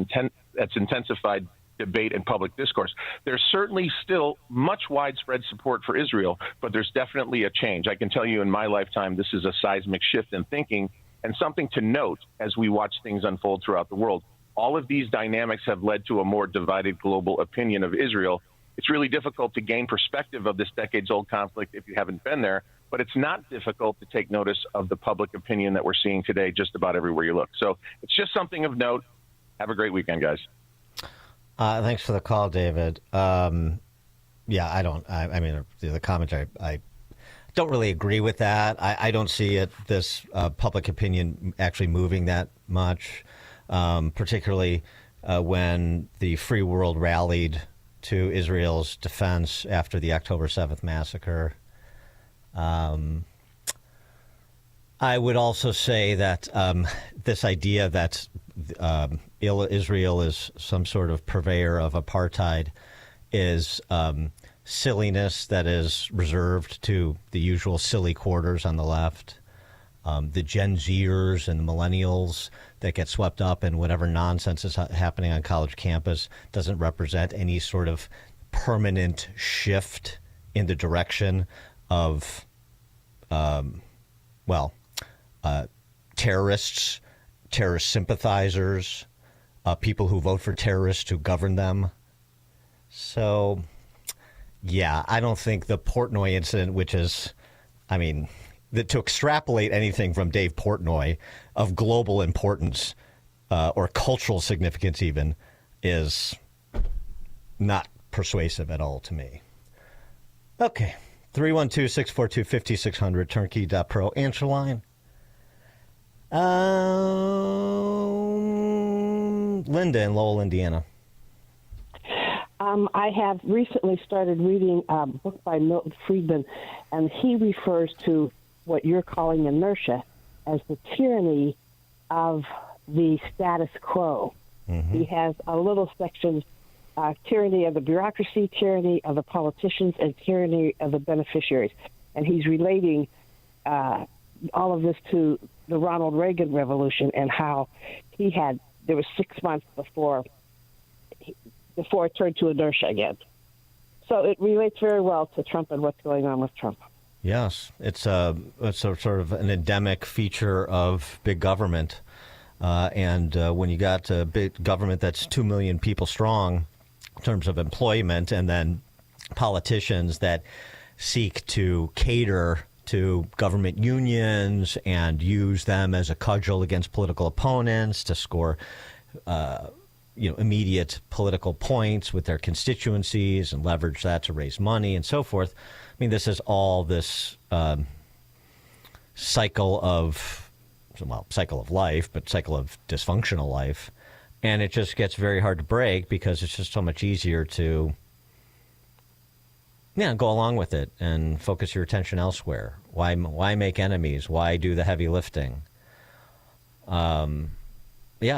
intensified debate and public discourse. There's certainly still much widespread support for Israel, but there's definitely a change. I can tell you in my lifetime, this is a seismic shift in thinking, and something to note as we watch things unfold throughout the world. All of these dynamics have led to a more divided global opinion of Israel. It's really difficult to gain perspective of this decades-old conflict if you haven't been there, but it's not difficult to take notice of the public opinion that we're seeing today just about everywhere you look. So it's just something of note. Have a great weekend, guys. Thanks for the call, David. I mean, the commentary, I don't really agree with that. I don't see this public opinion actually moving that much, particularly when the free world rallied to Israel's defense after the October 7th massacre. I would also say that this idea that Israel is some sort of purveyor of apartheid is silliness that is reserved to the usual silly quarters on the left. The Gen Zers and the millennials that get swept up in whatever nonsense is happening on college campus doesn't represent any sort of permanent shift in the direction of, terrorists, terrorist sympathizers, people who vote for terrorists to govern them. So, yeah, I don't think the Portnoy incident, which is, to extrapolate anything from Dave Portnoy of global importance or cultural significance even, is not persuasive at all to me. Okay, 312-642-5600, turnkey.pro. Answer line. Linda in Lowell, Indiana. I have recently started reading a book by Milton Friedman, and he refers to what you're calling inertia as the tyranny of the status quo. Mm-hmm. He has a little section, tyranny of the bureaucracy, tyranny of the politicians, and tyranny of the beneficiaries. And he's relating all of this to the Ronald Reagan revolution and how there was 6 months before it turned to inertia again. So it relates very well to Trump and what's going on with Trump. Yes, it's a sort of an endemic feature of big government. And when you got a big government that's 2 million people strong in terms of employment, and then politicians that seek to cater to government unions and use them as a cudgel against political opponents to score immediate political points with their constituencies and leverage that to raise money and so forth. I mean, this is all this cycle of life, but cycle of dysfunctional life. And it just gets very hard to break because it's just so much easier to go along with it and focus your attention elsewhere. Why make enemies? Why do the heavy lifting? It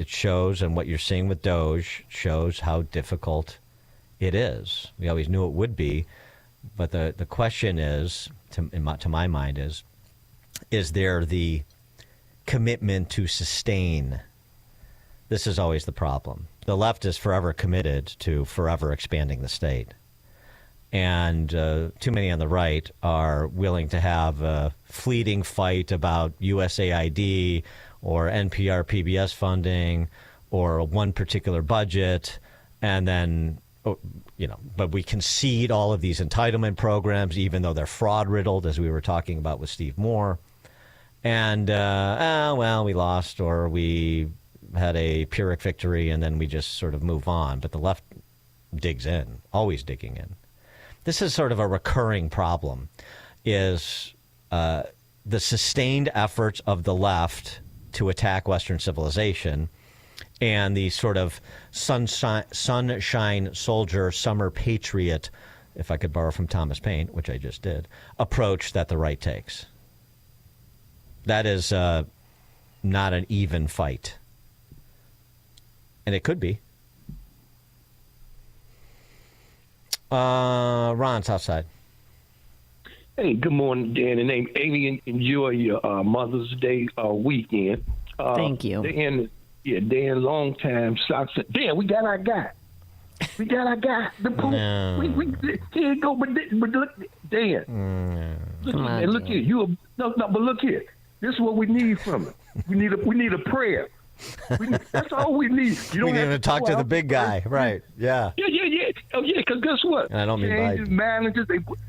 shows, and what you're seeing with Doge shows how difficult it is. We always knew it would be, but the question is, to my mind, is there the commitment to sustain? This is always the problem. The left is forever committed to forever expanding the state. And too many on the right are willing to have a fleeting fight about USAID or NPR PBS funding or one particular budget. And then, but we concede all of these entitlement programs, even though they're fraud-riddled, as we were talking about with Steve Moore. And, we lost, or we had a Pyrrhic victory, and then we just sort of move on. But the left digs in, always digging in. This is sort of a recurring problem, is the sustained efforts of the left to attack Western civilization and the sort of sunshine soldier, summer patriot, if I could borrow from Thomas Paine, which I just did, approach that the right takes. That is not an even fight. And it could be. Ron's outside. Hey, good morning, Dan and Amy. Enjoy your Mother's Day weekend. Thank you. Dan, long time socks. Dan, we got our guy. The poop. No. Here you go, but look, Dan. Look here. But look here. This is what we need from it. We need a prayer. That's all we need. You don't we need to talk to the big guy, right? Yeah. Yeah. Oh, yeah, because guess what? And I don't mean Changes managers.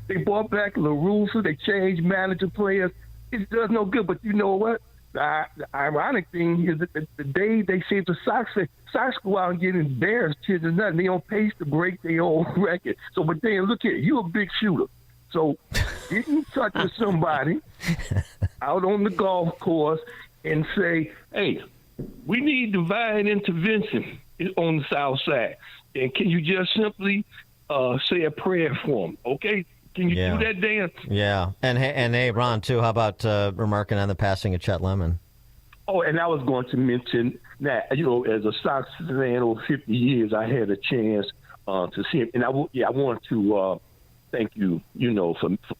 They brought back LaRusso. They changed manager players. It does no good. But you know what? The ironic thing is that the day they say the Sox go out and get embarrassed, kids and nothing. They on pace to break their own record. So, but then look here, you a big shooter. So, get in touch with somebody out on the golf course and say, hey, we need divine intervention on the South Side. And can you just simply say a prayer for them, okay? Can you Yeah. do that, Dan? Yeah. And hey, Ron, too, how about remarking on the passing of Chet Lemon? Oh, and I was going to mention that, as a Sox fan over 50 years, I had a chance to see him. And I want to thank you,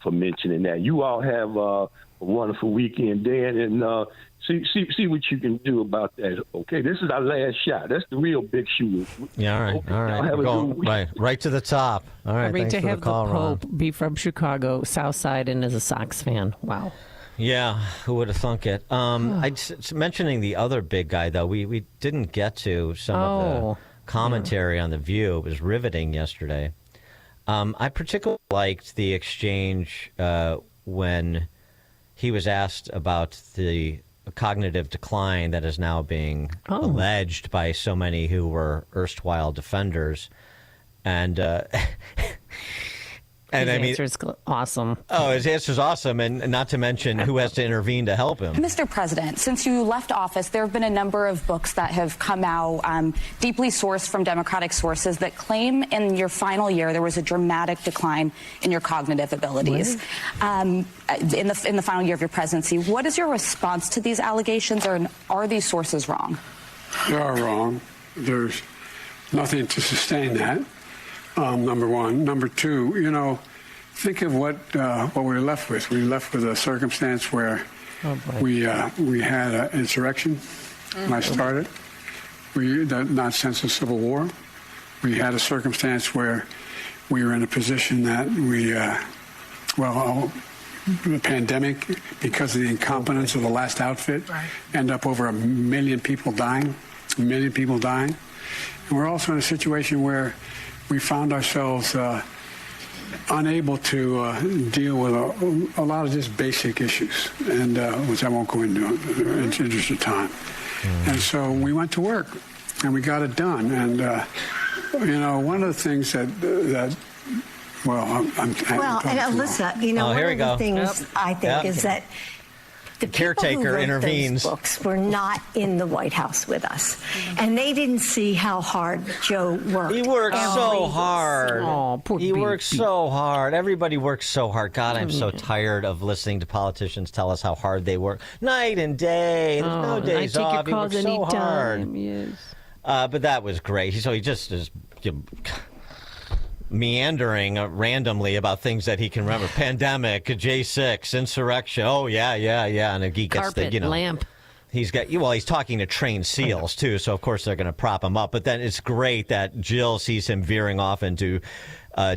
for mentioning that. You all have a wonderful weekend, Dan, and see what you can do about that. Okay, this is our last shot. That's the real big shoe. Yeah, all right. Okay, All right. have We're a going good week. right to the top. All right. I mean, Thanks to for have the call, the Ron. Pope be from Chicago, South Side, and as a Sox fan. Wow. Yeah, who would have thunk it? Mentioning the other big guy, though, we didn't get to some of the commentary on The View. It was riveting yesterday. I particularly liked the exchange when he was asked about the cognitive decline that is now being alleged by so many who were erstwhile defenders. And His answer is awesome. Oh, his answer's awesome, and not to mention who has to intervene to help him. Mr. President, since you left office, there have been a number of books that have come out, deeply sourced from Democratic sources, that claim in your final year there was a dramatic decline in your cognitive abilities. In the final year of your presidency, what is your response to these allegations, or are these sources wrong? They are wrong. There's nothing to sustain that. Number one. Number two, think of what we were left with. We were left with a circumstance where we had an insurrection when I started. Not since the Civil War. We had a circumstance where we were in a position that the pandemic, because of the incompetence of the last outfit, end up over 1 million people dying. And we're also in a situation where we found ourselves unable to deal with a lot of just basic issues, and which I won't go into in the interest of time. And so we went to work, and we got it done. And one of the things I'm and Alyssa, one of the things I think is that the caretaker people who wrote intervenes. Those books were not in the White House with us, and they didn't see how hard Joe worked. He worked so hard. He worked so hard. Everybody works so hard. God, I'm so tired of listening to politicians tell us how hard they work. Night and day. There's no days off. He works so hard. Yes. But that was great. So he just is meandering randomly about things that he can remember. Pandemic, J6, insurrection. Oh, yeah. And he gets Carpet, lamp. He's talking to trained SEALs, too, so of course they're going to prop him up. But then it's great that Jill sees him veering off into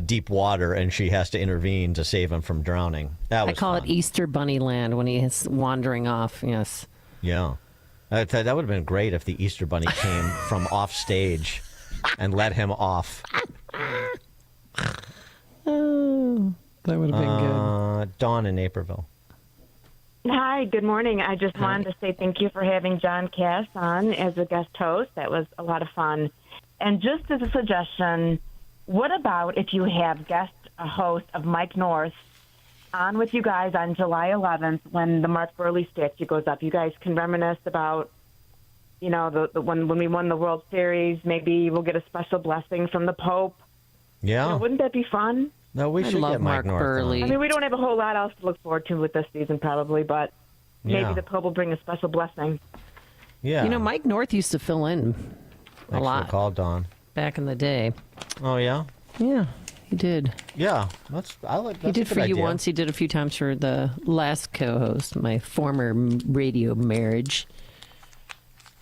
deep water, and she has to intervene to save him from drowning. That was I call it Easter Bunny Land when he is wandering off, yes. Yeah. That would have been great if the Easter Bunny came from off stage and let him off. Oh, that would have been good. Dawn in Naperville. Hi, good morning. I just wanted to say thank you for having John Cass on as a guest host. That was a lot of fun. And just as a suggestion, what about if you have guest host of Mike North on with you guys on July 11th when the Mark Burley statue goes up? You guys can reminisce about, when we won the World Series. Maybe we'll get a special blessing from the Pope. Yeah. Wouldn't that be fun? No, we should get Mike North Burley. I mean, we don't have a whole lot else to look forward to with this season, probably, but maybe the Pope will bring a special blessing. Yeah. Mike North used to fill in a lot. Thanks for the call, Dawn. Back in the day. Oh, yeah? Yeah, he did. Yeah. He did for you once. He did a few times for the last co-host, my former radio marriage.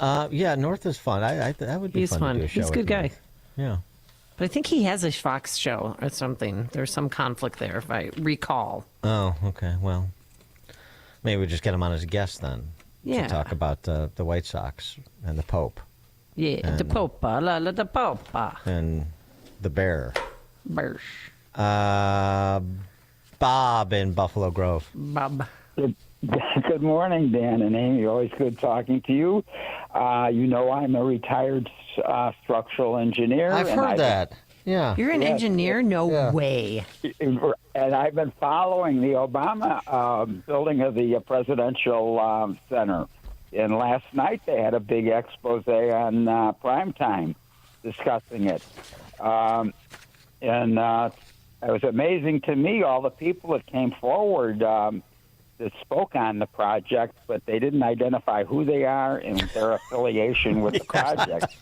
Yeah, North is fun. That would be fun to do a show He's a good guy. North. Yeah. But I think he has a Fox show or something. There's some conflict there, if I recall. Oh, okay. Well, maybe we just get him on as a guest then. Yeah. To talk about the White Sox and the Pope. Yeah, and, the Pope. The Pope. And the Bear. Bears. Bob in Buffalo Grove. Bob. Good morning, Dan and Amy. Always good talking to you. I'm a retired structural engineer. I've heard that. Yeah. You're an engineer? No way. And I've been following the Obama building of the presidential center. And last night they had a big expose on primetime discussing it. And it was amazing to me, all the people that came forward that spoke on the project, but they didn't identify who they are and their affiliation with the project.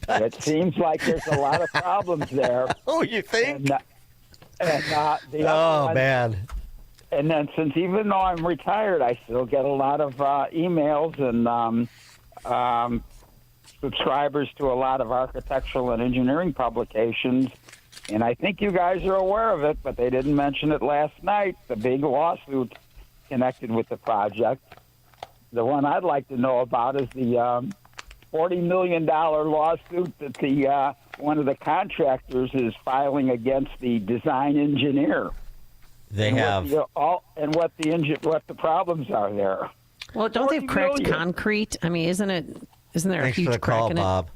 It seems like there's a lot of problems there. Oh, you think? Man. And then, since even though I'm retired, I still get a lot of emails and subscribers to a lot of architectural and engineering publications. And I think you guys are aware of it, but they didn't mention it last night, the big lawsuit connected with the project. The one I'd like to know about is the $40 million lawsuit that the one of the contractors is filing against the design engineer. They have what the problems are there. Well, don't they have cracked concrete? I mean, isn't there a Thanks huge for the crack call, in Bob.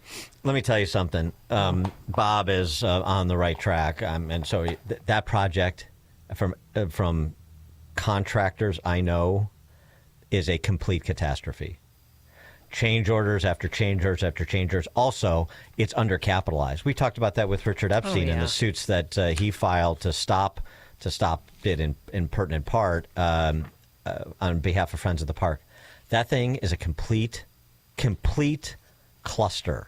Let me tell you something. Bob is on the right track, and so that project from contractors I know is a complete catastrophe. Change orders after change orders after change orders. Also, it's undercapitalized. We talked about that with Richard Epstein and the suits that he filed to stop it in pertinent part on behalf of Friends of the Park. That thing is a complete cluster,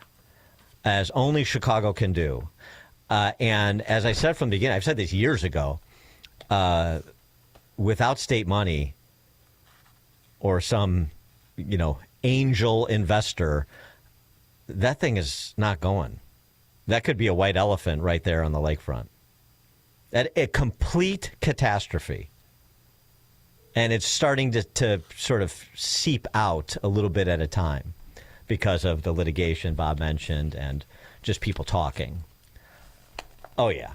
as only Chicago can do. And as I said from the beginning, I've said this years ago, without state money or some, angel investor, that thing is not going. That could be a white elephant right there on the lakefront. A complete catastrophe. And it's starting to sort of seep out a little bit at a time because of the litigation Bob mentioned and just people talking. Oh, yeah.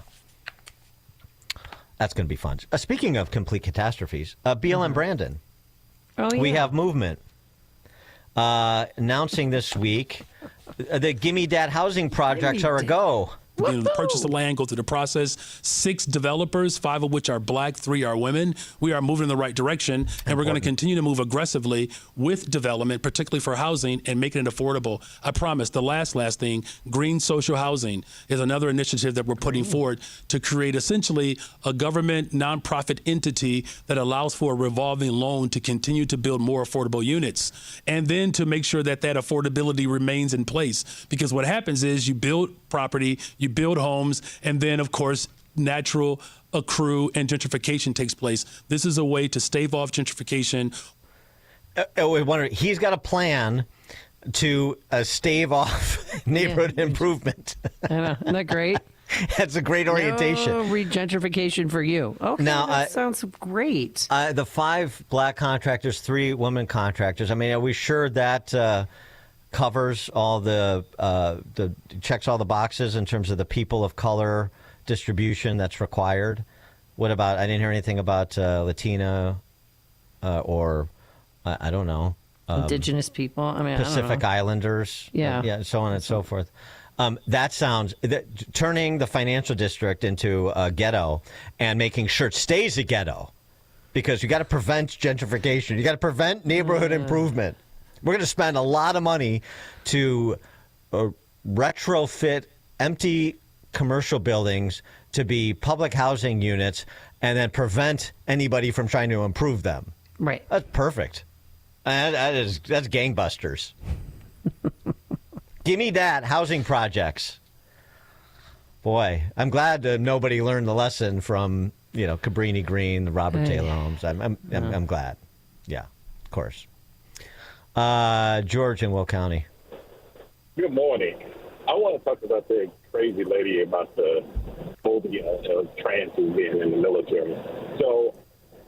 That's going to be fun. Speaking of complete catastrophes, BLM Brandon. Oh, yeah. We have movement. Announcing this week, the Gimme Dat housing projects are a go. The purchase of land, go through the process. 6 developers, 5 of which are black, 3 are women. We are moving in the right direction, and we're going to continue to move aggressively with development, particularly for housing, and making it affordable. I promise. The last thing, green social housing is another initiative that we're putting forward to create essentially a government nonprofit entity that allows for a revolving loan to continue to build more affordable units, and then to make sure that affordability remains in place. Because what happens is you build property, you build homes, and then, of course, natural accrue and gentrification takes place. This is a way to stave off gentrification. He's got a plan to stave off neighborhood improvement. I know. Isn't that great? That's a great orientation. No gentrification for you. Okay, now, that sounds great. The 5 black contractors, 3 women contractors. I mean, are we sure that covers all the checks all the boxes in terms of the people of color distribution that's required? What about, I didn't hear anything about Latina or I don't know. Indigenous people. I mean, Pacific Islanders. Yeah. So on and so forth. That sounds, turning the financial district into a ghetto and making sure it stays a ghetto, because you got to prevent gentrification. You got to prevent neighborhood improvement. We're going to spend a lot of money to retrofit empty commercial buildings to be public housing units and then prevent anybody from trying to improve them. Right. That's perfect. That's gangbusters. Give me that housing projects. Boy, I'm glad nobody learned the lesson from, Cabrini Green, the Robert Taylor homes. I'm glad. Yeah, of course. George in Will County. Good morning. I want to talk about the crazy lady about the phobia of trans being in the military. So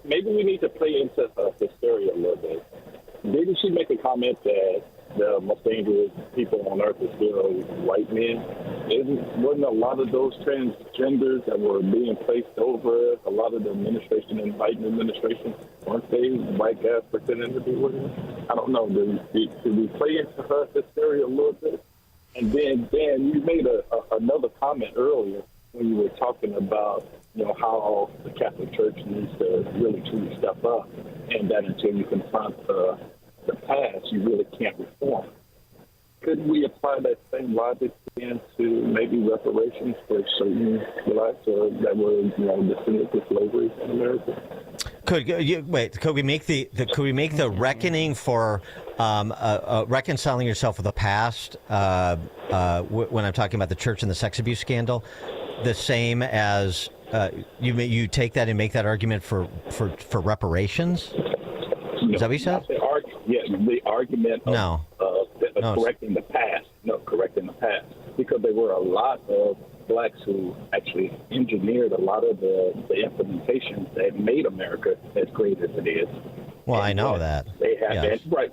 maybe we need to play into her hysteria a little bit. Didn't she make a comment that the most dangerous people on earth is still white men? Wasn't a lot of those transgenders that were being placed over a lot of the administration and Biden administration, weren't they white guys pretending to be women? I don't know. Did we play into her hysteria a little bit? And then, Dan, you made another comment earlier when you were talking about, how the Catholic Church needs to really truly step up, and that until you confront the past, you really can't reform. could we apply that same logic into maybe reparations for certain blacks that were, descendants of slavery in America? Could we make the reckoning for reconciling yourself with the past when I'm talking about the church and the sex abuse scandal the same as you take that and make that argument for reparations? Is that what you said? The argument of correcting the past. No, correcting the past. Because there were a lot of blacks who actually engineered a lot of the implementation that made America as great as it is. Well, I know that. They have right,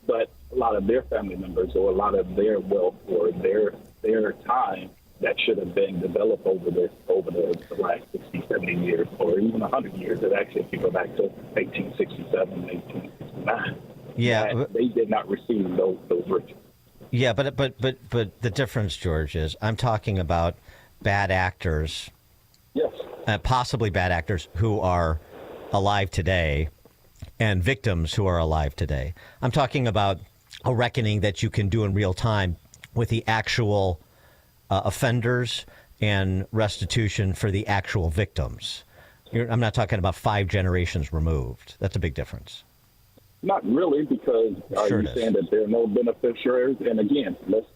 but a lot of their family members or a lot of their wealth or their time that should have been developed over the last 60, 70 years or even 100 years. That actually, if you go back to 1867, 1869, they did not receive those riches. Yeah, but the difference, George, is I'm talking about bad actors, possibly bad actors who are alive today, and victims who are alive today. I'm talking about a reckoning that you can do in real time with the actual offenders and restitution for the actual victims. I'm not talking about 5 generations removed. That's a big difference. Not really, because are you saying that there are no beneficiaries? And again, let's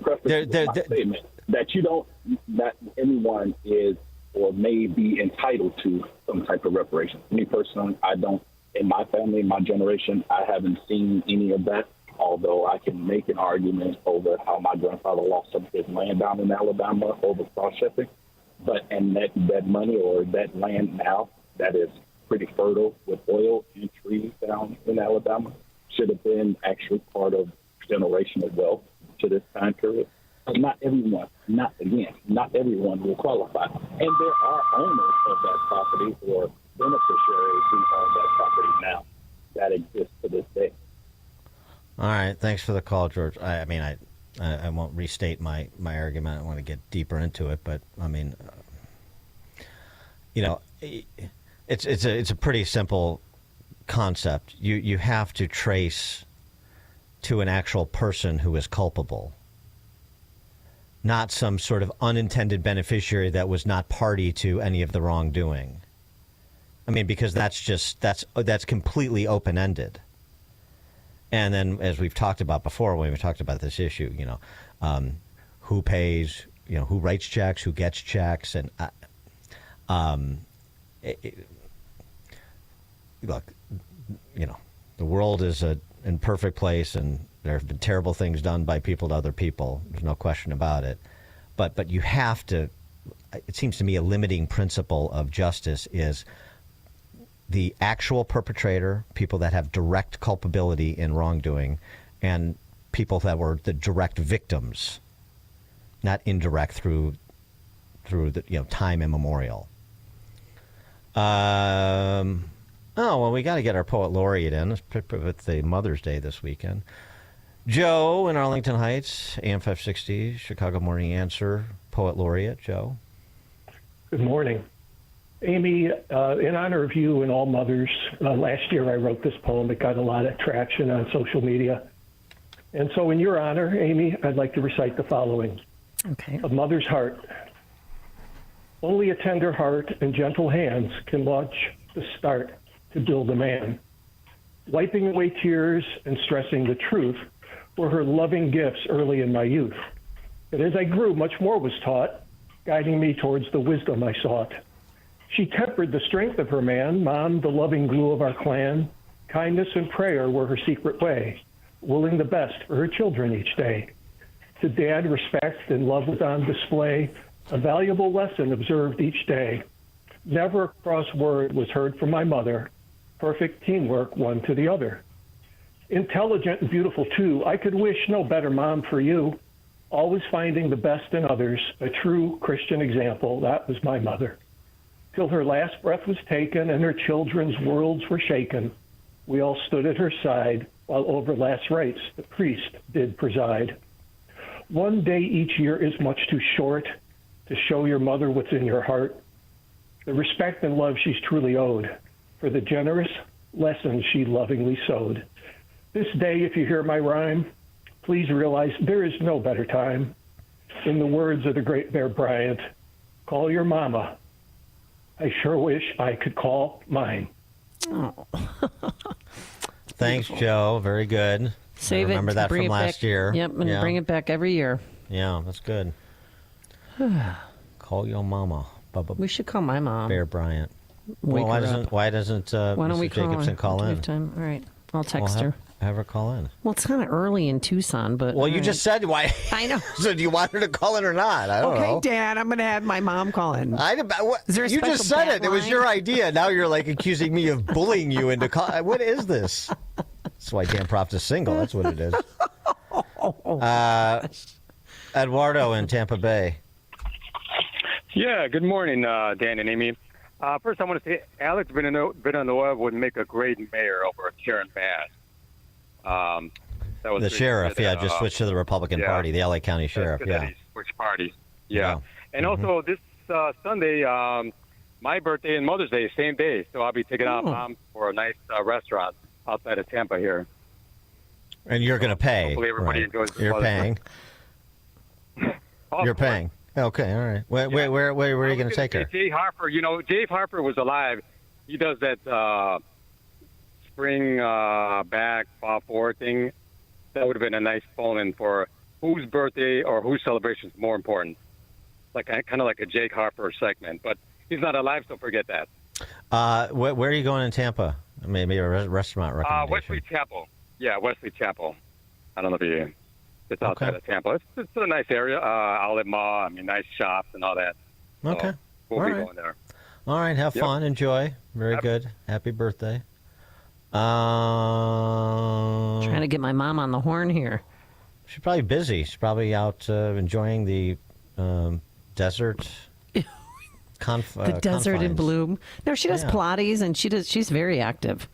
preface my statement that everyone is or may be entitled to some type of reparation. Me personally, I don't. In my family, my generation, I haven't seen any of that. Although I can make an argument over how my grandfather lost some of his land down in Alabama over cross-shipping, and that money or that land now that is pretty fertile with oil and trees down in Alabama should have been actually part of generational wealth to this time period. But not everyone will qualify. And there are owners of that property or beneficiaries who own that property now that exist to this day. All right. Thanks for the call, George. I won't restate my argument. I want to get deeper into it, but I mean, it's a pretty simple concept. You have to trace to an actual person who is culpable, not some sort of unintended beneficiary that was not party to any of the wrongdoing. I mean, because that's completely open-ended. And then, as we've talked about before, when we talked about this issue, who pays, who writes checks, who gets checks, and look, the world is an imperfect place, and there have been terrible things done by people to other people. There's no question about it. But you have to. It seems to me a limiting principle of justice is the actual perpetrator, people that have direct culpability in wrongdoing, and people that were the direct victims, not indirect through the time immemorial. We got to get our poet laureate in. It's the Mother's Day this weekend. Joe in Arlington Heights, AM 560, Chicago Morning Answer, poet laureate. Joe. Good morning. Amy, in honor of you and all mothers, last year I wrote this poem. It got a lot of traction on social media. And so in your honor, Amy, I'd like to recite the following. Okay. A mother's heart. Only a tender heart and gentle hands can launch the start to build a man. Wiping away tears and stressing the truth were her loving gifts early in my youth. But as I grew, much more was taught, guiding me towards the wisdom I sought. She tempered the strength of her man, Mom, the loving glue of our clan. Kindness and prayer were her secret way, willing the best for her children each day. To Dad, respect and love was on display, a valuable lesson observed each day. Never a cross word was heard from my mother, perfect teamwork one to the other. Intelligent and beautiful too, I could wish no better mom for you. Always finding the best in others, a true Christian example, that was my mother. Till her last breath was taken and her children's worlds were shaken, we all stood at her side while over last rites the priest did preside. One day each year is much too short to show your mother what's in your heart, the respect and love she's truly owed, for the generous lessons she lovingly sowed. This day, if you hear my rhyme, please realize there is no better time. In the words of the great Bear Bryant, call your mama. I sure wish I could call mine. Oh. Thanks, Joe. Very good. Save I remember it. that Bring from it last back. year. Yep, and Yeah. bring it back every year. Yeah, that's good. Call your mama. Bubba. We should call my mom. Bear Bryant. Wake Well, her up. why doesn't Why don't Mr. we call Jacobson her? call Do we in? have time? All right. I'll text her. Have her call in. Well, it's kind of early in Tucson, but Well, all you right. just said why. I know. So do you want her to call in or not? I don't know. Okay, Dan, I'm going to have my mom call in. Is there a You just special said it. It was line? your idea. Now you're like accusing me of bullying you into call. What is this? That's why Dan Proft is single. That's what it is. Eduardo in Tampa Bay. Yeah, good morning, Dan and Amy. First, I want to say Alex Villanueva would make a great mayor over Karen Bass. That was The pretty sheriff, good, yeah, just switched to the Republican Party, the LA County Sheriff, That's good that yeah. he switched parties. Yeah. And Mm-hmm. also, this Sunday, my birthday and Mother's Day, same day. So I'll be taking out Mom for a nice restaurant outside of Tampa here. And you're going to pay. Hopefully everybody right. enjoys the You're Mother's paying. You're paying. Okay, all right. Where are you going to take her? Jay Harper, Jay Harper was alive. He does that spring back, fall forward thing. That would have been a nice phone-in for whose birthday or whose celebration is more important. Like kind of like a Jake Harper segment, but he's not alive, so forget that. Where are you going in Tampa? Maybe a restaurant recommendation. Wesley Chapel. Yeah, Wesley Chapel. I don't know if it's outside of Tampa. It's a nice area. Outlet Mall. Nice shops and all that. Okay. So we'll All be right. going there. All right, have Yep. fun, enjoy. Very good. Happy birthday. Trying to get my mom on the horn here. She's probably busy. She's probably out enjoying the desert. The desert in confines. bloom. No, she does Yeah. Pilates, and she's very active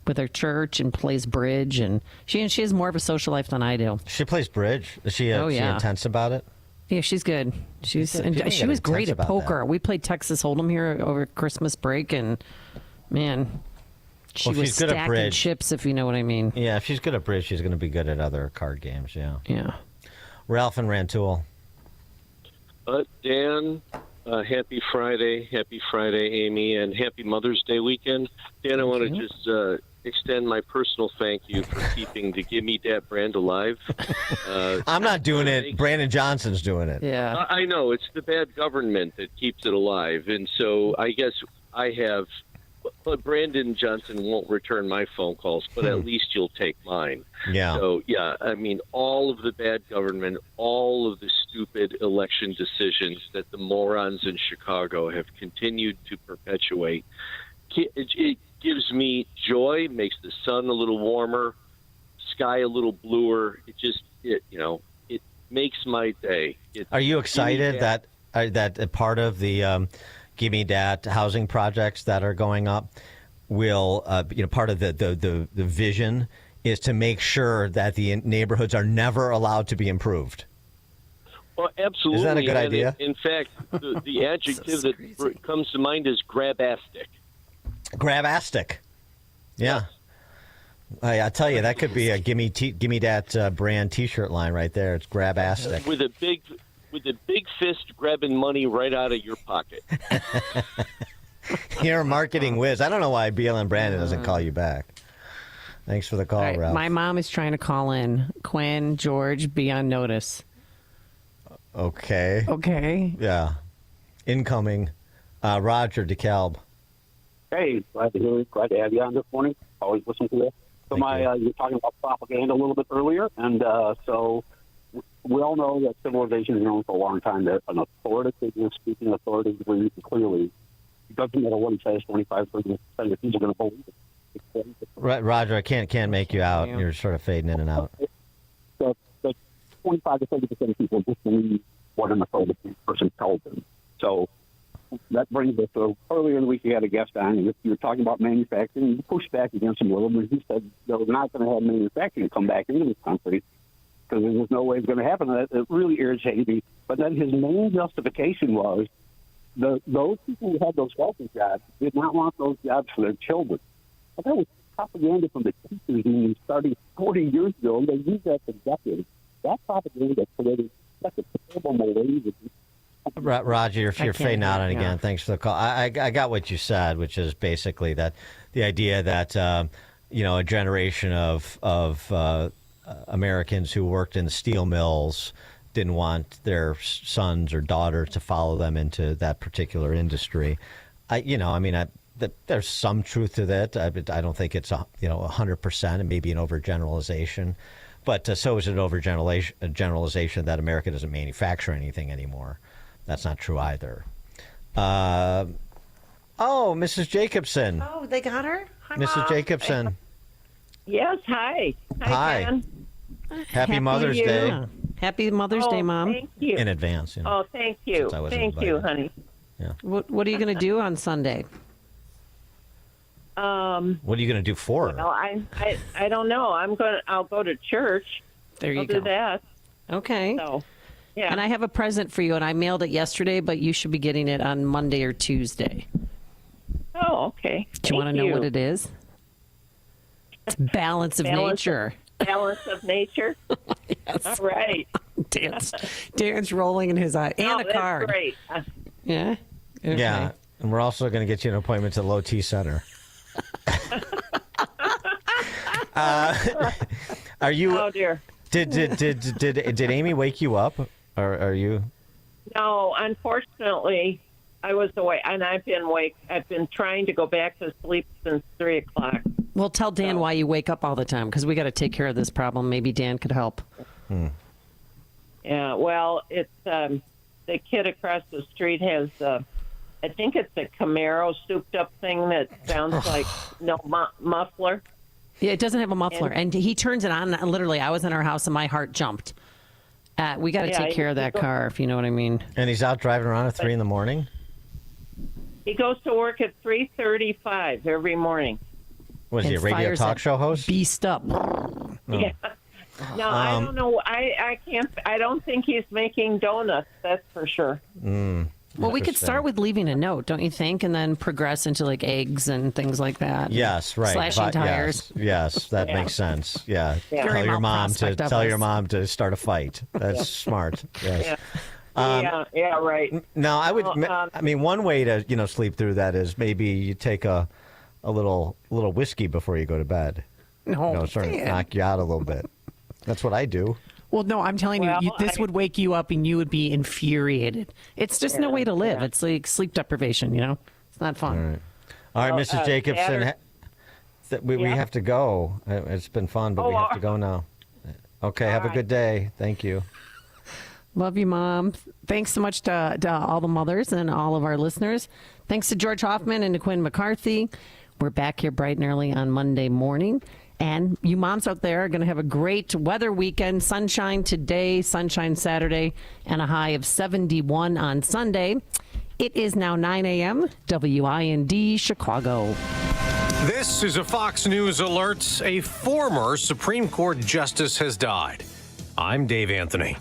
with her church and plays bridge, and she has more of a social life than I do. She plays bridge. Is she, Oh, she yeah. intense about it? Yeah, she's good. She's People and get she was great intense at about poker. We played Texas Hold'em here over Christmas break, and man, she Well, was she's good at stacking bridge. chips, if you know what I mean. Yeah, if she's good at bridge, she's going to be good at other card games. Yeah. Yeah. Ralph and Rantoul. Dan, happy Friday, Amy, and happy Mother's Day weekend. Dan, I want to just extend my personal thank you for keeping the Gimme Dat brand alive. I'm not doing it. Brandon Johnson's doing it. Yeah. I know. It's the bad government that keeps it alive. And so I guess I have, but Brandon Johnson won't return my phone calls, but at least you'll take mine. Yeah. So, yeah, all of the bad government, all of the stupid election decisions that the morons in Chicago have continued to perpetuate, it gives me joy, makes the sun a little warmer, sky a little bluer. It makes my day. Are you excited that a part of the Gimme Dat housing projects that are going up will, part of the vision is to make sure that the neighborhoods are never allowed to be improved? Well, absolutely. Is that a good And idea? in fact, the adjective that comes to mind is grabastic. Grabastic. Yeah. I tell you, that could be a Gimme Dat brand T-shirt line right there. It's grabastic. With a big fist grabbing money right out of your pocket. You're a marketing whiz. I don't know why BLM Brandon doesn't call you back. Thanks for the call, All right, Ralph. my mom is trying to call in. Quinn, George, be on notice. Okay. Okay. Yeah. Incoming. Roger DeKalb. Hey, glad to hear it. Glad to have you on this morning. Always listen to this. So you were talking about propaganda a little bit earlier, and so we all know that civilization has known for a long time that an authoritative, speaking authoritatively, clearly, it doesn't matter what he says, 25, 30% of people are going to believe it. Roger, I can't make you out. You're sort of fading in and out. So 25 to 30% of people just believe what an authoritative person tells them. So that brings us to earlier in the week you had a guest on, and you were talking about manufacturing. You pushed back against him a little bit. He said they were not going to have manufacturing come back into this country because there's no way it's going to happen. It really irritated me. But then his main justification was those people who had those wealthy jobs did not want those jobs for their children. But that was propaganda from the teachers union starting 40 years ago, and they used that for decades. that propaganda created such a terrible malaise. Roger, you're fading out on again. Thanks for the call. I got what you said, which is basically that the idea that a generation of Americans who worked in the steel mills didn't want their sons or daughters to follow them into that particular industry. There's some truth to that. I don't think it's 100%, and maybe an overgeneralization. But so is it an overgeneralization that America doesn't manufacture anything anymore. That's not true either. Mrs. Jacobson. Oh, they got her? Hi, Mrs. Mom. Jacobson. Yes, hi. Hi. Dan. Happy Mother's Day. Happy Mother's Day, Mom. Thank you. In advance. Oh, thank you. Thank you, honey. Yeah. What are you going to do on Sunday? What are you going to do for her? Well, I don't know. I'll go to church. There you I'll go. do that. Okay. So, yeah. And I have a present for you, and I mailed it yesterday, but you should be getting it on Monday or Tuesday. Oh, okay. Do you want to know what it is? It's balance of nature. Balance of nature? Yes. All right. Dan's rolling in his eye. And a card. That's great. Yeah? Okay. Yeah. And we're also going to get you an appointment to Low T Center. Are you? Oh dear. Did Amy wake you up? Or are you? No, unfortunately, I was awake, and I've been trying to go back to sleep since 3:00. Well, tell Dan why you wake up all the time, because we got to take care of this problem. Maybe Dan could help. Yeah. Well, it's the kid across the street has. I think it's a Camaro souped-up thing that sounds like muffler. Yeah, it doesn't have a muffler. And he turns it on. Literally, I was in our house and my heart jumped. We got to take care of that car, if you know what I mean. And he's out driving around at 3 a.m? He goes to work at 3:35 every morning. Was he a radio talk show host? Beast up. Yeah. No, I don't know. I can't. I don't think he's making donuts. That's for sure. Well, we could start with leaving a note, don't you think? And then progress into like eggs and things like that. Yes, right. Slashing tires. Yes, that makes sense. Yeah. Tell your mom to start a fight. That's smart. Yes. Yeah, right. No, I would. One way to sleep through that is maybe you take a little whiskey before you go to bed. No, sort of knock you out a little bit. That's what I do. Well, no, I'm telling you, this would wake you up and you would be infuriated. It's just no way to live. It's like sleep deprivation, It's not fun. All right, Mrs. Jacobson, we have to go. It's been fun, but we have to go now. Okay, have a good day. Thank you. Love you, Mom. Thanks so much to all the mothers and all of our listeners. Thanks to George Hoffman and to Quinn McCarthy. We're back here bright and early on Monday morning. And you moms out there are going to have a great weather weekend. Sunshine today, sunshine Saturday, and a high of 71 on Sunday. It is now 9 a.m. WIND Chicago. This is a Fox News alert. A former Supreme Court justice has died. I'm Dave Anthony.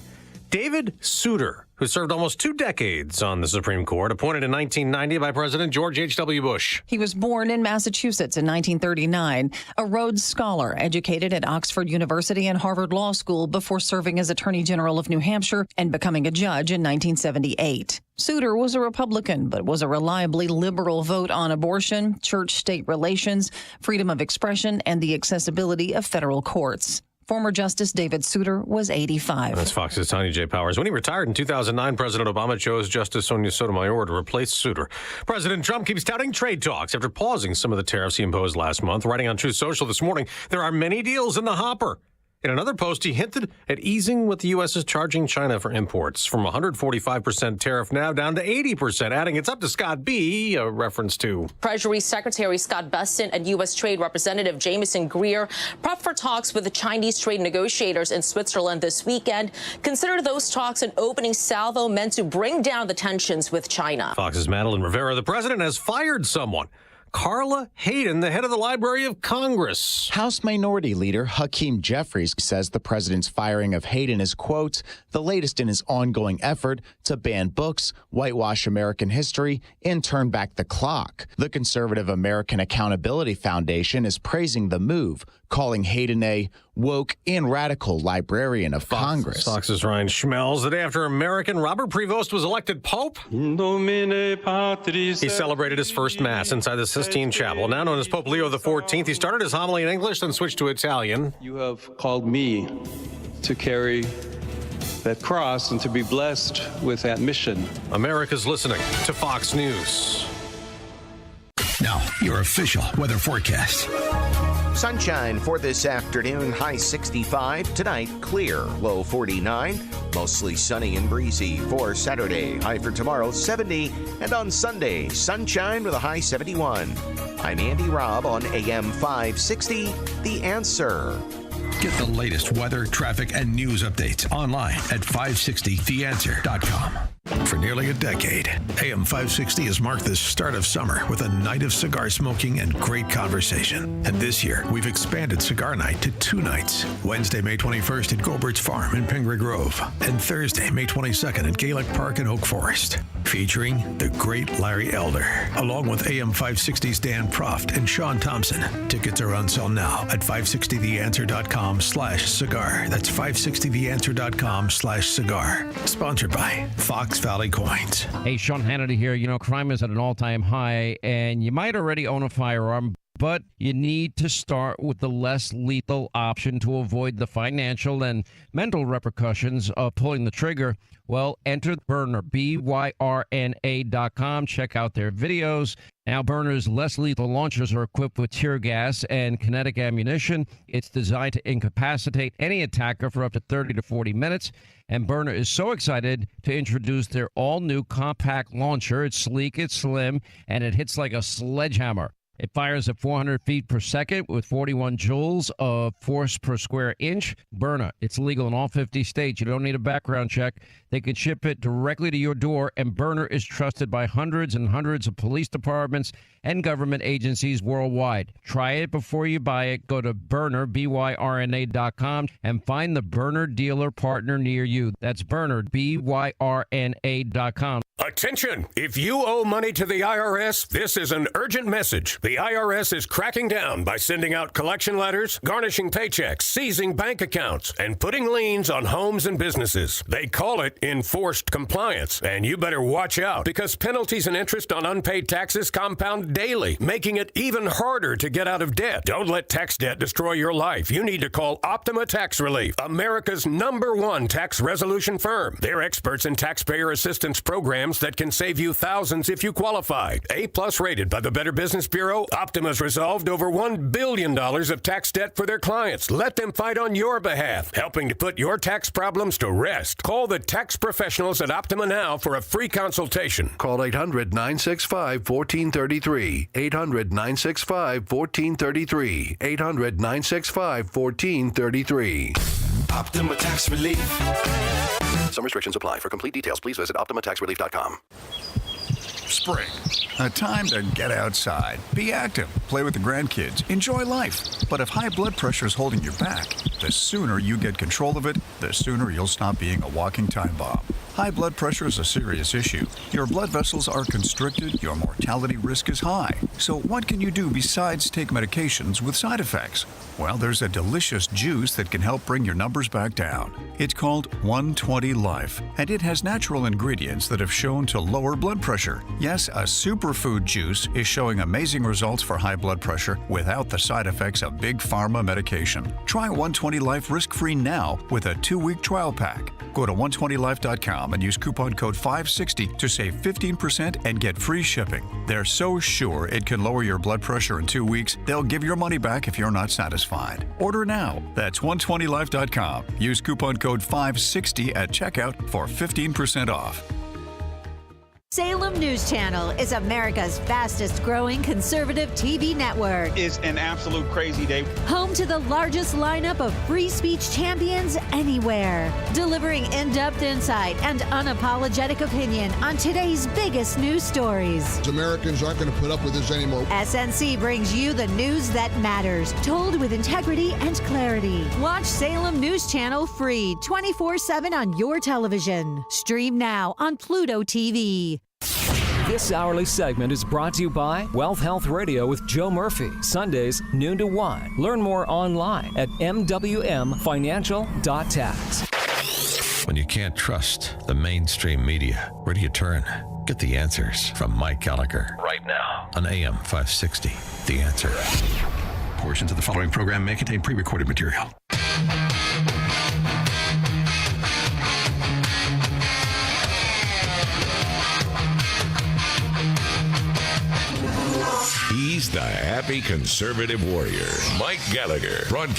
David Souter, who served almost 2 decades on the Supreme Court, appointed in 1990 by President George H.W. Bush. He was born in Massachusetts in 1939, a Rhodes Scholar, educated at Oxford University and Harvard Law School before serving as Attorney General of New Hampshire and becoming a judge in 1978. Souter was a Republican, but was a reliably liberal vote on abortion, church-state relations, freedom of expression, and the accessibility of federal courts. Former Justice David Souter was 85. That's Fox's Tanya J. Powers. When he retired in 2009, President Obama chose Justice Sonia Sotomayor to replace Souter. President Trump keeps touting trade talks after pausing some of the tariffs he imposed last month. Writing on Truth Social this morning, there are many deals in the hopper. In another post, he hinted at easing what the U.S. is charging China for imports from 145% tariff now down to 80%, adding it's up to Scott B., a reference to Treasury Secretary Scott Bessent and U.S. Trade Representative Jamieson Greer prep for talks with the Chinese trade negotiators in Switzerland this weekend. Consider those talks an opening salvo meant to bring down the tensions with China. Fox's Madeline Rivera. The president has fired someone. Carla Hayden, the head of the Library of Congress. House Minority Leader Hakeem Jeffries says the president's firing of Hayden is, quote, the latest in his ongoing effort to ban books, whitewash American history, and turn back the clock. The Conservative American Accountability Foundation is praising the move, calling Hayden a woke and radical librarian of Congress. Fox's Ryan Schmelz. The day after American Robert Prevost was elected Pope, he celebrated his first Mass inside the Sistine Chapel. Now known as Pope Leo XIV, he started his homily in English, then switched to Italian. You have called me to carry that cross and to be blessed with that mission. America's listening to Fox News. Now, your official weather forecast. Sunshine for this afternoon, high 65. Tonight, clear, low 49. Mostly sunny and breezy for Saturday. High for tomorrow, 70. And on Sunday, sunshine with a high 71. I'm Andy Robb on AM 560, The Answer. Get the latest weather, traffic, and news updates online at 560theanswer.com. For nearly a decade, AM 560 has marked the start of summer with a night of cigar smoking and great conversation. And this year, we've expanded Cigar Night to 2 nights. Wednesday, May 21st at Gobert's Farm in Pingree Grove. And Thursday, May 22nd at Gaelic Park in Oak Forest. Featuring the great Larry Elder, along with AM 560's Dan Proft and Sean Thompson. Tickets are on sale now at 560theanswer.com/cigar. That's 560theanswer.com/cigar. Sponsored by Fox Valley Coins. Hey, Sean Hannity here. You know, crime is at an all-time high, and you might already own a firearm, but you need to start with the less lethal option to avoid the financial and mental repercussions of pulling the trigger. Well, enter Byrna, BYRNA.com. Check out their videos. Now, Byrna's less lethal launchers are equipped with tear gas and kinetic ammunition. It's designed to incapacitate any attacker for up to 30 to 40 minutes. And Byrna is so excited to introduce their all-new compact launcher. It's sleek, it's slim, and it hits like a sledgehammer. It fires at 400 feet per second with 41 joules of force per square inch. Byrna, it's legal in all 50 states. You don't need a background check. They can ship it directly to your door, and Byrna is trusted by hundreds and hundreds of police departments and government agencies worldwide. Try it before you buy it. Go to Byrna, BYRNA.com, and find the Byrna dealer partner near you. That's Byrna, BYRNA.com. Attention! If you owe money to the IRS, this is an urgent message. The IRS is cracking down by sending out collection letters, garnishing paychecks, seizing bank accounts, and putting liens on homes and businesses. They call it enforced compliance, and you better watch out because penalties and interest on unpaid taxes compound daily, making it even harder to get out of debt. Don't let tax debt destroy your life. You need to call Optima Tax Relief, America's #1 tax resolution firm. They're experts in taxpayer assistance programs that can save you thousands if you qualify. A+ rated by the Better Business Bureau, Optima's resolved over $1 billion of tax debt for their clients. Let them fight on your behalf, helping to put your tax problems to rest. Call the tax professionals at Optima now for a free consultation. Call 800-965-1433. 800-965-1433. 800-965-1433. Optima Tax Relief. Some restrictions apply. For complete details, please visit OptimaTaxRelief.com. Spring, a time to get outside, be active, play with the grandkids, enjoy life. But if high blood pressure is holding you back, the sooner you get control of it, the sooner you'll stop being a walking time bomb. High blood pressure is a serious issue. Your blood vessels are constricted, your mortality risk is high. So what can you do besides take medications with side effects? Well, there's a delicious juice that can help bring your numbers back down. It's called 120 Life, and it has natural ingredients that have shown to lower blood pressure. Yes, a superfood juice is showing amazing results for high blood pressure without the side effects of big pharma medication. Try 120 Life risk-free now with a 2-week trial pack. Go to 120life.com and use coupon code 560 to save 15% and get free shipping. They're so sure it can lower your blood pressure in 2 weeks, they'll give your money back if you're not satisfied. Order now. That's 120life.com. Use coupon code 560 at checkout for 15% off. Salem News Channel is America's fastest growing conservative TV network. It's an absolute crazy day. Home to the largest lineup of free speech champions anywhere. Delivering in-depth insight and unapologetic opinion on today's biggest news stories. Americans aren't going to put up with this anymore. SNC brings you the news that matters, told with integrity and clarity. Watch Salem News Channel free 24/7 on your television. Stream now on Pluto TV. This hourly segment is brought to you by Wealth Health Radio with Joe Murphy, Sundays noon to 1. Learn more online at mwmfinancial.tax. When you can't trust the mainstream media, where do you turn? Get the answers from Mike Gallagher right now on AM 560. The Answer. Portions of the following program may contain pre-recorded material. He's the happy conservative warrior, Mike Gallagher, broadcast